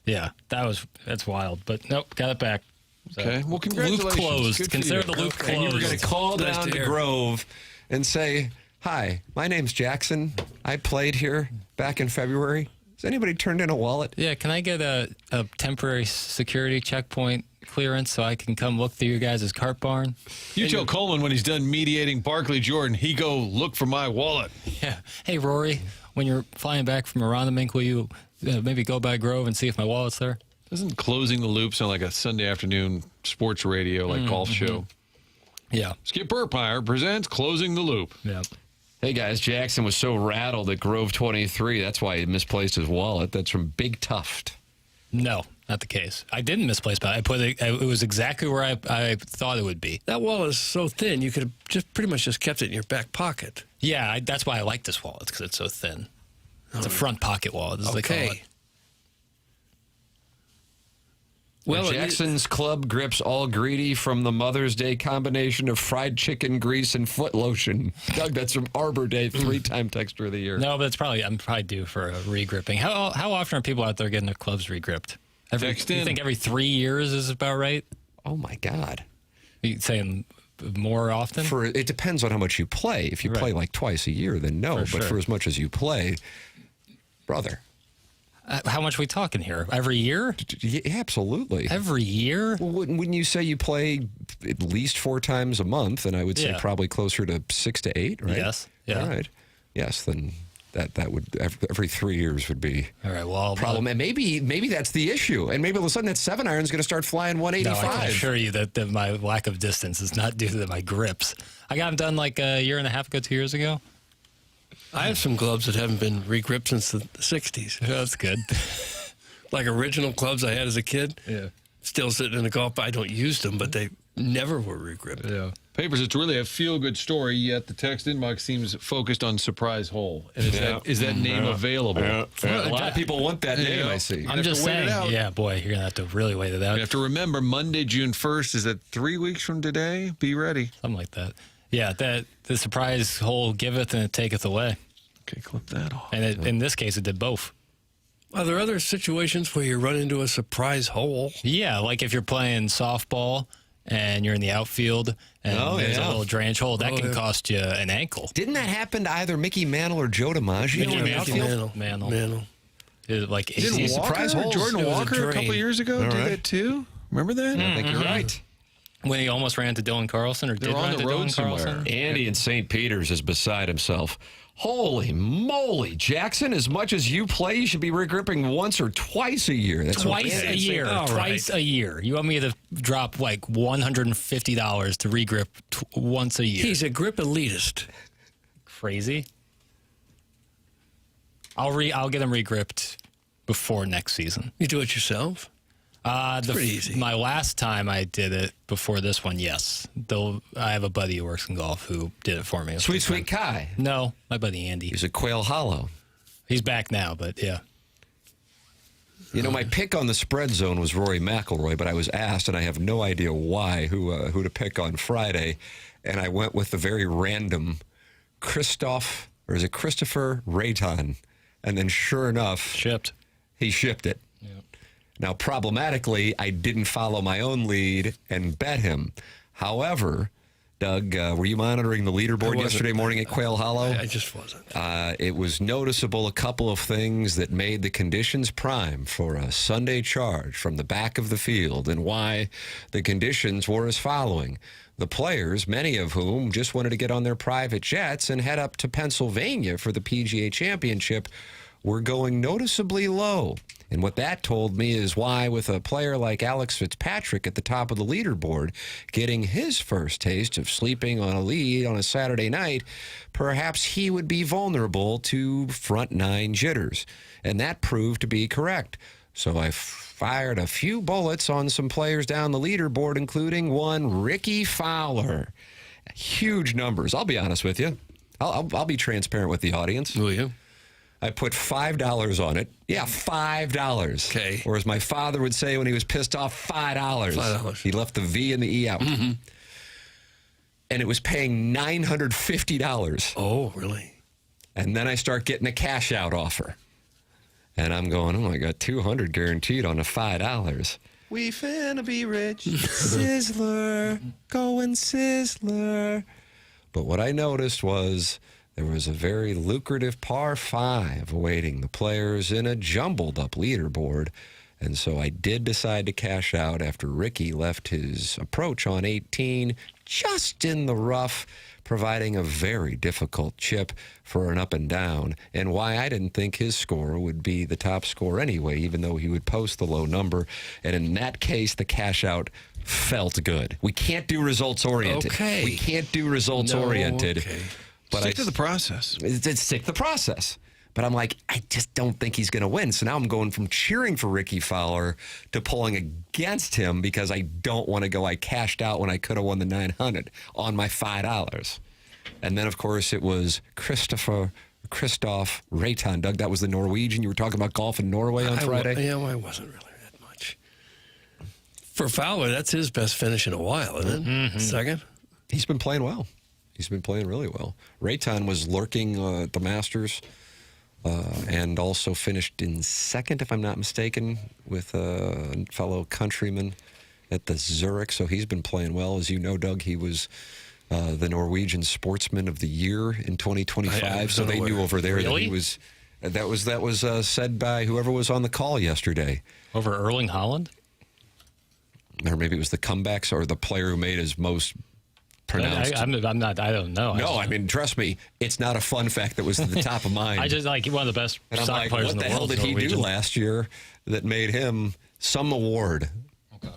Yeah, that's wild. But nope, got it back. So, okay, well, congratulations. Loop closed. Good for Consider you. the loop closed. And you were going to call Nice down to to hear. Grove and say, "Hi, my name's Jackson. I played here back in February. Has anybody turned in a wallet?" Yeah, can I get a temporary security checkpoint clearance so I can come look through your guys' cart barn? You tell Coleman when he's done mediating Barkley Jordan, he go look for my wallet. Yeah. Hey, Rory, when you're flying back from Aronimink, will you maybe go by Grove and see if my wallet's there? Doesn't Closing the Loop sound like a Sunday afternoon sports radio, like golf show? Yeah. Skip Burpire presents Closing the Loop. Yeah. Hey guys, Jackson was so rattled at Grove 23. That's why he misplaced his wallet. That's from Big Tuft. No, not the case. I didn't misplace, but I put it. It was exactly where I thought it would be. That wallet is so thin, you could have just pretty much just kept it in your back pocket. Yeah, that's why I like this wallet, because it's so thin. It's a front pocket wallet, as they call it. Well, Jackson's club grips all greedy from the Mother's Day combination of fried chicken, grease, and foot lotion. Doug, that's from Arbor Day, 3-time Texter of the Year. No, but I'm probably due for a regripping. How often are people out there getting their clubs regripped? You think every 3 years is about right? Oh, my God. Are you saying more often? It depends on how much you play. If you play like twice a year, then no. But for as much as you play, brother. How much are we talking here? Every year? Yeah, absolutely. Every year? Well, wouldn't you say you play at least 4 times a month? And I would say probably closer to 6 to 8, right? Yes. Yeah. All right. Yes, then that would every 3 years would be all right. Well, problem. And maybe that's the issue. And maybe all of a sudden that 7-iron is going to start flying 185. No, I can assure you that my lack of distance is not due to my grips. I got them done like a year and a half ago, 2 years ago. I have some clubs that haven't been regripped since the 60s. That's good. Like original clubs I had as a kid. Yeah. Still sitting in the golf. I don't use them, but they never were regripped. Yeah. Papers, it's really a feel-good story, yet the text inbox seems focused on surprise hole. And is that name available? Yeah. A lot of people want that name, I see. I'm just saying. Yeah, boy, you're going to have to really wait it out. You have to remember, Monday, June 1st, is that 3 weeks from today? Be ready. Something like that. Yeah, the surprise hole giveth and it taketh away. Okay, clip that off. And in this case, it did both. Are there other situations where you run into a surprise hole? Yeah, like if you're playing softball and you're in the outfield and there's a little drainage hole, that can cost you an ankle. Didn't that happen to either Mickey Mantle or Joe DiMaggio in the outfield? Mantle. Like Didn't surprise holes. Jordan Walker a couple years ago do that too? Remember that? I think you're right. When he almost ran to Dylan Carlson, or They're on the road somewhere. Andy in St. Peter's is beside himself. Holy moly, Jackson, as much as you play, you should be regripping once or twice a year. That's twice a year. Twice a year. You want me to drop like $150 to regrip once a year? He's a grip elitist. Crazy. I'll get him regripped before next season. You do it yourself? Pretty easy. My last time I did it before this one, yes. Though I have a buddy who works in golf who did it for me. Sweet Kai. No, my buddy Andy. He's at Quail Hollow. He's back now, but yeah. You know, my pick on the spread zone was Rory McIlroy, but I was asked, and I have no idea why, who to pick on Friday, and I went with the very random Christopher Rayton, and then sure enough, he shipped it. Now, problematically, I didn't follow my own lead and bet him. However, Doug, were you monitoring the leaderboard yesterday morning at Quail Hollow? I just wasn't. It was noticeable a couple of things that made the conditions prime for a Sunday charge from the back of the field, and why the conditions were as following. The players, many of whom just wanted to get on their private jets and head up to Pennsylvania for the PGA Championship, were going noticeably low. And what that told me is why, with a player like Alex Fitzpatrick at the top of the leaderboard, getting his first taste of sleeping on a lead on a Saturday night, perhaps he would be vulnerable to front nine jitters. And that proved to be correct. So I fired a few bullets on some players down the leaderboard, including one Ricky Fowler. Huge numbers. I'll be honest with you. I'll be transparent with the audience. Will you? I put $5 on it. Yeah, $5. Okay. Or as my father would say when he was pissed off, $5. $5. He left the V and the E out. and it was paying $950. Oh, really? And then I start getting a cash out offer. And I'm going, oh, I got $200 guaranteed on the $5. We finna be rich. Sizzler, going Sizzler. But what I noticed was there was a very lucrative par 5 awaiting the players in a jumbled up leaderboard. And so I did decide to cash out after Ricky left his approach on 18 just in the rough, providing a very difficult chip for an up and down, and why I didn't think his score would be the top score anyway, even though he would post the low number. And in that case, the cash out felt good. We can't do results oriented. Okay. We can't do results oriented. Okay. But Stick to the process. Stick to the process. But I'm like, I just don't think he's going to win. So now I'm going from cheering for Ricky Fowler to pulling against him because I don't want to go, I cashed out when I could have won the $900 on my $5. And then, of course, it was Christoph Reitan. Doug, that was the Norwegian. You were talking about golf in Norway on Friday? I wasn't really that much. For Fowler, that's his best finish in a while, isn't it? Mm-hmm. Second? He's been playing well. He's been playing really well. Reitan was lurking at the Masters. And also finished in second, if I'm not mistaken, with a fellow countryman at the Zurich. So he's been playing well. As you know, Doug, he was the Norwegian Sportsman of the Year in 2025. So they knew over there that he was. That was said by whoever was on the call yesterday. Over Erling Haaland? Or maybe it was the comebacks or the player who made his most pronounced. I don't know. No, I mean, trust me, it's not a fun fact that was at the top of mind. I just like one of the best soccer players in the world. What the hell did he do last year that made him some award? Okay.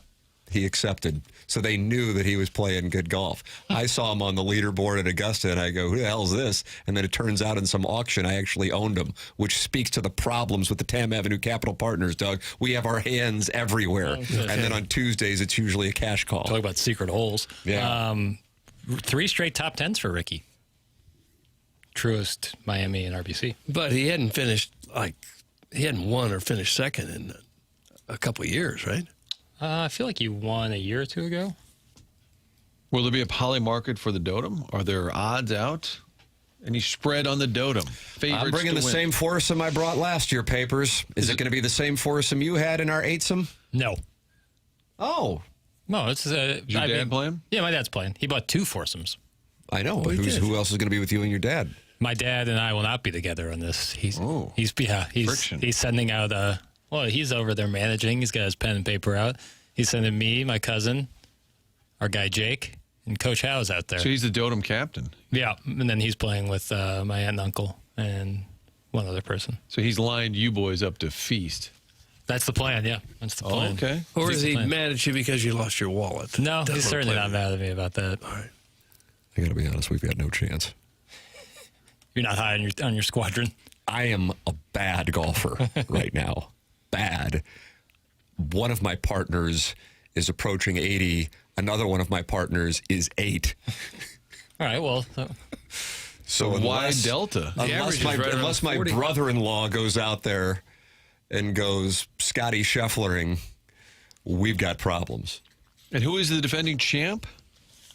He accepted. So they knew that he was playing good golf. I saw him on the leaderboard at Augusta, and I go, who the hell is this? And then it turns out in some auction, I actually owned him, which speaks to the problems with the Tam Avenue Capital Partners, Doug. We have our hands everywhere. Okay. And then on Tuesdays, it's usually a cash call. Talk about secret holes. Yeah. 3 straight top 10s for Ricky. Truist, Miami, and RBC. But he hadn't won or finished second in a couple of years, right? I feel like he won a year or two ago. Will there be a poly market for the Dotem? Are there odds out? Any spread on the Dotem? I'm bringing the same foursome I brought last year, Papers. Is it going to be the same foursome you had in our eightsome? No. Oh. No, it's Is your dad playing? Yeah, my dad's playing. He bought 2 foursomes. I know, but who else is going to be with you and your dad? My dad and I will not be together on this. He's friction. He's sending out he's over there managing. He's got his pen and paper out. He's sending me, my cousin, our guy Jake, and Coach Howe's out there. So he's the Dotem captain. Yeah, and then he's playing with my aunt and uncle and one other person. So he's lined you boys up to feast. That's the plan, yeah. That's the plan. Oh, okay. Or is he mad at you because you lost your wallet? No, he's certainly not mad at me about that. All right. I got to be honest, we've got no chance. You're not high on your squadron? I am a bad golfer right now. Bad. One of my partners is approaching 80. Another one of my partners is 8. All right, well. So why Delta? Unless my brother-in-law goes out there and goes Scotty Schefflering, we've got problems. And who is the defending champ?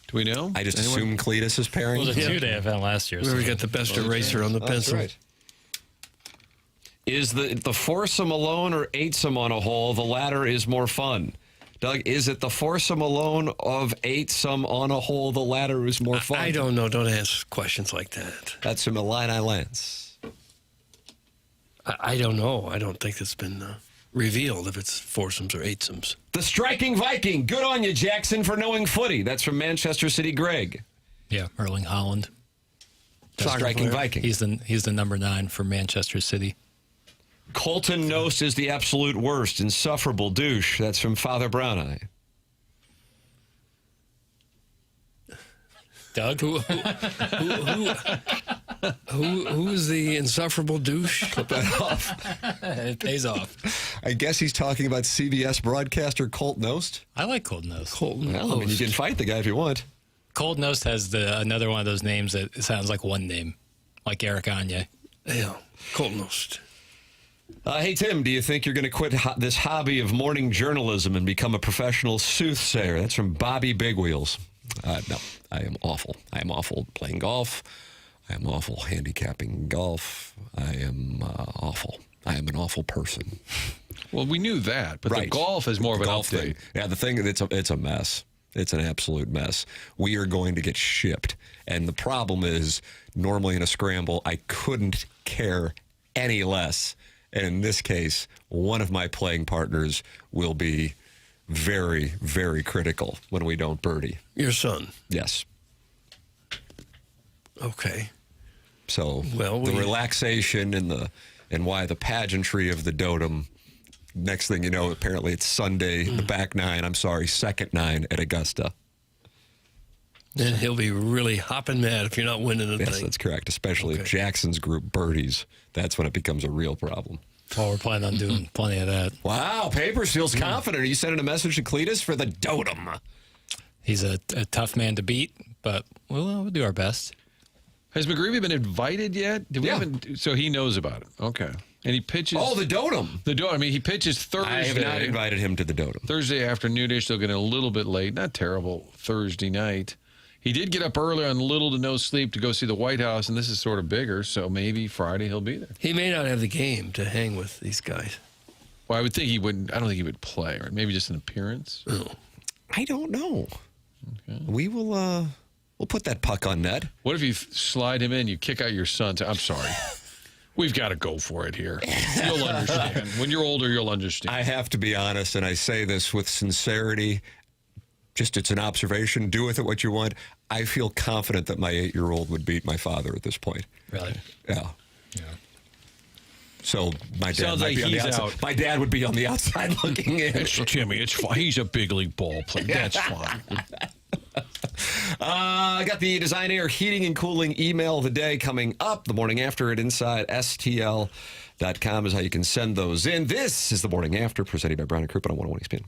Do we know? I just assume Cletus is pairing. It was a 2-day event last year. We got the best eraser on the pencil. Right. Is the foursome alone or eightsome on a hole, the latter is more fun? Doug, is it the foursome alone of eightsome on a hole, the latter is more fun? I don't know. Don't ask questions like that. That's from Illini Lance. I don't know. I don't think it's been revealed if it's foursomes or eightsomes. The Striking Viking. Good on you, Jackson, for knowing footy. That's from Manchester City Greg. Yeah, Erling Haaland. The Striking Viking. He's the number 9 for Manchester City. Colton Nost is the absolute worst. Insufferable douche. That's from Father Brown Eye. Doug? Who is the insufferable douche? Clip that off. It pays off. I guess he's talking about CBS broadcaster Colt Nost. I like Colt Nost. Well, I mean, you can fight the guy if you want. Colt Nost has another one of those names that sounds like one name, like Eric Gagne. Yeah, Colt Nost. Hey, Tim, do you think you're going to quit this hobby of morning journalism and become a professional soothsayer? That's from Bobby Big Wheels. No, I am awful. I am awful at playing golf. I am awful handicapping golf. I am awful. I am an awful person. Well, we knew that, but the golf is more of an golf update. thing. Yeah, the thing, it's a mess. It's an absolute mess. We are going to get shipped. And the problem is, normally in a scramble, I couldn't care any less. And in this case, one of my playing partners will be very, very critical when we don't birdie. Your son? Yes. Okay. So the relaxation and why the pageantry of the Dotem. Next thing you know, apparently it's Sunday, the back nine. I'm sorry, second nine at Augusta. Then he'll be really hopping mad if you're not winning the Yes, thing. that's correct. Especially if Jackson's group birdies. That's when it becomes a real problem. Well, we're planning on doing plenty of that. Wow, Papers feels confident. Are you sending a message to Cletus for the Dotem? He's a tough man to beat, but we'll do our best. Has McGreevy been invited yet? So he knows about it. Okay. And he pitches. Oh, the Dotem. The Dotem. I mean, he pitches Thursday. I have not invited him to the Dotem. Thursday afternoonish. They'll get a little bit late. Not terrible. Thursday night. He did get up early on little to no sleep to go see the White House, and this is sort of bigger, so maybe Friday he'll be there. He may not have the game to hang with these guys. Well, I would think he wouldn't. I don't think he would play, right? Maybe just an appearance. Oh. I don't know. Okay. We will. We'll put that puck on net. What if you slide him in? You kick out your son. I'm sorry. We've got to go for it here. You'll understand. When you're older, you'll understand. I have to be honest, and I say this with sincerity. Just it's an observation. Do with it what you want. I feel confident that my 8-year-old would beat my father at this point. Really? Yeah. Yeah. So my dad Sounds might like be on the he's outside. out. My dad would be on the outside looking in. It's Jimmy. It's fine. He's a big league ball player. That's fine. I got the Design Air Heating and Cooling email of the day coming up. The morning after at InsideSTL.com is how you can send those in. This is the morning after, presented by Brown and Crouppen on 101 ESPN.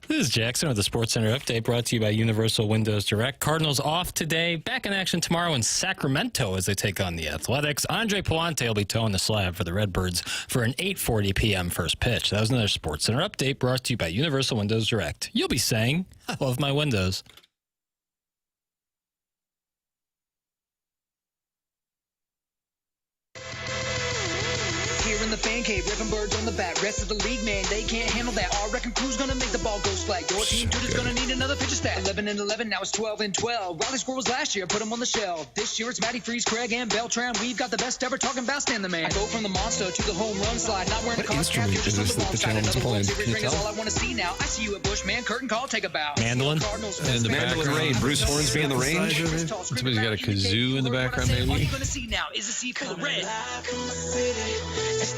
This is Jackson with the Sports Center update brought to you by Universal Windows Direct. Cardinals off today. Back in action tomorrow in Sacramento as they take on the Athletics. Andre Palante will be towing the slab for the Redbirds for an 8:40 p.m. first pitch. That was another Sports Center update brought to you by Universal Windows Direct. You'll be saying, I love my windows. In the fan cave, ripping birds on the bat. Rest of the league, man, they can't handle that. I reckon Crew's gonna make the ball go slack. Your team, dude, is gonna need another pitcher stat. 11-11, now it's 12-12. Riley Squirrels last year, put him on the shelf. This year it's Matty Freeze, Craig, and Beltran. We've got the best ever, talking about Stan the Man. I go from the monster to the home run slide. Not wearing a college cap, you're just on the wrong side. Another World Series ring is all I want to see now. I see you at Bushman, curtain call, take a bow. Mandolin? And the Mandolin range. Bruce Hornsby in the range. Somebody's got a kazoo in the background, maybe. All you're gonna see now is a sea full of red.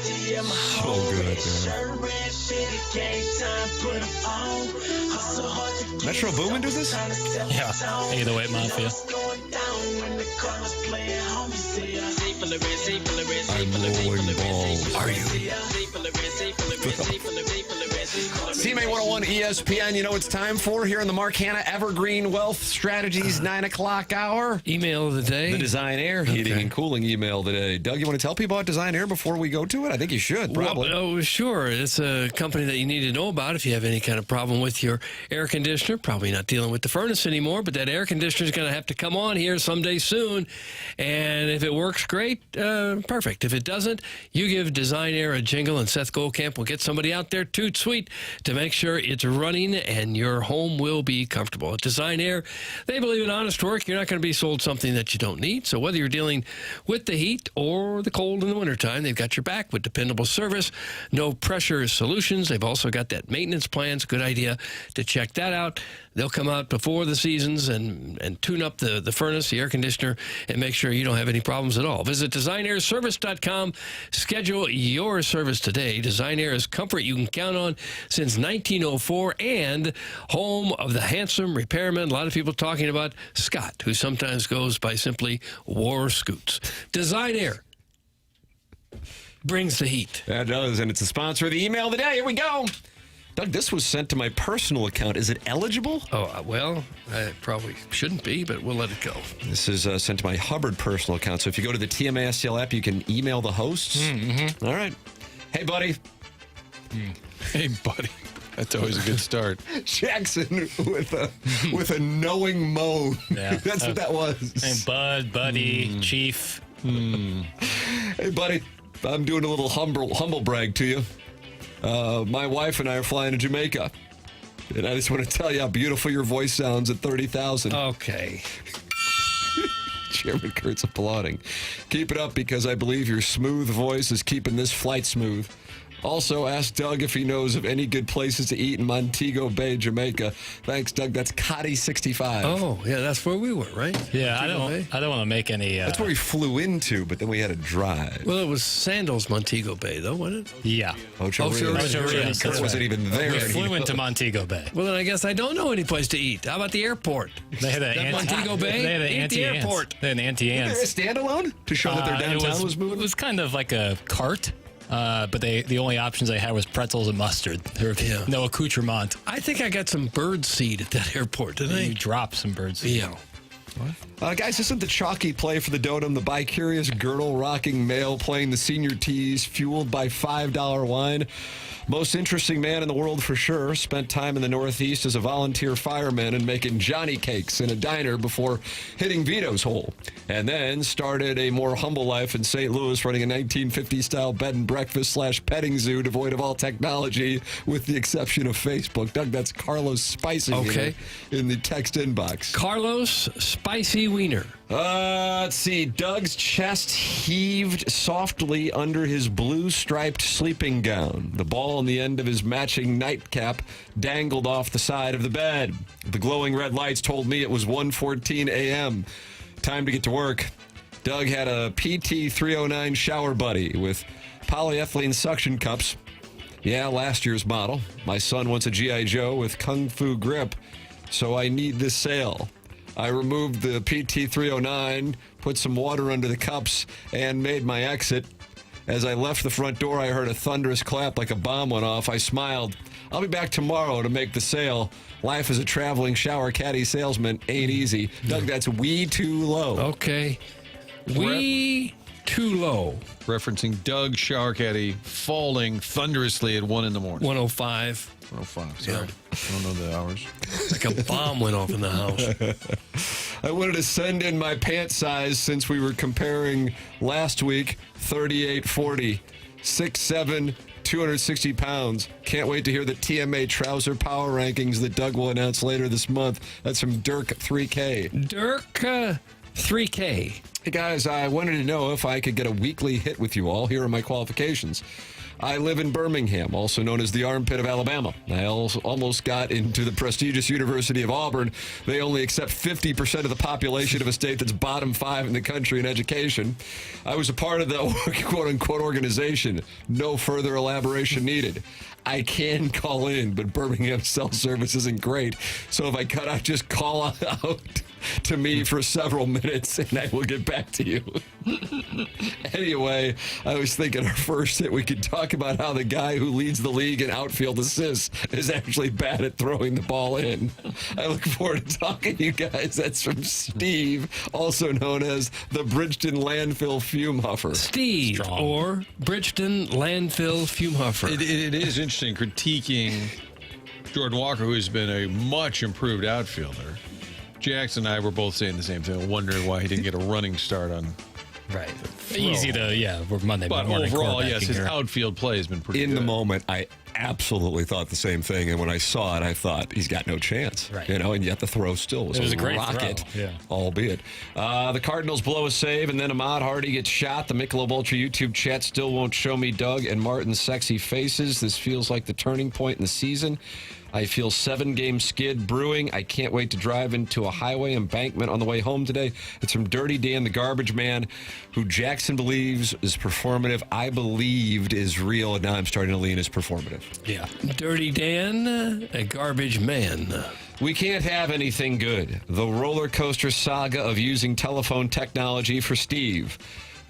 So good, man. Metro Boomin do this? Yeah. 808 Mafia. I'm rolling balls. Are you? CMA 101 ESPN, you know what it's time for here in the Mark Hanna Evergreen Wealth Strategies 9 o'clock hour. Email of the day. The Design Air Heating and Cooling email of the day. Doug, you want to tell people about Design Air before we go to it? I think you should, probably. Well, sure. It's a company that you need to know about if you have any kind of problem with your air conditioner. Probably not dealing with the furnace anymore, but that air conditioner is going to have to come on here someday soon. And if it works, great, perfect. If it doesn't, you give Design Air a jingle, and Seth Goldcamp will get somebody out there toot sweet to make sure it's running and your home will be comfortable. At Design Air, they believe in honest work. You're not going to be sold something that you don't need. So whether you're dealing with the heat or the cold in the wintertime, they've got your back with dependable service, no pressure solutions. They've also got that maintenance plans. Good idea to check that out. They'll come out before the seasons and tune up the furnace, the air conditioner, and make sure you don't have any problems at all. Visit DesignAirService.com. Schedule your service today. Design Air is comfort you can count on since 1904 and home of the handsome repairman. A lot of people talking about Scott, who sometimes goes by simply War Scoots. Design Air brings the heat. That does, and it's a sponsor of the email of the day. Here we go. Doug, this was sent to my personal account. Is it eligible? Oh, well, it probably shouldn't be, but we'll let it go. This is sent to my Hubbard personal account. So if you go to the TMASTL app, you can email the hosts. Mm-hmm. All right. Hey, buddy. Hey, buddy. That's always a good start. Jackson with a knowing moan. Yeah. That's what that was. Hey, bud, buddy, chief. Hey, buddy. I'm doing a little humble brag to you. My wife and I are flying to Jamaica. And I just want to tell you how beautiful your voice sounds at 30,000. Okay. Chairman Kurtz applauding. Keep it up because I believe your smooth voice is keeping this flight smooth. Also, ask Doug if he knows of any good places to eat in Montego Bay, Jamaica. Thanks, Doug. That's Cotty 65. Oh, yeah, that's where we were, right? Yeah, I don't want to make any... That's where we flew into, but then we had to drive. Well, it was Sandals Montego Bay, though, wasn't it? Yeah. Ocho Rios. Kurt wasn't even there. We flew into Montego Bay. Well, then I guess I don't know any place to eat. How about the airport? They had Montego Bay? They had an the airport. They had an Auntie Anne's. Is there a standalone to show that their downtown was moving? It was kind of like a cart. But the only options they had was pretzels and mustard. There was no accoutrement. I think I got some bird seed at that airport, didn't I? You dropped some bird seed. Yeah. What? Guys, isn't the chalky play for the Dotem the bi-curious girdle-rocking male playing the senior tees fueled by $5 wine? Most interesting man in the world for sure. Spent time in the Northeast as a volunteer fireman and making Johnny cakes in a diner before hitting Vito's hole. And then started a more humble life in St. Louis, running a 1950s-style bed and breakfast / petting zoo devoid of all technology with the exception of Facebook. Doug, that's Carlos Spicy in the text inbox. Carlos Spicy Wiener. Let's see. Doug's chest heaved softly under his blue-striped sleeping gown. The ball on the end of his matching nightcap dangled off the side of the bed. The glowing red lights told me it was 1:14 a.m. Time to get to work. Doug had a PT 309 shower buddy with polyethylene suction cups. Yeah, last year's model. My son wants a G.I. Joe with Kung Fu grip, so I need this sale. I removed the PT 309, put some water under the cups, and made my exit. As I left the front door, I heard a thunderous clap like a bomb went off. I smiled. I'll be back tomorrow to make the sale. Life as a traveling shower caddy salesman ain't easy. Doug, that's we too low. Okay. We too low. Referencing Doug shower caddy falling thunderously at 1 in the morning. 105. 105, sorry. I don't know the hours. Like a bomb went off in the house. I wanted to send in my pant size since we were comparing last week. 38-40, 6'7", 260 pounds. Can't wait to hear the TMA trouser power rankings that Doug will announce later this month. That's from Dirk 3K. Dirk 3K. Hey guys, I wanted to know if I could get a weekly hit with you all. Here are my qualifications. I live in Birmingham, also known as the armpit of Alabama. I also almost got into the prestigious University of Auburn. They only accept 50% of the population of a state that's bottom 5 in the country in education. I was a part of the quote-unquote organization. No further elaboration needed. I can call in, but Birmingham's cell service isn't great. So if I cut out, just call out to me for several minutes, and I will get back to you. Anyway, I was thinking our first hit, we could talk about how the guy who leads the league in outfield assists is actually bad at throwing the ball in. I look forward to talking to you guys. That's from Steve, also known as the Bridgeton Landfill Fume Huffer. Steve, or Bridgeton Landfill Fume Huffer. It is interesting critiquing Jordan Walker, who's been a much improved outfielder. Jackson and I were both saying the same thing, wondering why he didn't get a running start on. Right. Easy to, we're Monday But morning. overall, yes, his here. outfield play has been pretty good. In the moment, I absolutely thought the same thing. And when I saw it, I thought he's got no chance. Right. And yet the throw still was, a great rocket, throw. Yeah. albeit. The Cardinals blow a save, and then Ahmad Hardy gets shot. The Michelob Ultra YouTube chat still won't show me Doug and Martin's sexy faces. This feels like the turning point in the season. I feel 7-game skid brewing. I can't wait to drive into a highway embankment on the way home today. It's from Dirty Dan, the garbage man, who Jackson believes is performative. I believed is real, and now I'm starting to lean as performative. Yeah. Dirty Dan, a garbage man. We can't have anything good. The roller coaster saga of using telephone technology for Steve.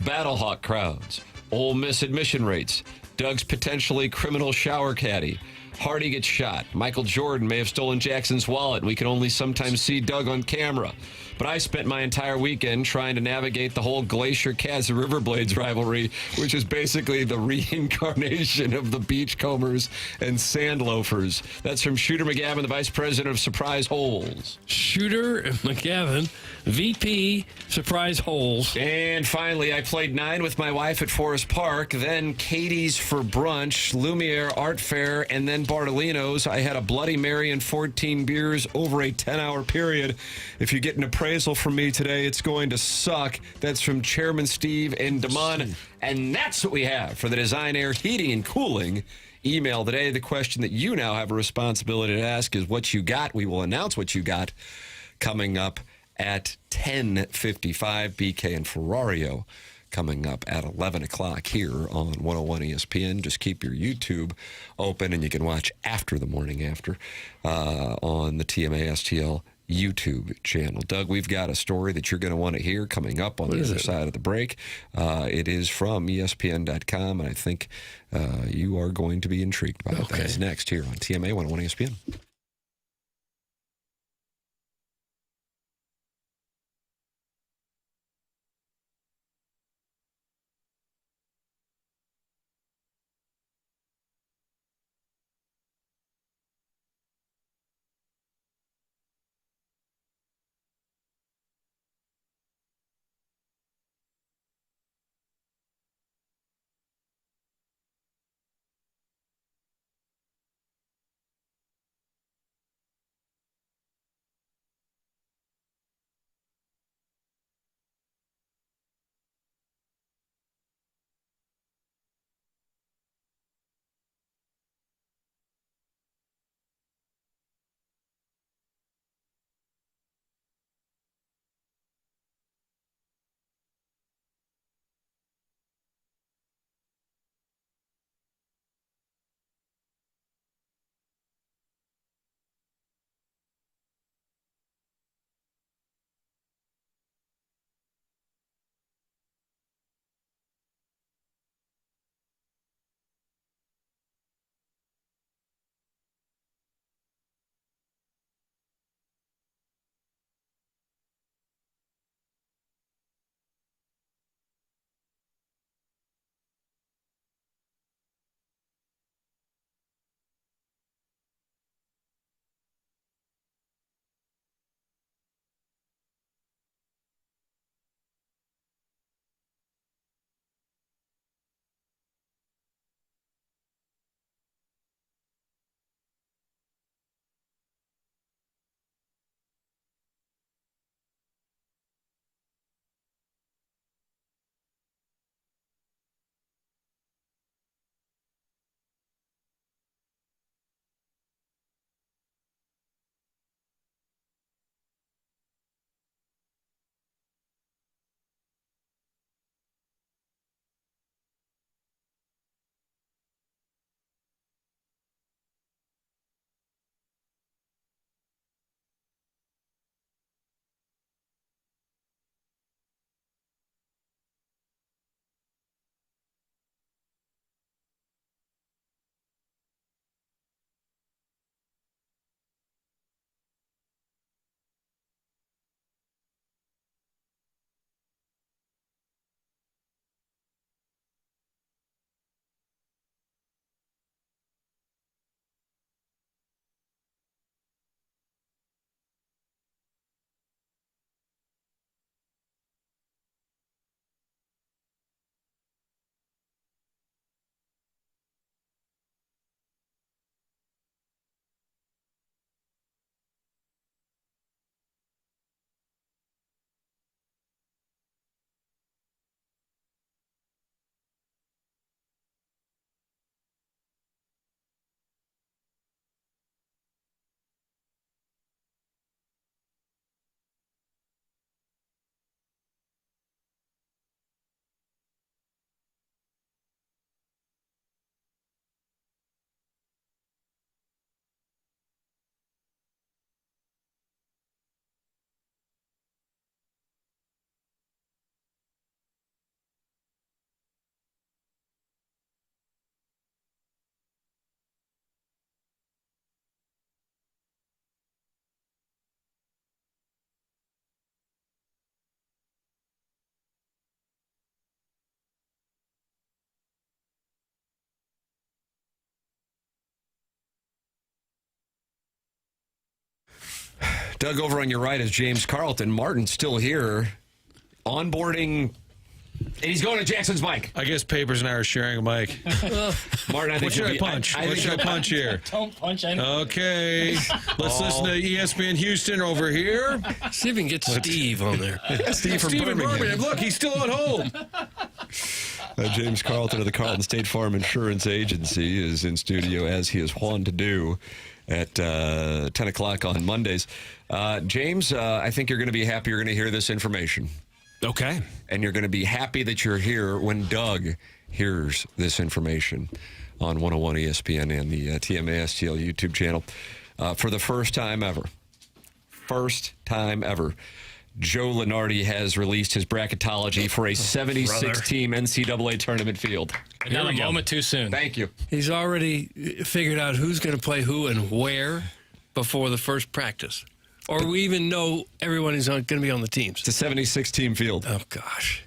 Battlehawk crowds. Ole Miss admission rates. Doug's potentially criminal shower caddy. Hardy gets shot. Michael Jordan may have stolen Jackson's wallet. We can only sometimes see Doug on camera. But I spent my entire weekend trying to navigate the whole Glacier Cats Riverblades rivalry, which is basically the reincarnation of the Beachcombers and Sandloafers. That's from Shooter McGavin, the Vice President of Surprise Holes. Shooter McGavin, VP, Surprise Holes. And finally, I played 9 with my wife at Forest Park, then Katie's for brunch, Lumiere Art Fair, and then Bartolino's. I had a Bloody Mary and 14 beers over a 10-hour period. If you get an appraisal from me today, it's going to suck. That's from Chairman Steve and Damon. And that's what we have for the Design Air Heating and Cooling email today. The question that you now have a responsibility to ask is what you got. We will announce what you got coming up at 10:55. BK and Ferrario coming up at 11 o'clock here on 101 ESPN. Just keep your YouTube open, and you can watch after the morning after on the TMA STL YouTube channel. Doug, we've got a story that you're going to want to hear coming up on the other side of the break. It is from ESPN.com, and I think you are going to be intrigued by it. That is next here on TMA 101 ESPN. Doug, over on your right is James Carlton. Martin's still here, onboarding, and he's going to Jackson's mic. I guess Papers and I are sharing a mic. Martin, I think what should I punch? What should I punch here? Don't punch anything. Okay. Let's listen to ESPN Houston over here. See if we can get Steve on there. Steve from Steve in Birmingham. Look, he's still on hold. James Carlton of the Carlton State Farm Insurance Agency is in studio, as he is wont to do, at 10 o'clock on Mondays. James, I think you're going to be happy you're going to hear this information. Okay. And you're going to be happy that you're here when Doug hears this information on 101 ESPN and the TMASTL YouTube channel. For the first time ever, Joe Lunardi has released his bracketology for a 76-team NCAA tournament field. Not a moment too soon. Thank you. He's already figured out who's going to play who and where before the first practice. Or we even know everyone is going to be on the teams. It's a 76-team field. Oh, gosh.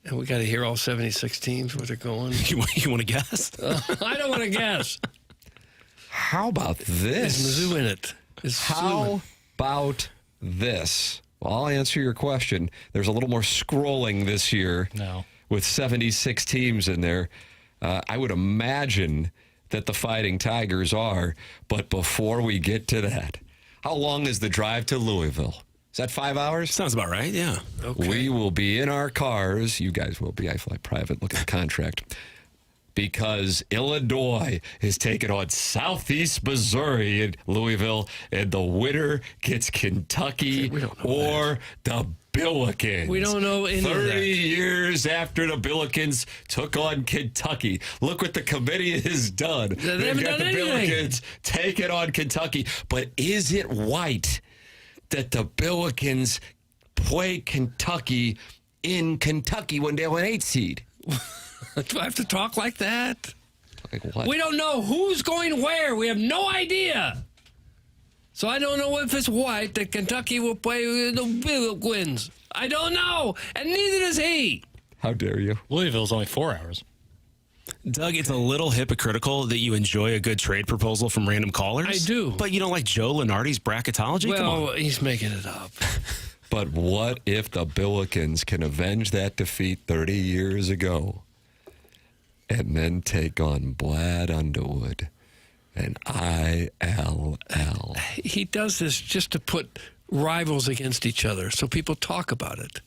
And we got to hear all 76 teams, where they're going. You want to guess? I don't want to guess. How about this? Is Mizzou in it? How about this? Well, I'll answer your question. There's a little more scrolling this year. No. With 76 teams in there. I would imagine that the Fighting Tigers are. But before we get to that, how long is the drive to Louisville? Is that 5 hours? Sounds about right, yeah. Okay. We will be in our cars. You guys will be. I fly private. Look at the contract. Because Illinois is taking on Southeast Missouri in Louisville, and the winner gets Kentucky or the Billikens. We don't know any of that. 30 years after the Billikens took on Kentucky. Look what the committee has done. They've got the Billikens taking on Kentucky. But is it right that the Billikens play Kentucky in Kentucky when they're an 8 seed? Do I have to talk like that? Like what? We don't know who's going where. We have no idea. So I don't know if it's white that Kentucky will play the Billikens. I don't know, and neither does he. How dare you? Louisville's only 4 hours. Doug, it's a little hypocritical that you enjoy a good trade proposal from random callers. I do. But you don't like Joe Lunardi's bracketology? Come Well, on. he's making it up. But what if the Billikens can avenge that defeat 30 years ago and then take on Blad Underwood and ILL? He does this just to put rivals against each other so people talk about it.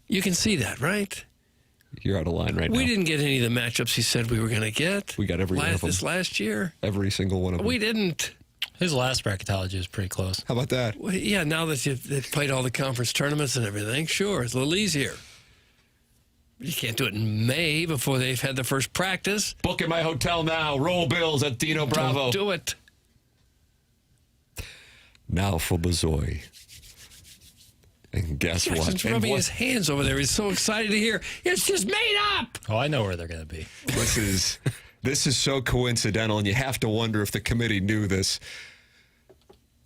You can see that, right? You're out of line right now. We didn't get any of the matchups he said we were going to get. We got every one of them. This last year. Every single one of them. We didn't. His last bracketology is pretty close. How about that? Well, yeah, now that they've played all the conference tournaments and everything, sure, it's a little easier. You can't do it in May before they've had the first practice. Book in my hotel now. Roll bills at Dino Bravo. Don't do it. Now for Missouri. And guess what? Jackson's rubbing his hands over there. He's so excited to hear. It's just made up. Oh, I know where they're going to be. This is so coincidental, and you have to wonder if the committee knew this.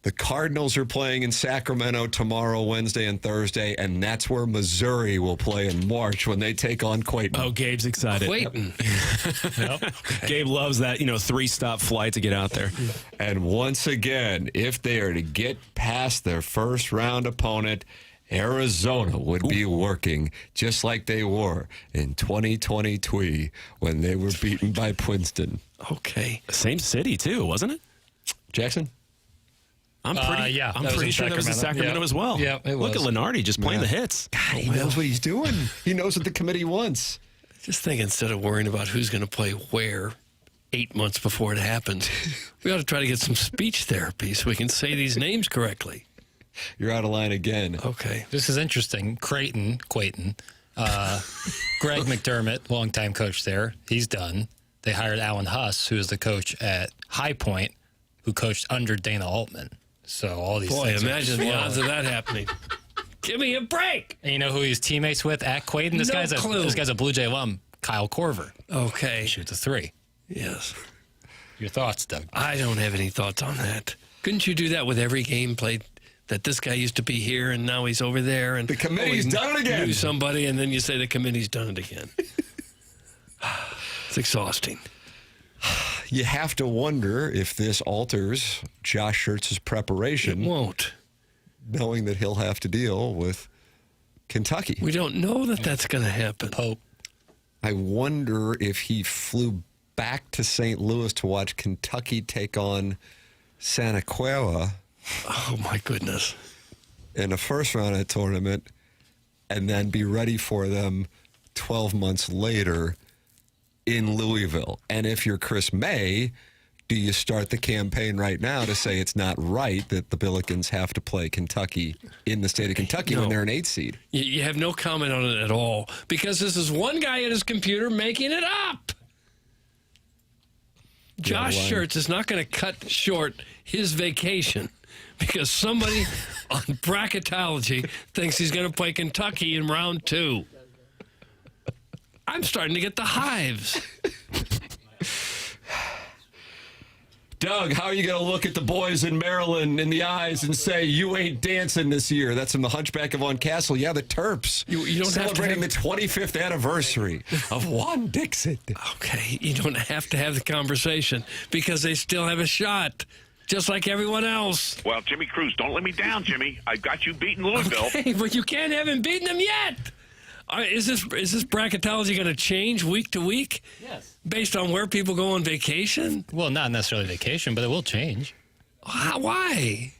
The Cardinals are playing in Sacramento tomorrow, Wednesday, and Thursday, and that's where Missouri will play in March when they take on Clayton. Oh, Gabe's excited. Clayton. Gabe loves that, 3-stop flight to get out there. And once again, if they are to get past their first round opponent, Arizona would be working just like they were in 2023 when they were beaten by Princeton. Okay. Same city, too, wasn't it? Jackson? I'm pretty sure that was in Sacramento as well. Yeah, it was. Look at Lunardi just playing the hits. God, he knows what he's doing. He knows what the committee wants. Just think, instead of worrying about who's going to play where 8 months before it happens, we ought to try to get some speech therapy so we can say these names correctly. You're out of line again. Okay. This is interesting. Clayton, Greg McDermott, longtime coach there, he's done. They hired Alan Huss, who is the coach at High Point, who coached under Dana Altman. So all these Boy, things imagine the odds of that happening. Give me a break. And you know who he's teammates with at Clayton? This guy's a Blue Jay alum, Kyle Korver. Okay. He shoots a 3. Yes. Your thoughts, Doug? I don't have any thoughts on that. Couldn't you do that with every game played? That this guy used to be here and now he's over there, and the committee's done it again. Knew somebody, and then you say the committee's done it again. It's exhausting. You have to wonder if this alters Josh Schertz's preparation. It won't. Knowing that he'll have to deal with Kentucky. We don't know that that's going to happen. Pope. I wonder if he flew back to St. Louis to watch Kentucky take on Santa Clara. Oh, my goodness. In the first round of the tournament, and then be ready for them 12 months later in Louisville. And if you're Chris May, do you start the campaign right now to say it's not right that the Billikens have to play Kentucky in the state of Kentucky when they're an 8th seed? You have no comment on it at all, because this is one guy at his computer making it up. Josh Schertz is not going to cut short his vacation because somebody on bracketology thinks he's going to play Kentucky in round 2. I'm starting to get the hives. Doug, how are you going to look at the boys in Maryland in the eyes and say, you ain't dancing this year? That's from the Hunchback of Von Castle. Yeah, the Terps. You don't celebrating have to the 25th anniversary of Juan Dixon. Okay, you don't have to have the conversation because they still have a shot, just like everyone else. Well, Jimmy Cruz, don't let me down, Jimmy. I've got you beating Louisville. Okay, but you can't have him beating them yet. Is this bracketology going to change week to week? Yes. Based on where people go on vacation? Well, not necessarily vacation, but it will change. Why?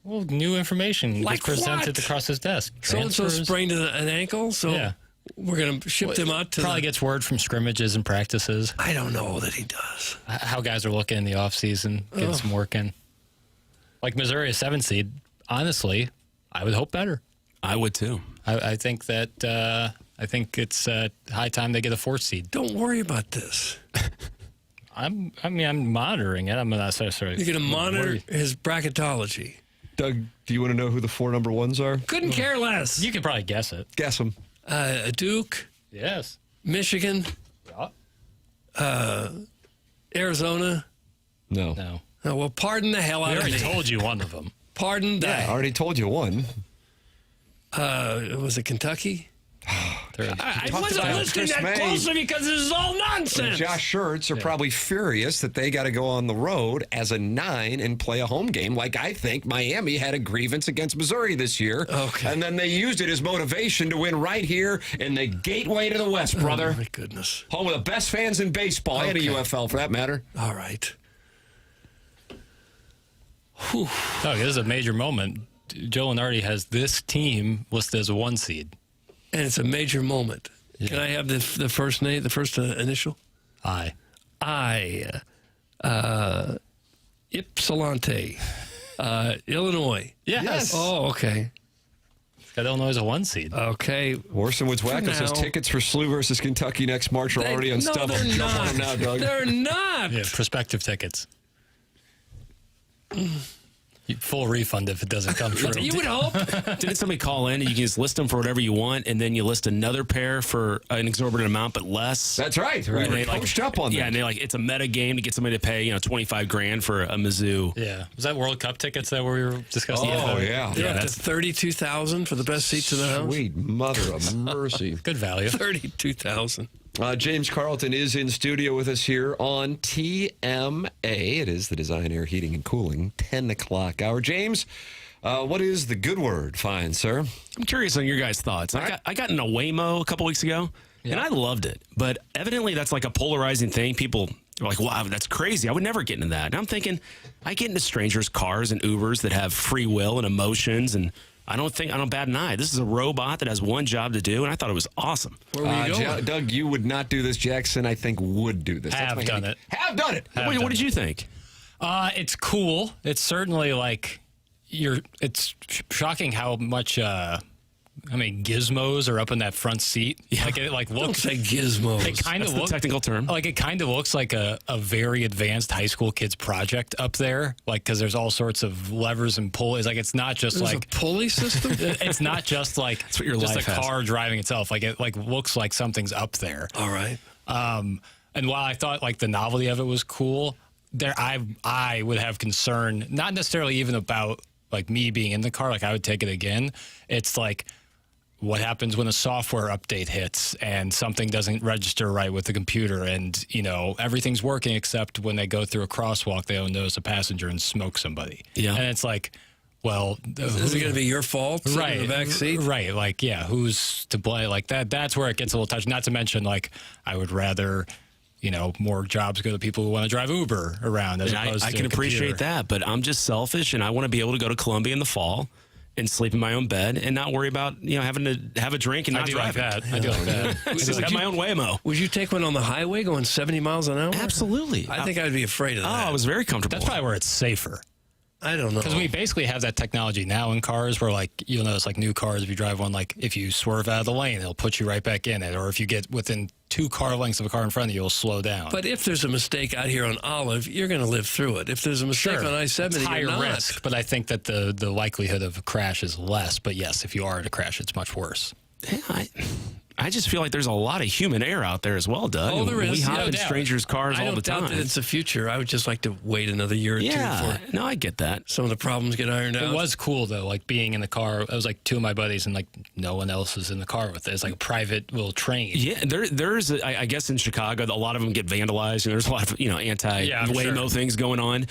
Well, new information Like gets presented what? across his desk. So-and-so Transfers. sprained an ankle, so Yeah. we're going to ship them out to Probably gets word from scrimmages and practices. I don't know that he does. How guys are looking in the offseason, getting some work in. Like Missouri, a 7 seed, honestly, I would hope better. I would too. I think that I think it's high time they get a 4th seed. Don't worry about this. I'm monitoring it. I'm not necessarily. You're going to monitor worried. his bracketology. Doug, do you want to know who the 4 number ones are? Couldn't care less. You could probably guess it. Guess them. Duke. Yes. Michigan. Yeah. Arizona. No. No. Oh, well, pardon the hell I out of already me. told you one of them. Pardon I that. already told you one. Was it Kentucky? I wasn't about listening Chris that May. closely because this is all nonsense. Josh Schertz are probably furious that they got to go on the road as a 9 and play a home game. Like I think Miami had a grievance against Missouri this year. Okay. And then they used it as motivation to win right here in the gateway to the West, brother. Oh, my goodness. Home of the best fans in baseball and a UFL for that matter. All right. Oh, this is a major moment. Joe Lenardi has this team listed as a 1 seed. And it's a major moment. Yeah. Can I have the first name, the first initial? I. Ypsilanti, Illinois. Yes. Oh, okay. Got Illinois as a 1 seed. Okay. Orson Woods Wacko says tickets for SLU versus Kentucky next March are already on StubHub. They're Jump not. on them now, Doug. They're not. Yeah, prospective tickets. Full refund if it doesn't come true. You would hope. Didn't somebody call in and you can just list them for whatever you want, and then you list another pair for an exorbitant amount but less? That's right. We were coached up on that. Yeah, and they it's a meta game to get somebody to pay $25,000 for a Mizzou. Yeah, was that World Cup tickets that we were discussing? Oh yeah, They're up to $32,000 for the best seats in the house. Sweet mother of mercy. Good value. $32,000. James Carlton is in studio with us here on TMA. It is the Design Air Heating and Cooling 10 o'clock hour. James, what is the good word? Fine, sir. I'm curious on your guys' thoughts. I got in a Waymo a couple weeks ago, and I loved it. But evidently that's like a polarizing thing. People are like, wow, that's crazy. I would never get into that. And I'm thinking, I get into strangers' cars and Ubers that have free will and emotions, and I don't bat an eye. This is a robot that has one job to do, and I thought it was awesome. Where were you going? Doug, you would not do this. Jackson, I think, would do this. Have done it. Have done it. What did you think? It's cool. It's certainly like it's shocking how much gizmos are up in that front seat. Yeah. Like it looks. Don't say gizmos. It kind That's of the technical term. Like it kind of looks like a very advanced high school kids project up there. Like because there's all sorts of levers and pulleys. Like it's not just There's like a pulley system. it's not just like That's what your just life a has. car driving itself. Like it looks like something's up there. All right. And while I thought like the novelty of it was cool, I would have concern, not necessarily even about like me being in the car. Like I would take it again. It's like, what happens when a software update hits and something doesn't register right with the computer, and everything's working except when they go through a crosswalk, they don't notice a passenger and smoke somebody. Yeah. And it's like, well, is it going to be your fault? Right. In the back seat? Right. Like, yeah, who's to blame? Like that's where it gets a little touchy. Not to mention, like, I would rather, more jobs go to people who want to drive Uber around as opposed to I can appreciate that, but I'm just selfish, and I want to be able to go to Columbia in the fall and sleep in my own bed and not worry about having to have a drink and not drive. I do like that. Just have my own Waymo. Would you take one on the highway going 70 miles an hour? Absolutely. I think I'd be afraid of that. I was very comfortable. That's probably where it's safer. I don't know. Because we basically have that technology now in cars where, like, you'll notice, like, new cars, if you drive one, like, if you swerve out of the lane, it'll put you right back in it. Or if you get within 2 car lengths of a car in front of you, it'll slow down. But if there's a mistake out here on Olive, you're going to live through it. If there's a mistake on I-70, it's higher you're not. risk. But I think that the likelihood of a crash is less. But, yes, if you are in a crash, it's much worse. Yeah, I just feel like there's a lot of human error out there as well, Doug. Oh, there is. We hop in strangers' cars all the time. I don't doubt that it's the future. I would just like to wait another year or two before no, I get that. Some of the problems get ironed out. It was cool, though, like being in the car. It was like 2 of my buddies, and like no one else is in the car with it. It's like a private little train. Yeah, there's I guess in Chicago, a lot of them get vandalized, and there's a lot of anti-Waymo things going on.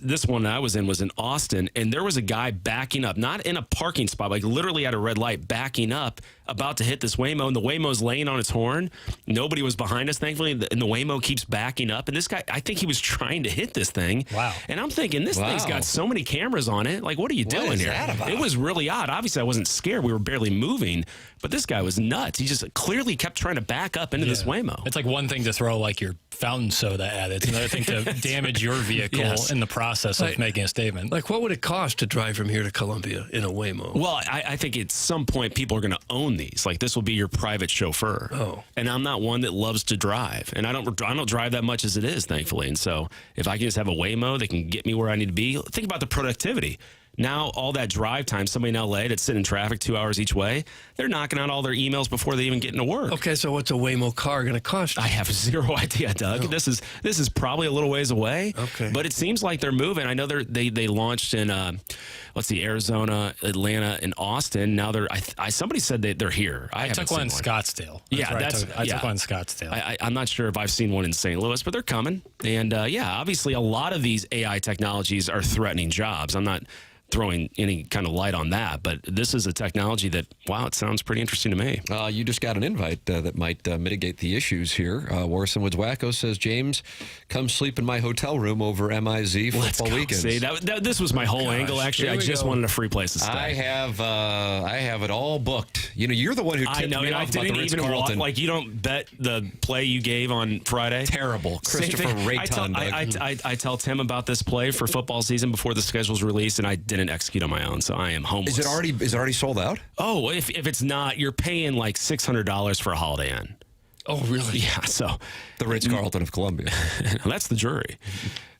This one I was in was in Austin, and there was a guy backing up, not in a parking spot, like literally at a red light, backing up, about to hit this Waymo, and the Waymo's laying on its horn. Nobody was behind us, thankfully, and the Waymo keeps backing up. And this guy, I think he was trying to hit this thing. Wow. And I'm thinking, this thing's got so many cameras on it. Like, what are you doing here? It was really odd. Obviously, I wasn't scared. We were barely moving. But this guy was nuts. He just clearly kept trying to back up into this Waymo. It's like one thing to throw like your fountain soda at it. It's another thing to damage your vehicle in the process of making a statement. Like, what would it cost to drive from here to Columbia in a Waymo? Well, I think at some point people are going to own these. Like, this will be your private chauffeur. Oh. And I'm not one that loves to drive. And I don't drive that much as it is, thankfully. And so if I can just have a Waymo that can get me where I need to be, think about the productivity. Now, all that drive time, somebody in L.A. that's sitting in traffic 2 hours each way, they're knocking out all their emails before they even get into work. Okay, so what's a Waymo car going to cost you? I have zero idea, Doug. Oh. This is probably a little ways away. Okay. But it seems like they're moving. I know they launched in, Arizona, Atlanta, and Austin. Now somebody said that they're here. I took one in Scottsdale. I took one in Scottsdale. I'm not sure if I've seen one in St. Louis, but they're coming. And, obviously a lot of these AI technologies are threatening jobs. I'm not throwing any kind of light on that, but this is a technology that, wow, it sounds pretty interesting to me. You just got an invite that might mitigate the issues here. Warson Woods Wacko says, James, come sleep in my hotel room over MIZ football weekends. See, this was my whole angle, actually. I just wanted a free place to stay. I have it all booked. You're the one who tipped me off about the Ritz-Carlton. Like, you don't bet the play you gave on Friday? Terrible. Christopher Rayton. I tell Tim about this play for football season before the schedule's released, and I didn't execute on my own, so I am homeless. Is it already sold out? Oh, if it's not, you're paying like $600 for a Holiday Inn. Oh, really? Yeah, so the Ritz-Carlton of Columbia. That's the jury.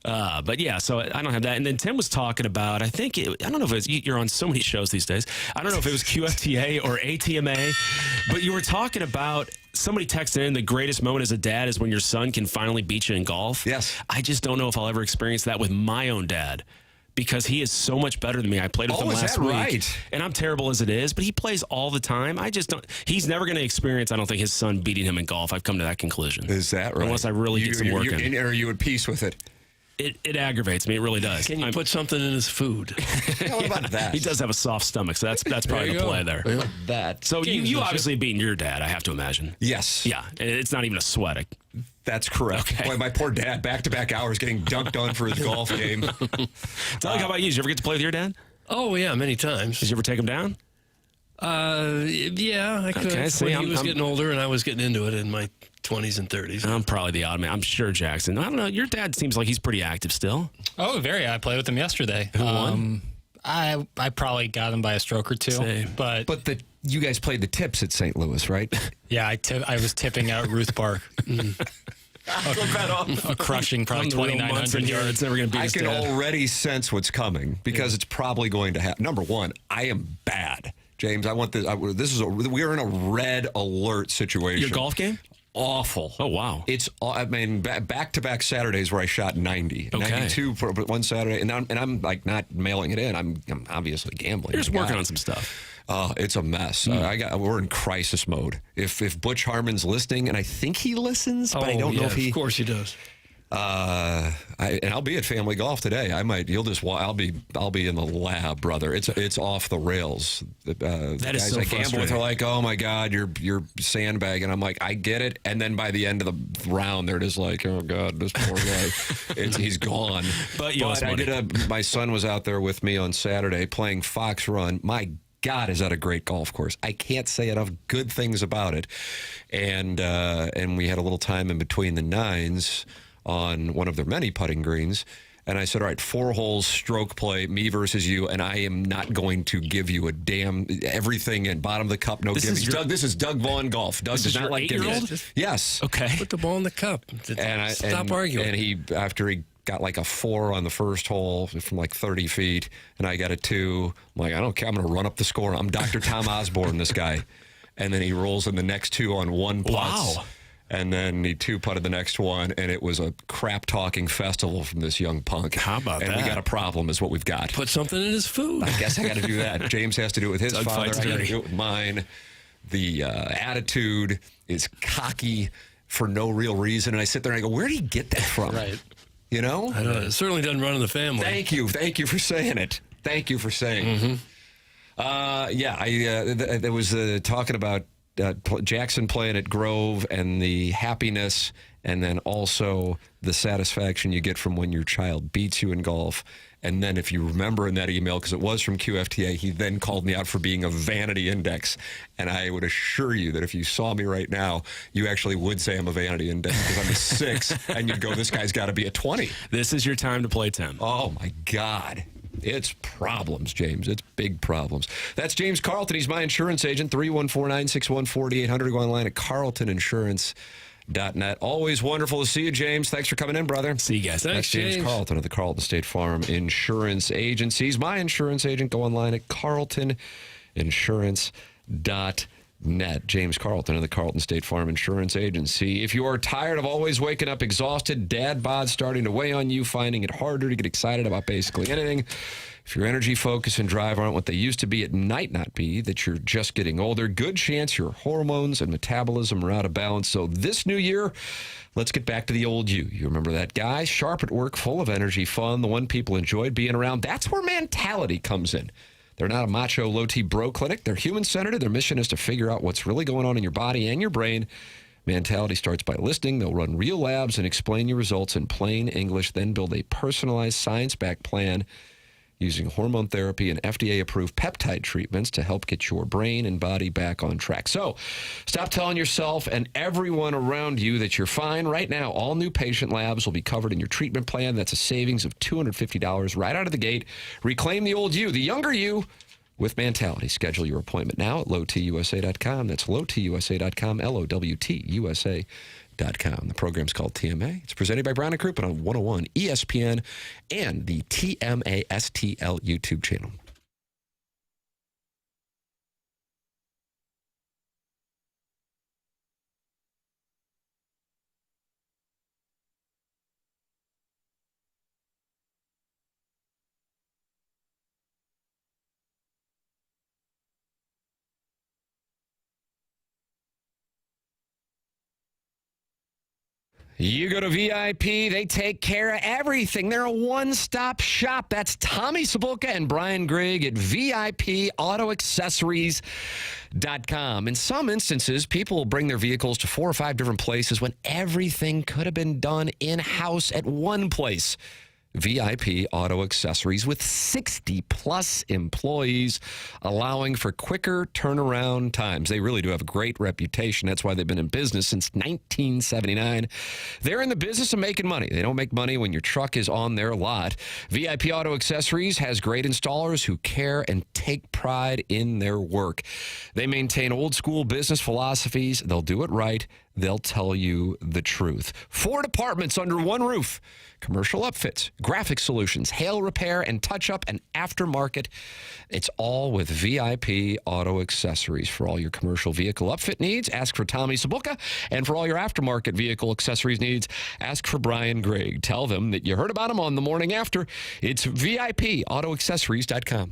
But yeah, so I don't have that. And then Tim was talking about, I don't know if you're on so many shows these days. I don't know if it was QFTA or ATMA, but you were talking about somebody texted in, the greatest moment as a dad is when your son can finally beat you in golf. Yes. I just don't know if I'll ever experience that with my own dad, because he is so much better than me. I played with him last week. Right? And I'm terrible as it is, but he plays all the time. I just don't. He's never going to experience, I don't think, his son beating him in golf. I've come to that conclusion. Is that right? Unless I really get some work in. Are you at peace with it? It aggravates me. It really does. Can you put something in his food? What about that? He does have a soft stomach, so that's probably the play there. Yeah. That. So you obviously beaten your dad, I have to imagine. Yes. Yeah. It's not even a sweat. That's correct. Okay. Boy, my poor dad, back-to-back hours getting dunked on for his golf game. Doug, how about you? Did you ever get to play with your dad? Oh, yeah, many times. Did you ever take him down? Yeah, I could. Okay, when he was getting older and I was getting into it in my 20s and 30s. I'm probably the odd man. I'm sure Jackson. I don't know. Your dad seems like he's pretty active still. Oh, very. I played with him yesterday. Who won? I probably got him by a stroke or two. Same. But you guys played the tips at St. Louis, right? Yeah, I was tipping out Ruth Park. A crushing, probably 2,900 yards. Never going to beat I his can dad. already sense what's coming because it's probably going to happen. Number one, I am bad. James, I want this. We're in a red alert situation. Your golf game? Awful. Oh, wow. It's, back-to-back Saturdays where I shot 90. Okay. 92 for one Saturday, and I'm like not mailing it in. I'm obviously gambling. You're just working on some stuff. It's a mess. We're in crisis mode. If Butch Harmon's listening, and I think he listens, but I don't know if he. Of course he does. And I'll be at Family Golf today. I might. I'll be in the lab, brother. It's off the rails. The That is guys so I gamble with frustrating. are like, "Oh my God, you're sandbagging." I'm like, I get it. And then by the end of the round, they're just like, "Oh God, this poor guy, he's gone." But you lost money. My son was out there with me on Saturday playing Fox Run. My God, is that a great golf course? I can't say enough good things about it. And we had a little time in between the nines on one of their many putting greens. And I said, all right, 4 holes, stroke play, me versus you, and I am not going to give you a damn everything in bottom of the cup, no giving. This is Doug Vaughn golf. Doug does not like giving. Yes. Okay. Put the ball in the cup. Stop arguing. And he, after he got like a 4 on the first hole from like 30 feet, and I got a 2, I'm like, I don't care. I'm going to run up the score. I'm Dr. Tom Osborne, this guy. And then he rolls in the next 2 on 1 putt. Wow. And then he 2-putted the next one, and it was a crap-talking festival from this young punk. How about that? And we got a problem is what we've got. Put something in his food. I guess I got to do that. James has to do it with his Doug father. fights I got to dirty. do it with mine. The attitude is cocky for no real reason. And I sit there and I go, where did he get that from? Right. You know? I don't know. It certainly doesn't run in the family. Thank you. Thank you for saying it. Thank you for saying it. There was talking about Jackson playing at Grove and the happiness, and then also the satisfaction you get from when your child beats you in golf. And then if you remember in that email, because it was from QFTA, he then called me out for being a vanity index. And I would assure you that if you saw me right now, you actually would say I'm a vanity index because I'm a 6, and you'd go, this guy's got to be a 20. This is your time to play 10. Oh, my God. It's problems, James. It's big problems. That's James Carlton. He's my insurance agent, 314-961-4800. Go online at carltonинsurance.net. Always wonderful to see you, James. Thanks for coming in, brother. See you guys. That's James Carlton of the Carlton State Farm Insurance Agency. He's my insurance agent. Go online at carltonинsurance.net. James Carlton of the Carlton State Farm Insurance Agency. If you are tired of always waking up exhausted, dad bod starting to weigh on you, finding it harder to get excited about basically anything, if your energy, focus, and drive aren't what they used to be, it might not be that you're just getting older. Good chance your hormones and metabolism are out of balance. So this new year, let's get back to the old you. You remember that guy? Sharp at work, full of energy, fun, the one people enjoyed being around. That's where mentality comes in. They're not a macho, low-T bro clinic. They're human-centered. Their mission is to figure out what's really going on in your body and your brain. Mentality starts by listening. They'll run real labs and explain your results in plain English, then build a personalized science-backed plan using hormone therapy and FDA-approved peptide treatments to help get your brain and body back on track. So stop telling yourself and everyone around you that you're fine. Right now, all new patient labs will be covered in your treatment plan. That's a savings of $250 right out of the gate. Reclaim the old you, the younger you, with Mentality. Schedule your appointment now at lowtusa.com. That's lowtusa.com, LOWTUSA.com. The program's called TMA. It's presented by Brown & Crouppen on 101 ESPN and the TMASTL YouTube channel. You go to VIP, they take care of everything. They're a one-stop shop. That's Tommy Sabulka and Brian Grigg at VIPAutoaccessories.com. In some instances, people will bring their vehicles to 4 or 5 different places when everything could have been done in-house at one place. VIP Auto Accessories with 60-plus employees, allowing for quicker turnaround times. They really do have a great reputation. That's why they've been in business since 1979. They're in the business of making money. They don't make money when your truck is on their lot. VIP Auto Accessories has great installers who care and take pride in their work. They maintain old-school business philosophies. They'll do it right. They'll tell you the truth. 4 departments under one roof. Commercial upfits, graphic solutions, hail repair, and touch-up and aftermarket. It's all with VIP Auto Accessories. For all your commercial vehicle upfit needs, ask for Tommy Sabulka. And for all your aftermarket vehicle accessories needs, ask for Brian Grigg. Tell them that you heard about them on The Morning After. It's VIPAutoaccessories.com.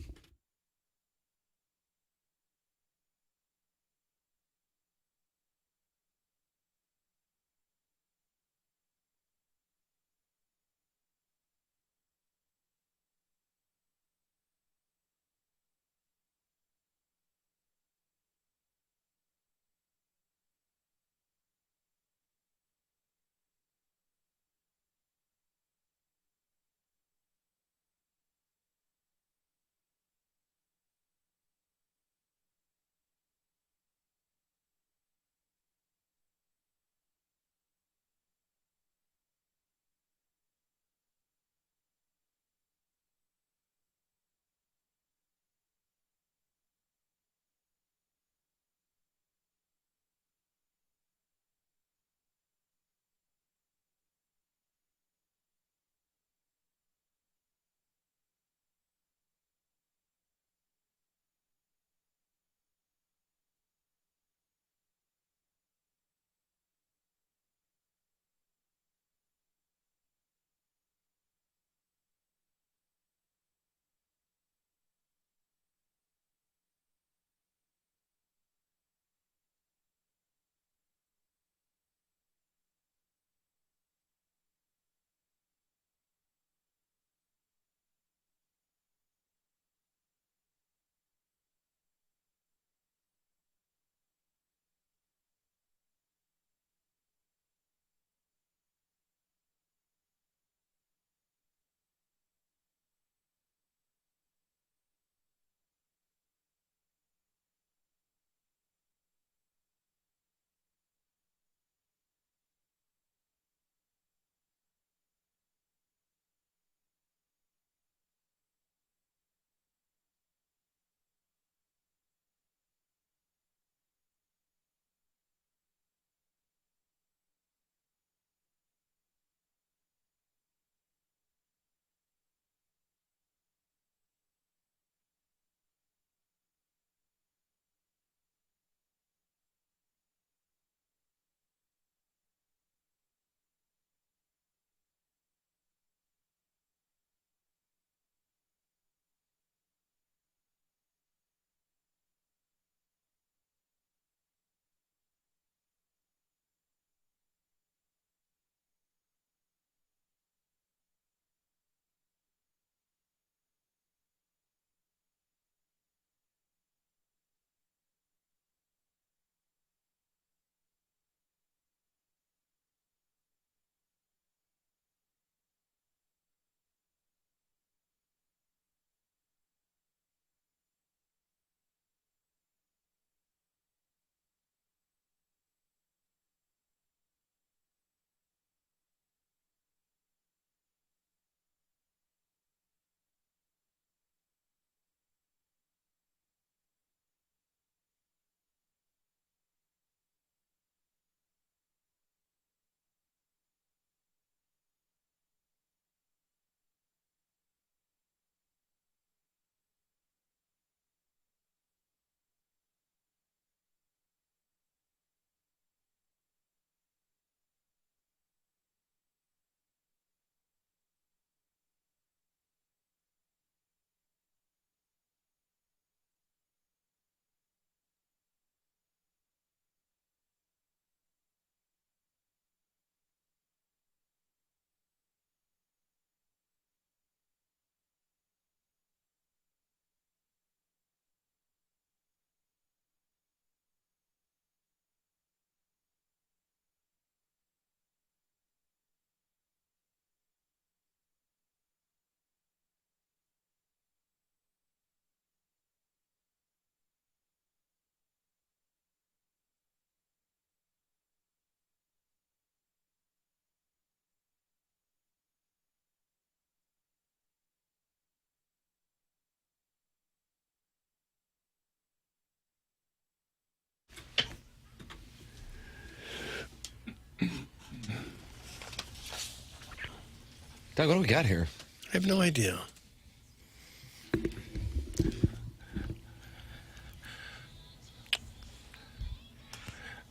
Doug, what do we got here? I have no idea.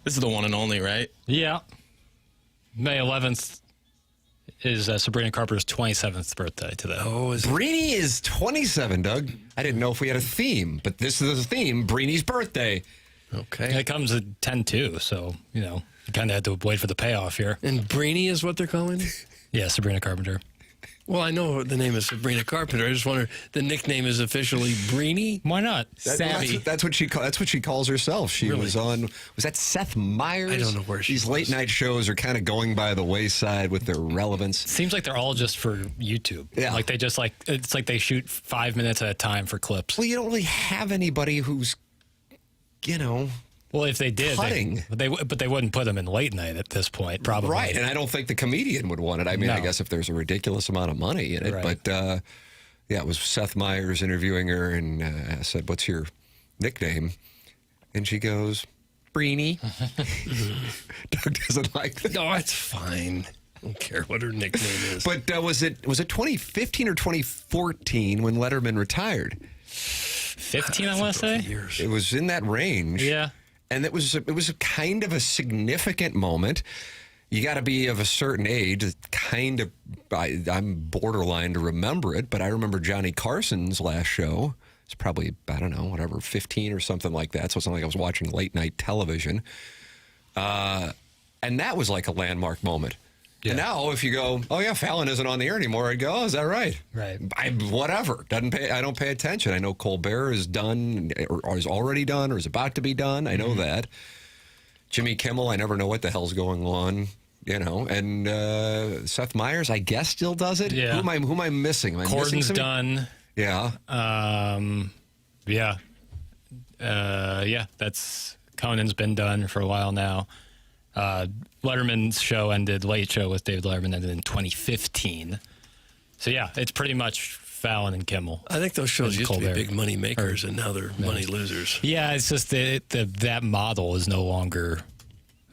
This is the one and only, right? Yeah. May 11th is Sabrina Carpenter's 27th birthday today. Oh, Breeny is 27, Doug. I didn't know if we had a theme, but this is the theme, Breeny's birthday. Okay. It comes at 10-2, so, you kind of had to wait for the payoff here. And Breeny is what they're calling it? Yeah, Sabrina Carpenter. Well, I know the name is Sabrina Carpenter. I just wonder, the nickname is officially Breeny? Why not? Savvy. That's what she calls herself. She was on. Was that Seth Meyers? I don't know where she These late night shows are kind of going by the wayside with their relevance. Seems like they're all just for YouTube. Yeah. Like they just it's like they shoot 5 minutes at a time for clips. Well, you don't really have anybody who's, Well, if they did, cutting. but they wouldn't put them in late night at this point, probably. Right, and I don't think the comedian would want it. I mean, No. I guess if there's a ridiculous amount of money in it, Right. but yeah, it was Seth Meyers interviewing her, and I said, "What's your nickname?" And she goes, "Breeny." Doug doesn't like that. No, it's fine. I don't care what her nickname is. But was it 2015 or 2014 when Letterman retired? 15, I want to say. Years. It was in that range. Yeah. And it was a kind of a significant moment. You got to be of a certain age. Kind of, I'm borderline to remember it, but I remember Johnny Carson's last show. It's probably, I don't know, whatever, 15 or something like that. So it's not like I was watching late night television. And that was like a landmark moment. Yeah. And now, if you go, oh yeah, Fallon isn't on the air anymore, I'd go, oh, is that right? Right. Whatever. I don't pay attention. I know Colbert is done, or is already done, or is about to be done. I know that. Jimmy Kimmel, I never know what the hell's going on. And Seth Meyers, I guess, still does it. Yeah. Who am I missing? Am I missing Corden's somebody? done. Yeah. Yeah. Yeah. That's Conan's been done for a while now. Letterman's show ended, Late Show with David Letterman ended in 2015. So yeah, it's pretty much Fallon and Kimmel. I think those shows and used Colbert. to be big money makers, and now they're money losers. Yeah, it's just that model is no longer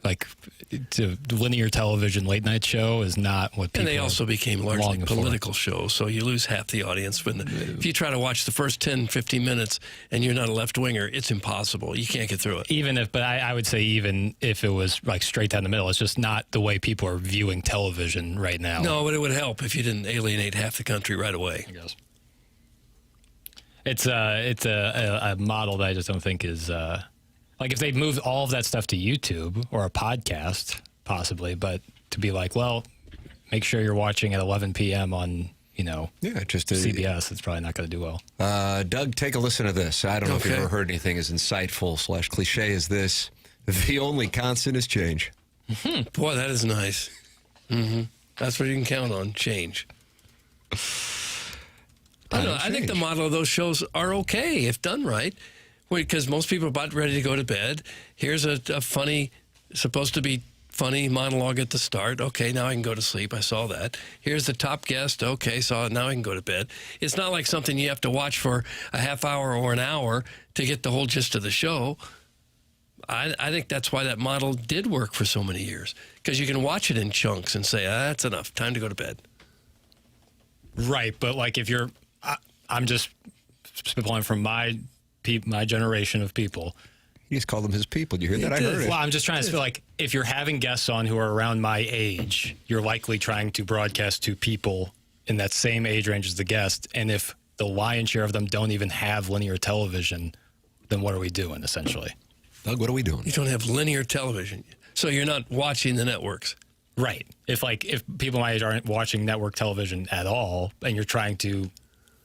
like the linear television late night show is not what people And they also became largely longing for. political shows, so you lose half the audience. If you try to watch the first 10, 15 minutes and you're not a left-winger, it's impossible. You can't get through it. But I would say even if it was like straight down the middle, it's just not the way people are viewing television right now. No, but it would help if you didn't alienate half the country right away. I guess. It's a model that I just don't think is... Like if they'd moved all of that stuff to YouTube or a podcast, possibly, but to be like, well, make sure you're watching at 11 p.m. on, CBS, it's probably not going to do well. Doug, take a listen to this. I don't know if you've ever heard anything as insightful / cliche as this. The only constant is change. Boy, that is nice. Mm-hmm. That's what you can count on, change. I think the model of those shows are okay if done right. Because most people are about ready to go to bed. Here's a funny, supposed to be funny monologue at the start. Okay, now I can go to sleep. I saw that. Here's the top guest. Okay, saw it. Now I can go to bed. It's not like something you have to watch for a half hour or an hour to get the whole gist of the show. I think that's why that model did work for so many years. Because you can watch it in chunks and say, that's enough. Time to go to bed. Right, but like if you're... I'm just spitballing from my generation of people. He just called them his people. Did you hear that? I heard it. Well, I'm just trying to feel like if you're having guests on who are around my age, you're likely trying to broadcast to people in that same age range as the guest. And if the lion's share of them don't even have linear television, then what are we doing, essentially? Doug, what are we doing? You don't have linear television. So you're not watching the networks. Right. If people my age aren't watching network television at all, and you're trying to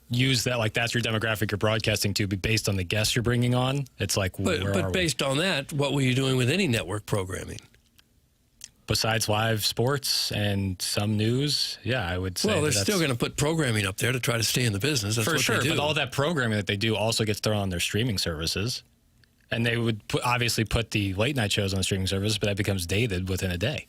use that, like that's your demographic you're broadcasting to, be based on the guests you're bringing on. It's like, but based on that, what were you doing with any network programming? Besides live sports and some news, yeah, I would say. Well, they're still going to put programming up there to try to stay in the business. That's for what sure, they do. but all that programming that they do also gets thrown on their streaming services, and they would obviously put the late night shows on the streaming service, but that becomes dated within a day.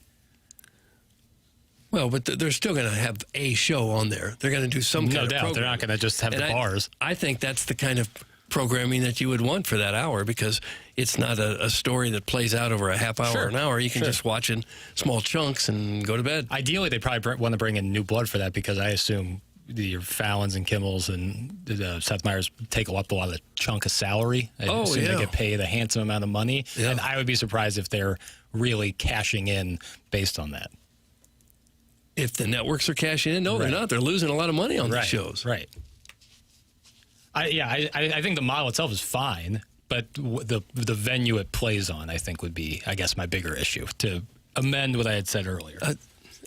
Well, but they're still going to have a show on there. They're going to do some kind of No doubt. program. They're not going to just have the bars. I think that's the kind of programming that you would want for that hour, because it's not a story that plays out over a half hour or an hour. You can just watch in small chunks and go to bed. Ideally, they probably want to bring in new blood for that, because I assume your Fallons and Kimmels and Seth Meyers take up a lot of the chunk of salary. I assume they get paid a handsome amount of money. Yeah. And I would be surprised if they're really cashing in based on that. If the networks are cashing in, no, they're not. They're losing a lot of money on these shows. Right. I think the model itself is fine, but the venue it plays on, I think, would be, I guess, my bigger issue, to amend what I had said earlier.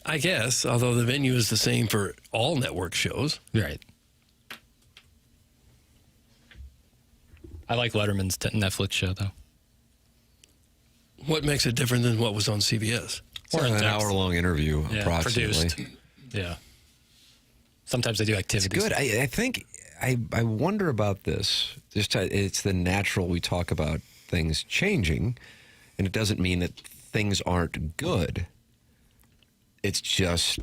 I guess, although the venue is the same for all network shows. Right. I like Letterman's Netflix show, though. What makes it different than what was on CBS? It's an hour-long interview, approximately. Produced. Yeah. Sometimes they do activities. It's good. I think... I wonder about this. It's the natural, we talk about things changing, and it doesn't mean that things aren't good. It's just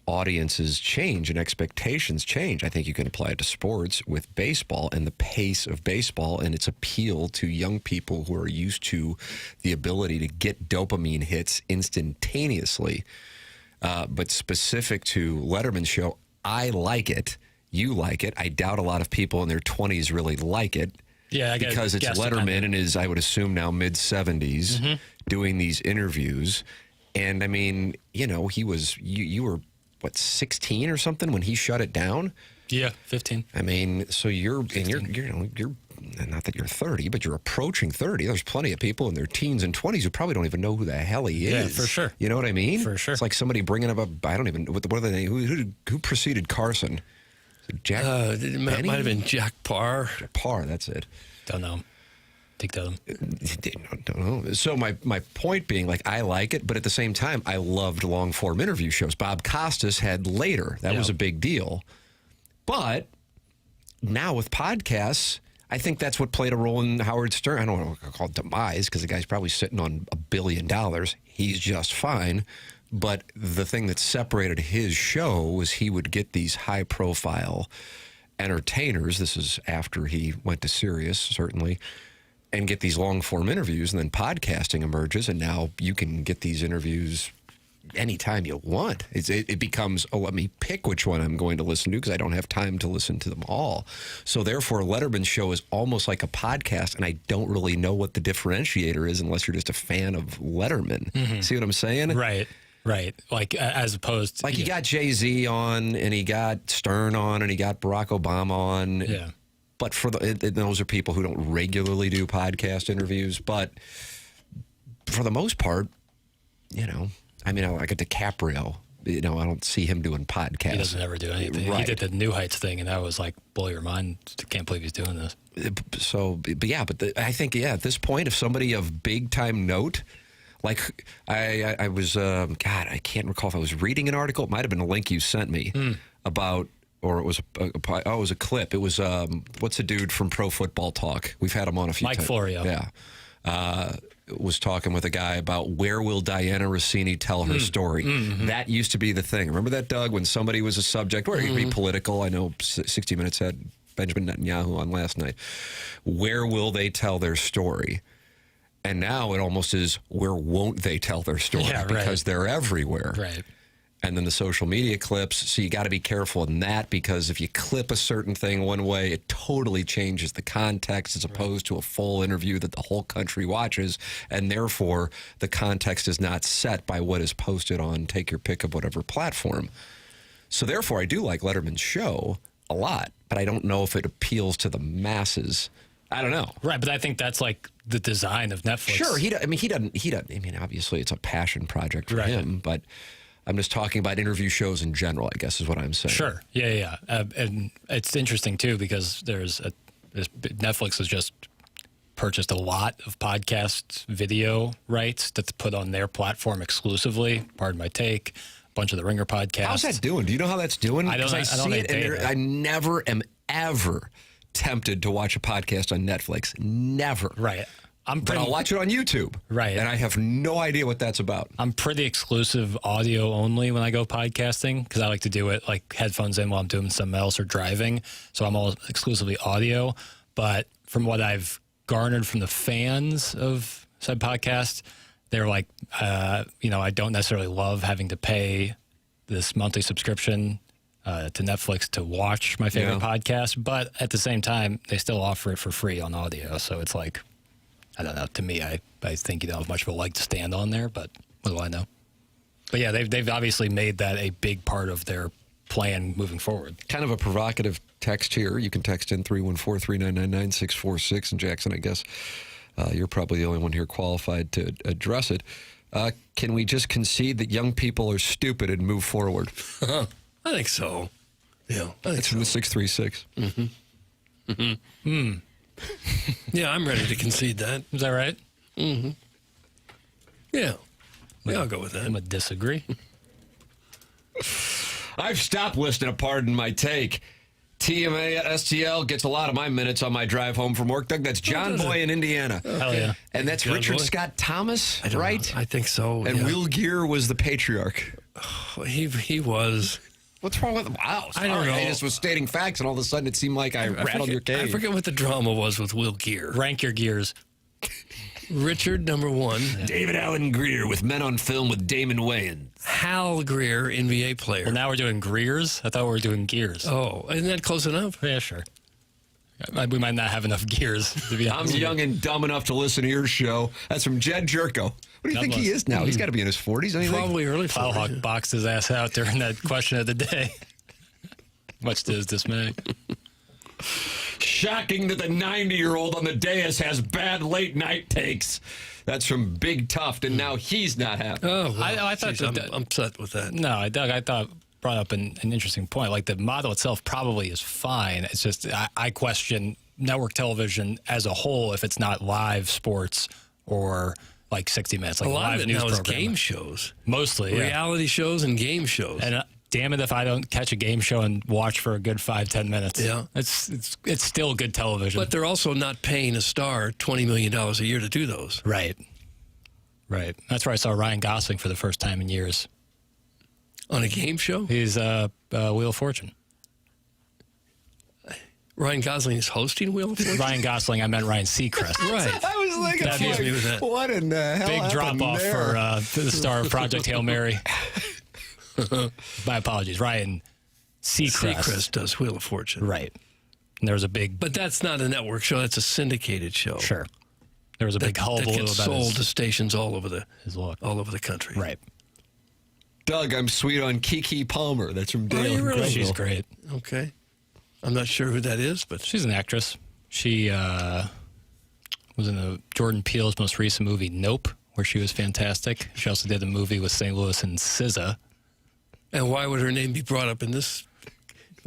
audiences change and expectations change. I think you can apply it to sports with baseball and the pace of baseball and its appeal to young people who are used to the ability to get dopamine hits instantaneously. But specific to Letterman's show, I like it. You like it. I doubt a lot of people in their 20s really like it. Yeah, because it's Letterman in his, I would assume now, mid-70s doing these interviews. And I mean, you know, he was, you were, what, 16 or something when he shut it down? Yeah, 15. I mean, so you're not that you're 30, but you're approaching 30. There's plenty of people in their teens and 20s who probably don't even know who the hell he is. Yeah, for sure. You know what I mean? For sure. It's like somebody bringing up I don't even, what are they name? Who preceded Carson? Jack it might have been Jack Parr. Parr, that's it. Don't know. Think Dotem. Don't know. So my point being, like, I like it, but at the same time, I loved long-form interview shows. Bob Costas had later. That was a big deal. But now with podcasts, I think that's what played a role in Howard Stern. I don't want to call it demise, because the guy's probably sitting on $1 billion. He's just fine. But the thing that separated his show was he would get these high-profile entertainers. This is after he went to Sirius, certainly, and get these long-form interviews, and then podcasting emerges, and now you can get these interviews anytime you want. It becomes, let me pick which one I'm going to listen to, because I don't have time to listen to them all. So therefore, Letterman's show is almost like a podcast, and I don't really know what the differentiator is unless you're just a fan of Letterman. See what I'm saying? Right. Right. Like, as opposed to... Like, he got Jay-Z on, and he got Stern on, and he got Barack Obama on. Yeah. But those are people who don't regularly do podcast interviews. But for the most part, you know, I mean, like a DiCaprio, you know, I don't see him doing podcasts. He doesn't ever do anything. Right. He did the New Heights thing, and that was like, blow your mind. I can't believe he's doing this. So, but yeah, I think, at this point, if somebody of big-time note... Like, I was, God, I can't recall if I was reading an article. It might have been a link you sent me about, or it was it was a clip. It was, what's the dude from Pro Football Talk? We've had him on a few times. Mike Florio. Yeah. Was talking with a guy about where will Diana Rossini tell her story. That used to be the thing. Remember that, Doug, when somebody was a subject, or it could be political. I know 60 Minutes had Benjamin Netanyahu on last night. Where will they tell their story? And now it almost is, where won't they tell their story? Yeah, right. Because they're everywhere. Right. And then the social media clips. So you got to be careful in that, because if you clip a certain thing one way, it totally changes the context as opposed to a full interview that the whole country watches. And therefore, the context is not set by what is posted on take your pick of whatever platform. So therefore, I do like Letterman's show a lot, but I don't know if it appeals to the masses. I don't know. Right, but I think that's like the design of Netflix. Sure, he doesn't. I mean, obviously, it's a passion project for him, but I'm just talking about interview shows in general, I guess is what I'm saying. Sure, yeah. And it's interesting, too, because Netflix has just purchased a lot of podcast video rights to put on their platform exclusively. Pardon my take. A bunch of the Ringer podcasts. How's that doing? Do you know how that's doing? I don't see it, and I never am ever tempted to watch a podcast on Netflix. Never. Right. But I'll watch it on YouTube. Right. And I have no idea what that's about. I'm pretty exclusive audio only when I go podcasting, because I like to do it like headphones in while I'm doing something else or driving. So I'm all exclusively audio. But from what I've garnered from the fans of said podcast, they're like, I don't necessarily love having to pay this monthly subscription to Netflix to watch my favorite podcast, but at the same time, they still offer it for free on audio. So it's like, I don't know. To me, I think you don't have much of a leg to stand on there, but what do I know? But yeah, they've obviously made that a big part of their plan moving forward. Kind of a provocative text here. You can text in 314-399-9646. And Jackson, I guess you're probably the only one here qualified to address it. Can we just concede that young people are stupid and move forward? I think so. Yeah. It's from the 636. Mm-hmm. Mm-hmm. Yeah, I'm ready to concede that. Is that right? Mm-hmm. Yeah. Yeah, I'll go with that. I'm going to disagree. I've stopped listening to Pardon My Take. TMA STL gets a lot of my minutes on my drive home from work. Doug, that's John Boy in Indiana. Okay. Hell yeah. And that's John Richard Boy. Scott Thomas, I don't right? know. I think so. And yeah. Will Geer was the patriarch. Oh, he was. What's wrong with him? Wow, sorry. I don't know. I just was stating facts, and all of a sudden it seemed like I rattled your cage. I forget what the drama was with Will Geer. Rank your gears. Richard, number one. David Allen Greer with Men on Film with Damon Wayans. Hal Greer, NBA player. Well, now we're doing Greers. I thought we were doing gears. Oh, isn't that close enough? Yeah, sure. We might not have enough gears, to be I'm honest. young and dumb enough to listen to your show. That's from Jed Jerko. What do you think he is now? He's got to be in his 40s, don't you think? Probably early 40s. Plowhawk boxed his ass out during that question of the day. Much to his dismay. Shocking that the 90-year-old on the dais has bad late-night takes. That's from Big Tuft, and now he's not happy. Oh, well, I thought geez, I'm upset with that. No, Doug, I thought brought up an interesting point. Like the model itself probably is fine. It's just I question network television as a whole if it's not live sports or like 60 Minutes, like a lot live of it news now is program. game shows. Mostly, yeah. Reality shows and game shows. And damn it if I don't catch a game show and watch for a good 5-10 minutes. Yeah. It's still good television. But they're also not paying a star $20 million a year to do those. Right. Right. That's where I saw Ryan Gosling for the first time in years. On a game show? He's Wheel of Fortune. Ryan Gosling is hosting Wheel of Fortune? Ryan Gosling, I meant Ryan Seacrest. Right. I was like, That confused me with that. what in the hell Big drop off there? for the star of Project Hail Mary. My apologies. Ryan Seacrest. Seacrest does Wheel of Fortune. Right. And there was a big... But that's not a network show. That's a syndicated show. Sure. There was a big hullabaloo that gets about sold to stations all over his look. all over the country. Right. Doug, I'm sweet on Keke Palmer. That's from Dale. you and really? Grenville. She's great. Okay. I'm not sure who that is, but She's an actress. She was in Jordan Peele's most recent movie, Nope, where she was fantastic. She also did a movie with St. Louis and SZA. and why would her name be brought up in this?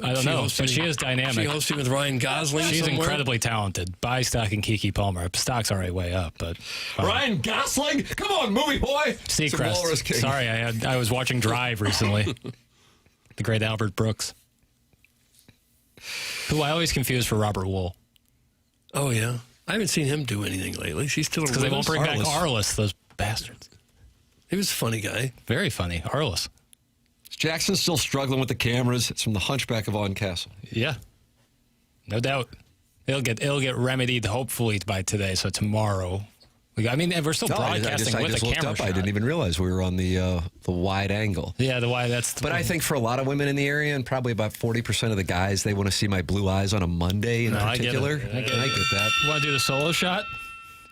I don't know, but she is dynamic. She hosting with Ryan Gosling. She's somewhere? incredibly talented. Buy stock in Keke Palmer. Stock's already way up, but Ryan Gosling? Come on, movie boy. Seacrest. Sorry, I was watching Drive recently. The great Albert Brooks, who I always confuse for Robert Wool. Oh yeah, I haven't seen him do anything lately. He's still Because they won't bring back Arliss, those bastards. He was a funny guy. Very funny. Arliss. Is Jackson still struggling with the cameras? It's from The Hunchback of Owen Castle. Yeah, no doubt. It'll get remedied hopefully by today. So tomorrow, and we're still broadcasting I with just the looked camera up. shot. I didn't even realize we were on the wide angle. Yeah, the why that's. But I think for a lot of women in the area, and probably about 40% of the guys, they want to see my blue eyes on a Monday in particular. I get that. Want to do the solo shot?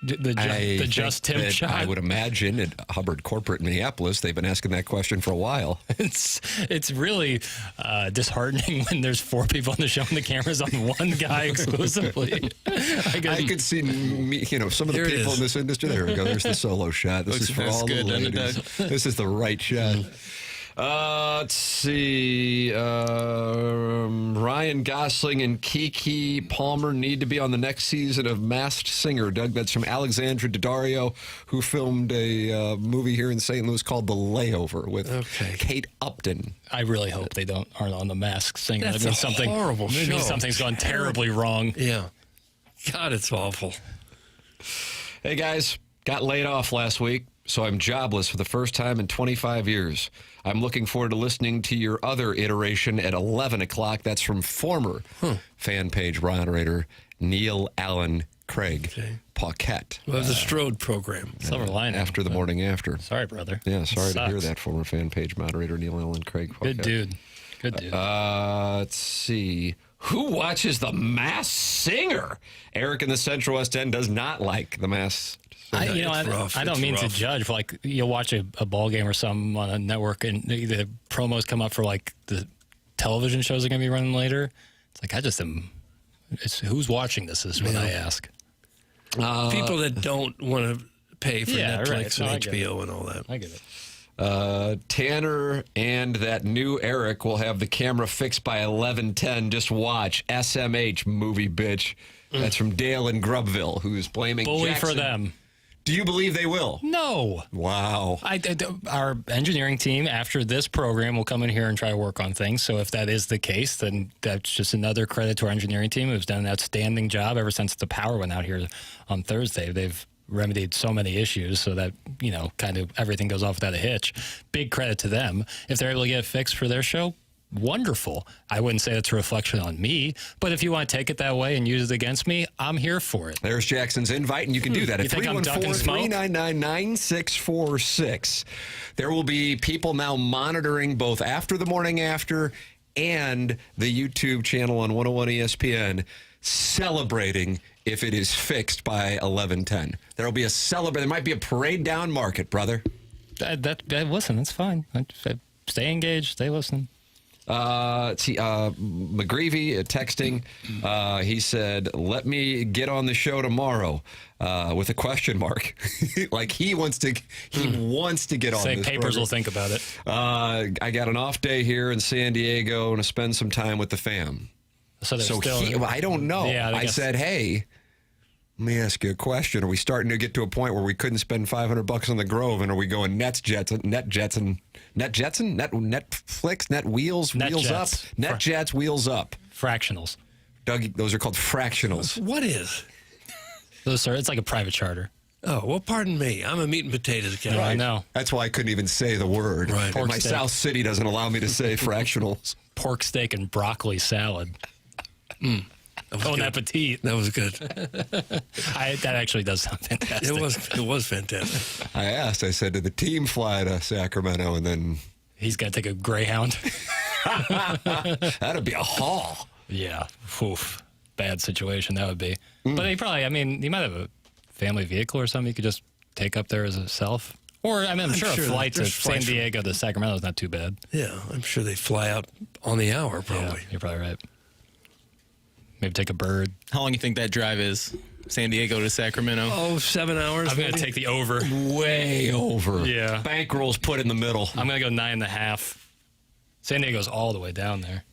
The Just Tim shot? I would imagine at Hubbard Corporate in Minneapolis, they've been asking that question for a while. It's really disheartening when there's 4 people on the show and the camera's on one guy exclusively. I could see some of the people in this industry. There we go. There's the solo shot. This is for all the ladies. This is the right shot. Let's see. Ryan Gosling and Keke Palmer need to be on the next season of Masked Singer. Doug, that's from Alexandra Daddario, who filmed a movie here in St. Louis called The Layover with Kate Upton. I really hope they aren't on the Masked Singer. That's that means a horrible show. That means something's gone terribly wrong. Yeah. God, it's awful. Hey, guys. Got laid off last week, so I'm jobless for the first time in 25 years. I'm looking forward to listening to your other iteration at 11 o'clock. That's from former fan page moderator Neil Allen Craig Paquette. Well, the Strode program. Silver lining. After the morning after. Sorry, brother. Yeah, sorry to hear Sucks. that, former fan page moderator Neil Allen Craig Paquette. Good dude. Good dude. Let's see. Who watches The Masked Singer? Eric in the Central West End does not like The Masked Singer. I don't mean to judge, but like you'll watch a ball game or something on a network and the promos come up for like the television shows are going to be running later. It's like I just am. It's who's watching this is what I ask. People that don't want to pay for Netflix right. and HBO and all that. I get it. Tanner and that new Eric will have the camera fixed by 11:10. Just watch SMH movie, bitch. That's from Dale in Grubville, who's blaming Bully Jackson. for them. Do you believe they will? No. Wow. Our engineering team after this program will come in here and try to work on things. So if that is the case, then that's just another credit to our engineering team who's done an outstanding job ever since the power went out here on Thursday. They've remedied so many issues so that, kind of everything goes off without a hitch. Big credit to them. If they're able to get it fixed for their show, wonderful. I wouldn't say it's a reflection on me, but if you want to take it that way and use it against me, I'm here for it. There's Jackson's invite, and you can do that at You think I'm ducking smoke? 314-399-9646. There will be people now monitoring both after the morning after and the YouTube channel on 101 ESPN celebrating if it is fixed by 11:10. There will be a There might be a parade down Market, brother. Listen, that's fine. Stay engaged. Stay listening. McGreevy texting. He said, "Let me get on the show tomorrow," with a question mark. Like he wants to get on. Say this papers program. will think about it. I got an off day here in San Diego and to spend some time with the fam. So I don't know. Yeah, I said, hey, let me ask you a question. Are we starting to get to a point where we couldn't spend $500 on the Grove, and are we going Netflix, Wheels up, NetJets, Wheels up? Fractionals. Doug, those are called fractionals. What is? Those are. It's like a private charter. Oh, well, pardon me. I'm a meat and potatoes guy. I know. That's why I couldn't even say the word. Right. My South City doesn't allow me to say fractionals. Pork steak and broccoli salad. Bon appetit. That was good. That actually does sound fantastic. It was fantastic. I asked. I said, did the team fly to Sacramento? And then he's got to take a Greyhound. That'd be a haul. Yeah. Oof. Bad situation that would be. But he probably. He might have a family vehicle or something. You could just take up there as a self. Or I'm sure a flight to San Diego to Sacramento is not too bad. Yeah, I'm sure they fly out on the hour. Probably. Yeah, you're probably right. Maybe take a bird. How long do you think that drive is? San Diego to Sacramento? Oh, 7 hours. I'm going to take the over. Way over. Yeah. Bankrolls put in the middle. I'm going to go 9.5. San Diego's all the way down there.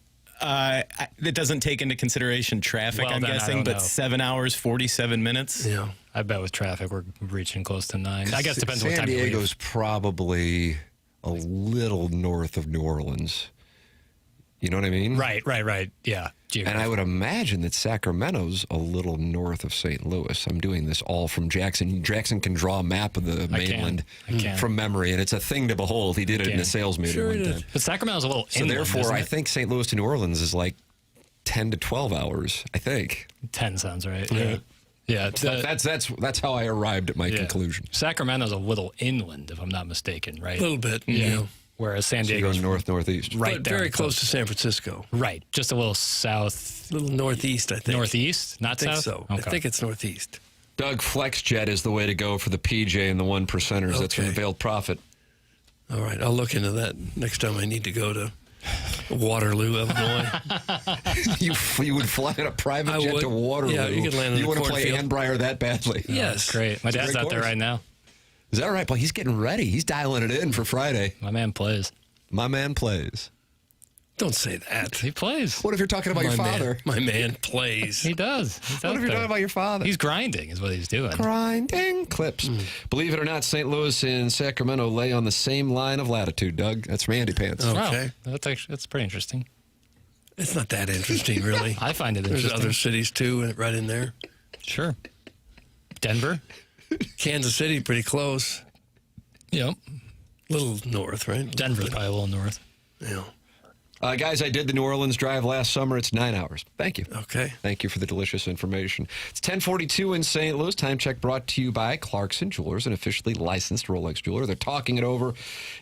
It doesn't take into consideration traffic, Well, I'm then I guessing, don't but know. 7 hours, 47 minutes? Yeah. I bet with traffic, we're reaching close to 9. I guess it depends what time you San leave. Diego's probably a little north of New Orleans. You know what I mean? Right. Yeah. And I would imagine that Sacramento's a little north of St. Louis. I'm doing this all from Jackson. Jackson can draw a map of the mainland I can. from memory, and it's a thing to behold. He did it in a sales meeting Sure one he time. did. But Sacramento's a little So inland, therefore, isn't I it? think St. Louis to New Orleans is like 10 to 12 hours, I think. 10 sounds right. Yeah. Yeah. That's how I arrived at my conclusion. Sacramento's a little inland, if I'm not mistaken, right? A little bit. Yeah. Whereas San So you're Diego's going northeast. right But down very the close coast. to San Francisco. Right. Just a little south. A little northeast, I think. Northeast? Not I think south? so. Okay. I think it's northeast. Doug, FlexJet is the way to go for the PJ and the 1%ers. That's from Okay. Veiled Prophet. All right. I'll look into that next time I need to go to Waterloo, Illinois. you would fly on a private jet to Waterloo. Yeah, you could land in You the want to play cornfield. Anbrier that badly? Yes. Great. My It's a dad's great out there course. right now. Is that right? But he's getting ready. He's dialing it in for Friday. My man plays. My man plays. Don't say that. He plays. What if you're talking about your father? My man plays. He does. What if you're talking about your father? He's grinding is what he's doing. Grinding clips. Believe it or not, St. Louis and Sacramento lay on the same line of latitude, Doug. That's from Andy Pants. Okay. Wow. That's pretty interesting. It's not that interesting, really. I find it There's interesting. other cities, too, right in there. Sure. Denver? Kansas City, pretty close. Yep. Little north, right? Denver's probably a little north. Yeah. Guys, I did the New Orleans drive last summer. It's 9 hours. Thank you. Okay. Thank you for the delicious information. It's 10:42 in St. Louis. Time check brought to you by Clarkson Jewelers, an officially licensed Rolex jeweler. They're talking it over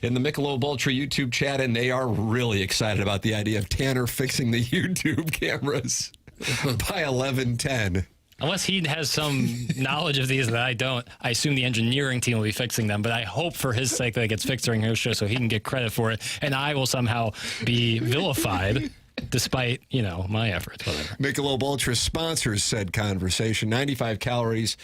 in the Michelob Ultra YouTube chat, and they are really excited about the idea of Tanner fixing the YouTube cameras by 11:10. Unless he has some knowledge of these that I don't, I assume the engineering team will be fixing them. But I hope for his sake that it gets fixed during his show so he can get credit for it. And I will somehow be vilified despite, my efforts. Whatever. Michelob Ultra sponsors said conversation. 95 calories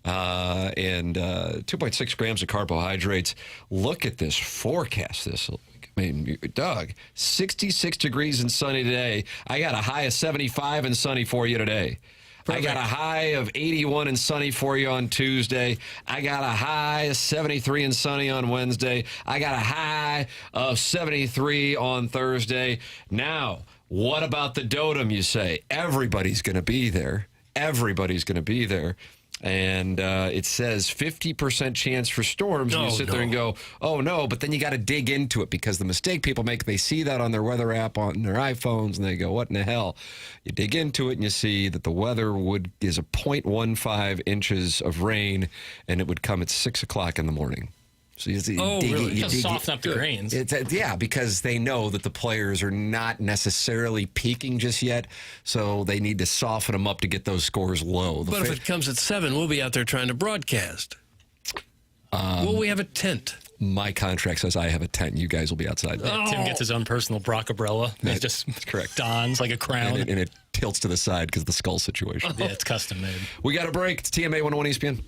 and 2.6 grams of carbohydrates. Look at this forecast. Doug, 66 degrees and sunny today. I got a high of 75 and sunny for you today. Perfect. I got a high of 81 and sunny for you on Tuesday. I got a high of 73 and sunny on Wednesday. I got a high of 73 on Thursday. Now, what about the Dotem, you say? Everybody's going to be there. Everybody's going to be there. And it says 50% chance for storms. And you sit there and go, oh, no. But then you got to dig into it because the mistake people make, they see that on their weather app on their iPhones, and they go, what in the hell? You dig into it, and you see that the weather is a 0.15 inches of rain, and it would come at 6 o'clock in the morning. So really? Just soften up the grains. Yeah, because they know that the players are not necessarily peaking just yet, so they need to soften them up to get those scores low. But if it comes at 7, we'll be out there trying to broadcast. Will we have a tent? My contract says I have a tent. You guys will be outside. Yeah, Tim gets his own personal Brock umbrella. It just correct. Dons like a crown. And it tilts to the side because of the skull situation. Yeah, it's custom made. We got a break. It's TMA 101 ESPN.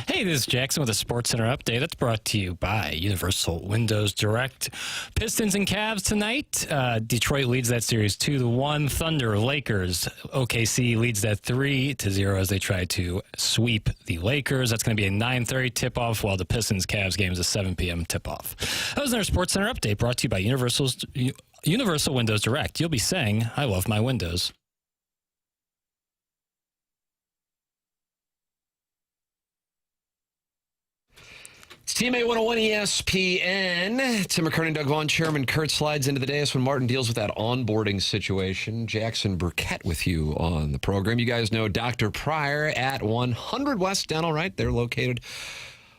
Hey, this is Jackson with a Sports Center update. That's brought to you by Universal Windows Direct. Pistons and Cavs tonight. Detroit leads that series 2-1. Thunder, Lakers. OKC leads that 3-0 as they try to sweep the Lakers. That's going to be a 9:30 tip-off, while the Pistons-Cavs game is a 7 p.m. tip-off. That was our Sports Center update brought to you by Universal Windows Direct. You'll be saying, I love my windows. TMA 101 ESPN. Tim McKernan, Doug Vaughn, Chairman Kurt slides into the dais when Martin deals with that onboarding situation. Jackson Burkett with you on the program. You guys know Dr. Pryor at 100 West Dental, right? They're located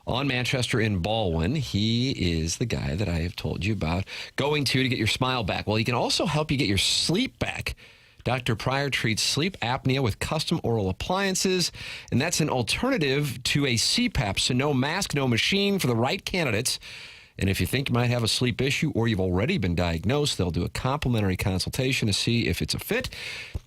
on Manchester in Baldwin. He is the guy that I have told you about going to get your smile back. Well, he can also help you get your sleep back. Dr. Pryor treats sleep apnea with custom oral appliances, and that's an alternative to a CPAP, so no mask, no machine for the right candidates. And if you think you might have a sleep issue or you've already been diagnosed, they'll do a complimentary consultation to see if it's a fit.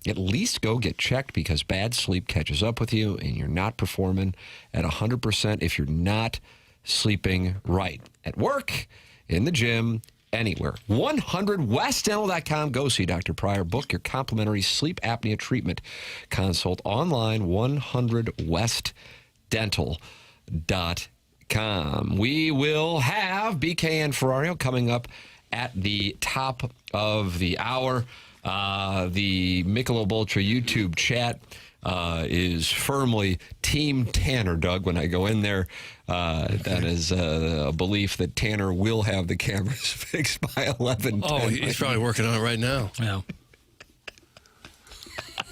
At least go get checked, because bad sleep catches up with you and you're not performing at 100% if you're not sleeping right. At work, in the gym, anywhere. 100westdental.com. Go see Dr. Pryor. Book your complimentary sleep apnea treatment consult online. 100westdental.com. We will have BK and Ferrario coming up at the top of the hour. The Michelob Ultra YouTube chat is firmly Team Tanner, Doug, when I go in there. That is a belief that Tanner will have the cameras fixed by 11. Oh, he's probably working on it right now. Yeah.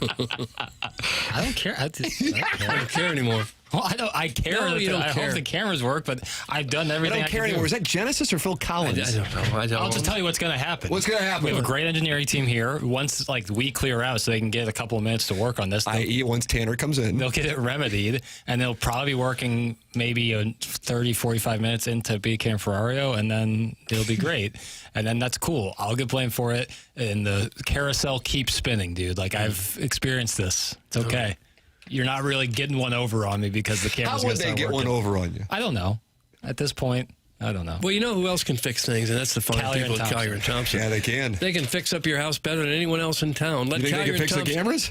I don't care. I don't care anymore. Well, I care. No, you don't I care. hope the cameras work, but I've done everything. I don't care anymore. Is that Genesis or Phil Collins? I don't know. I'll just tell you what's going to happen. What's going to happen? We have a great engineering team here. Once we clear out, so they can get a couple of minutes to work on this. I.e., once Tanner comes in, they'll get it remedied, and they'll probably be working maybe 30, 45 minutes into BK and Ferrario, and then it'll be great. And then that's cool. I'll get blamed for it, and the carousel keeps spinning, dude. Like, I've experienced this. It's okay. You're not really getting one over on me because the camera's going to start working. How would they get one over on you? I don't know. At this point, I don't know. Well, you know who else can fix things, and that's the fine people at Collier & Thompson. Yeah, they can. They can fix up your house better than anyone else in town. You think they can fix the cameras?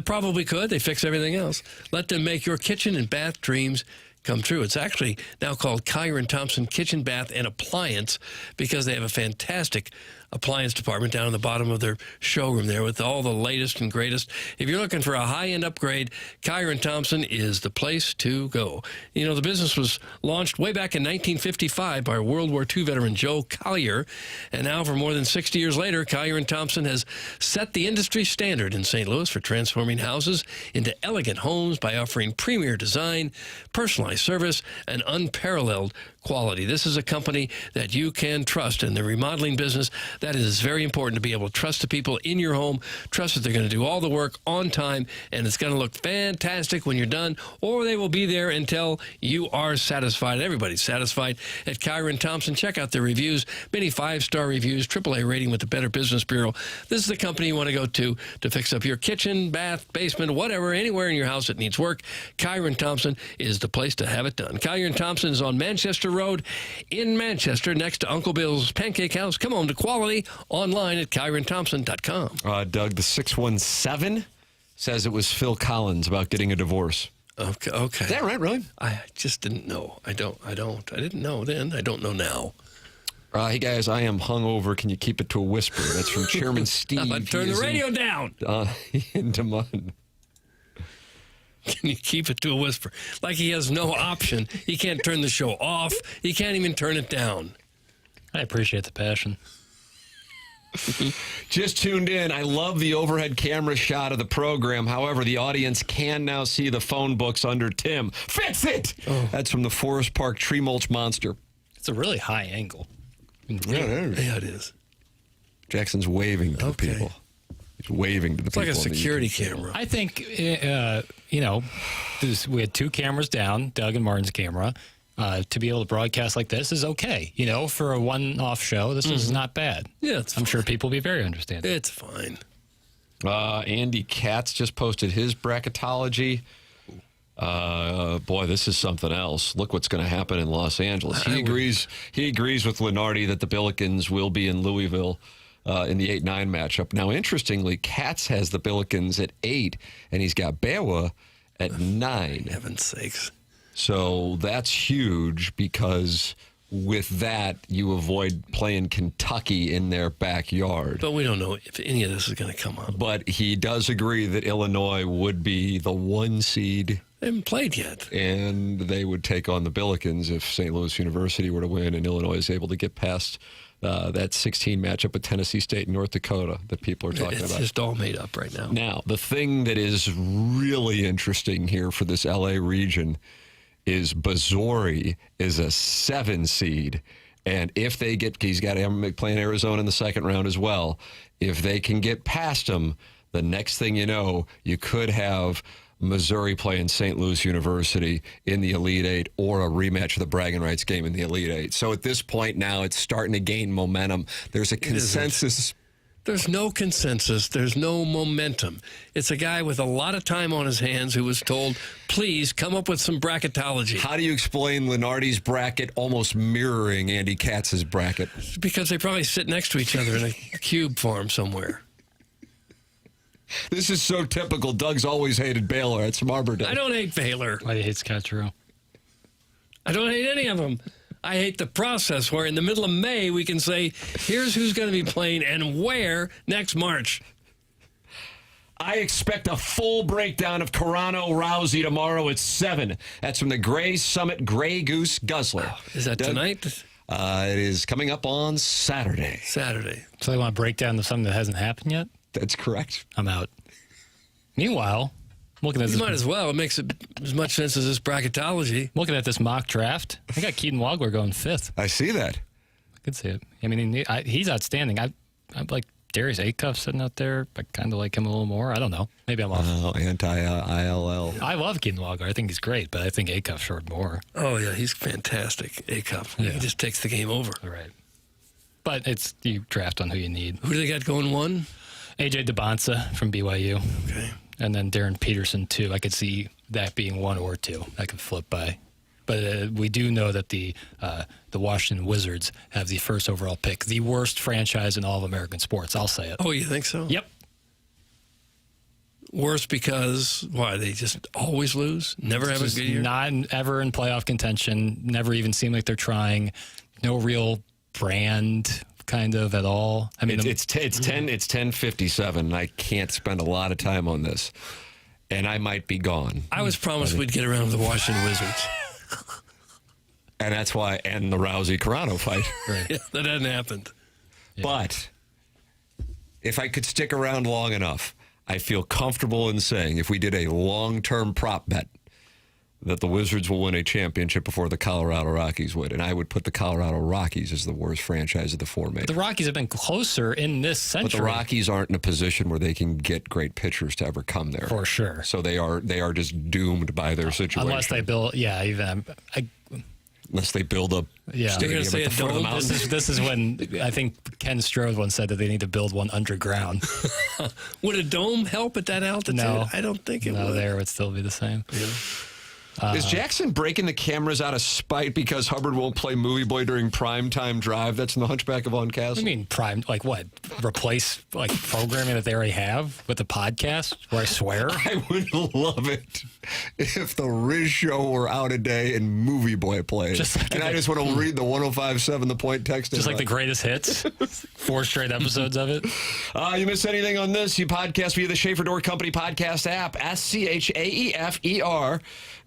Probably could. They fix everything else. Let them make your kitchen and bath dreams come true. It's actually now called Collier & Thompson Kitchen, Bath, and Appliance, because they have a fantastic appliance department down in the bottom of their showroom there with all the latest and greatest. If you're looking for a high-end upgrade, Collier & Thompson is the place to go. You know, the business was launched way back in 1955 by World War II veteran Joe Collier, and now for more than 60 years later, Collier & Thompson has set the industry standard in St. Louis for transforming houses into elegant homes by offering premier design, personalized service, and unparalleled quality. This is a company that you can trust in the remodeling business. That is very important, to be able to trust the people in your home, trust that they're going to do all the work on time, and it's going to look fantastic when you're done, or they will be there until you are satisfied. Everybody's satisfied at Collier & Thompson. Check out their reviews, many 5-star reviews, AAA rating with the Better Business Bureau. This is the company you want to go to fix up your kitchen, bath, basement, whatever, anywhere in your house that needs work. Collier & Thompson is the place to have it done. Collier & Thompson is on Manchester Road in Manchester, next to Uncle Bill's Pancake House. Come on to quality online at KollerandThompson.com. Doug, the 617 says it was Phil Collins about getting a divorce. Okay. Is that right, really? I just didn't know. I didn't know then. I don't know now. Hey, guys, I am hungover. Can you keep it to a whisper? That's from Chairman Steve. Turn the radio down. In Des Moines. Can you keep it to a whisper? Like he has no option. He can't turn the show off. He can't even turn it down. I appreciate the passion. Just tuned in. I love the overhead camera shot of the program. However, the audience can now see the phone books under Tim. Fix it! Oh. That's from the Forest Park Tree Mulch Monster. It's a really high angle. Yeah, it is. Jackson's waving to the people. He's waving to the people. It's like a security camera. I think, we had 2 cameras down, Doug and Martin's camera. To be able to broadcast like this is okay. For a one-off show, this is not bad. Yeah, I'm sure people will be very understanding. It's fine. Andy Katz just posted his bracketology. boy, this is something else. Look what's going to happen in Los Angeles. He agrees with Lenardi that the Billikens will be in Louisville in the 8-9 matchup. Now, interestingly, Katz has the Billikens at 8, and he's got Bewa at 9. Heaven's sakes. So that's huge because with that, you avoid playing Kentucky in their backyard. But we don't know if any of this is going to come up. But he does agree that Illinois would be the 1 seed. They haven't played yet. And they would take on the Billikens if St. Louis University were to win and Illinois is able to get past that 16 matchup with Tennessee State and North Dakota that people are talking about. It's just all made up right now. Now, the thing that is really interesting here for this L.A. region is Bazzori is a 7 seed. And if they get, he's got to play in Arizona in the second round as well. If they can get past him, the next thing you know, you could have Missouri playing St. Louis University in the Elite Eight or a rematch of the bragging rights game in the Elite Eight. So at this point now, it's starting to gain momentum. There's a consensus. There's no consensus. There's no momentum. It's a guy with a lot of time on his hands who was told, please come up with some bracketology. How do you explain Lenardi's bracket almost mirroring Andy Katz's bracket? Because they probably sit next to each other in a cube farm somewhere. This is so typical. Doug's always hated Baylor. It's from Arbor Day. I don't hate Baylor. Why do you hate Scott Drew? I don't hate any of them. I hate the process where in the middle of May we can say, here's who's going to be playing and where next March. I expect a full breakdown of Carano Rousey tomorrow at 7. That's from the Gray Summit Gray Goose Guzzler. Oh, is that tonight? It is coming up on Saturday. Saturday. So they want to break down something that hasn't happened yet? That's correct. I'm out. Meanwhile, looking at you might as well. It makes as much sense as this bracketology. Looking at this mock draft, I got Keaton Wagler going 5th. I see that. I could see it. I mean, he's outstanding. I like Darius Acuff sitting out there. I kind of like him a little more. I don't know. Maybe I'm off. Oh, anti-ILL. I love Keaton Wagler. I think he's great, but I think Acuff showed more. Oh, yeah, he's fantastic, Acuff. Yeah. He just takes the game over. Right. But it's you draft on who you need. Who do they got going 1? A.J. DeBonsa from BYU. Okay. And then Darren Peterson, 2. I could see that being 1 or 2. I could flip by. But we do know that the Washington Wizards have the first overall pick, the worst franchise in all of American sports. I'll say it. Oh, you think so? Yep. Worse because, why, they just always lose? Never have a good year? Not ever in playoff contention. Never even seem like they're trying. No real brand kind of at all. I mean, it's 10:57. I can't spend a lot of time on this, and I might be gone. I was promised we'd get around to the Washington Wizards, and that's why. And the Rousey Carano fight. Right. Yeah, that hadn't happened. Yeah. But if I could stick around long enough, I feel comfortable in saying if we did a long-term prop bet that the Wizards will win a championship before the Colorado Rockies would. And I would put the Colorado Rockies as the worst franchise of the 4 majors. The Rockies have been closer in this century. But the Rockies aren't in a position where they can get great pitchers to ever come there. For sure. So they are just doomed by their situation. Unless they build, unless they build a stadium at the foot of the mountain. This is when I think Ken Strode once said that they need to build one underground. Would a dome help at that altitude? No. I don't think it would. No, there would still be the same. Yeah. Is Jackson breaking the cameras out of spite because Hubbard won't play Movie Boy during primetime drive? That's in the Hunchback of Von Castle. I mean, prime, like what? Replace like programming that they already have with the podcast where I swear? I would love it if the Riz Show were out a day and Movie Boy played. I just want to read the 105.7 The Point text. Just like the greatest hits. 4 straight episodes of it. You miss anything on this? You podcast via the Schaefer Door Company podcast app. SCHAEFER.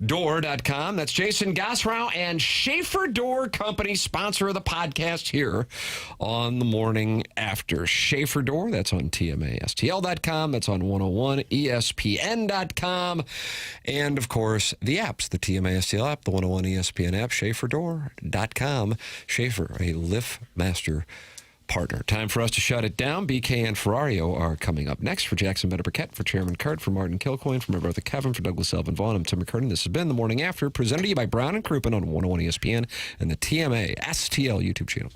Door.com. That's Jason Gosrow and Schaefer Door Company, sponsor of the podcast here on the morning after. Schaefer Door, that's on TMASTL.com. That's on 101 ESPN.com. And, of course, the apps, the TMASTL app, the 101 ESPN app, SchaeferDoor.com. Schaefer, a LiftMaster partner. Time for us to shut it down. BK and Ferrario are coming up next. For Jackson Burkett, for Chairman Curt, for Martin Kilcoyne, for my brother Kevin, for Douglas Elvin Vaughn, I'm Tim McKernan. This has been The Morning After, presented to you by Brown and Crouppen on 101 ESPN and the TMA STL YouTube channel.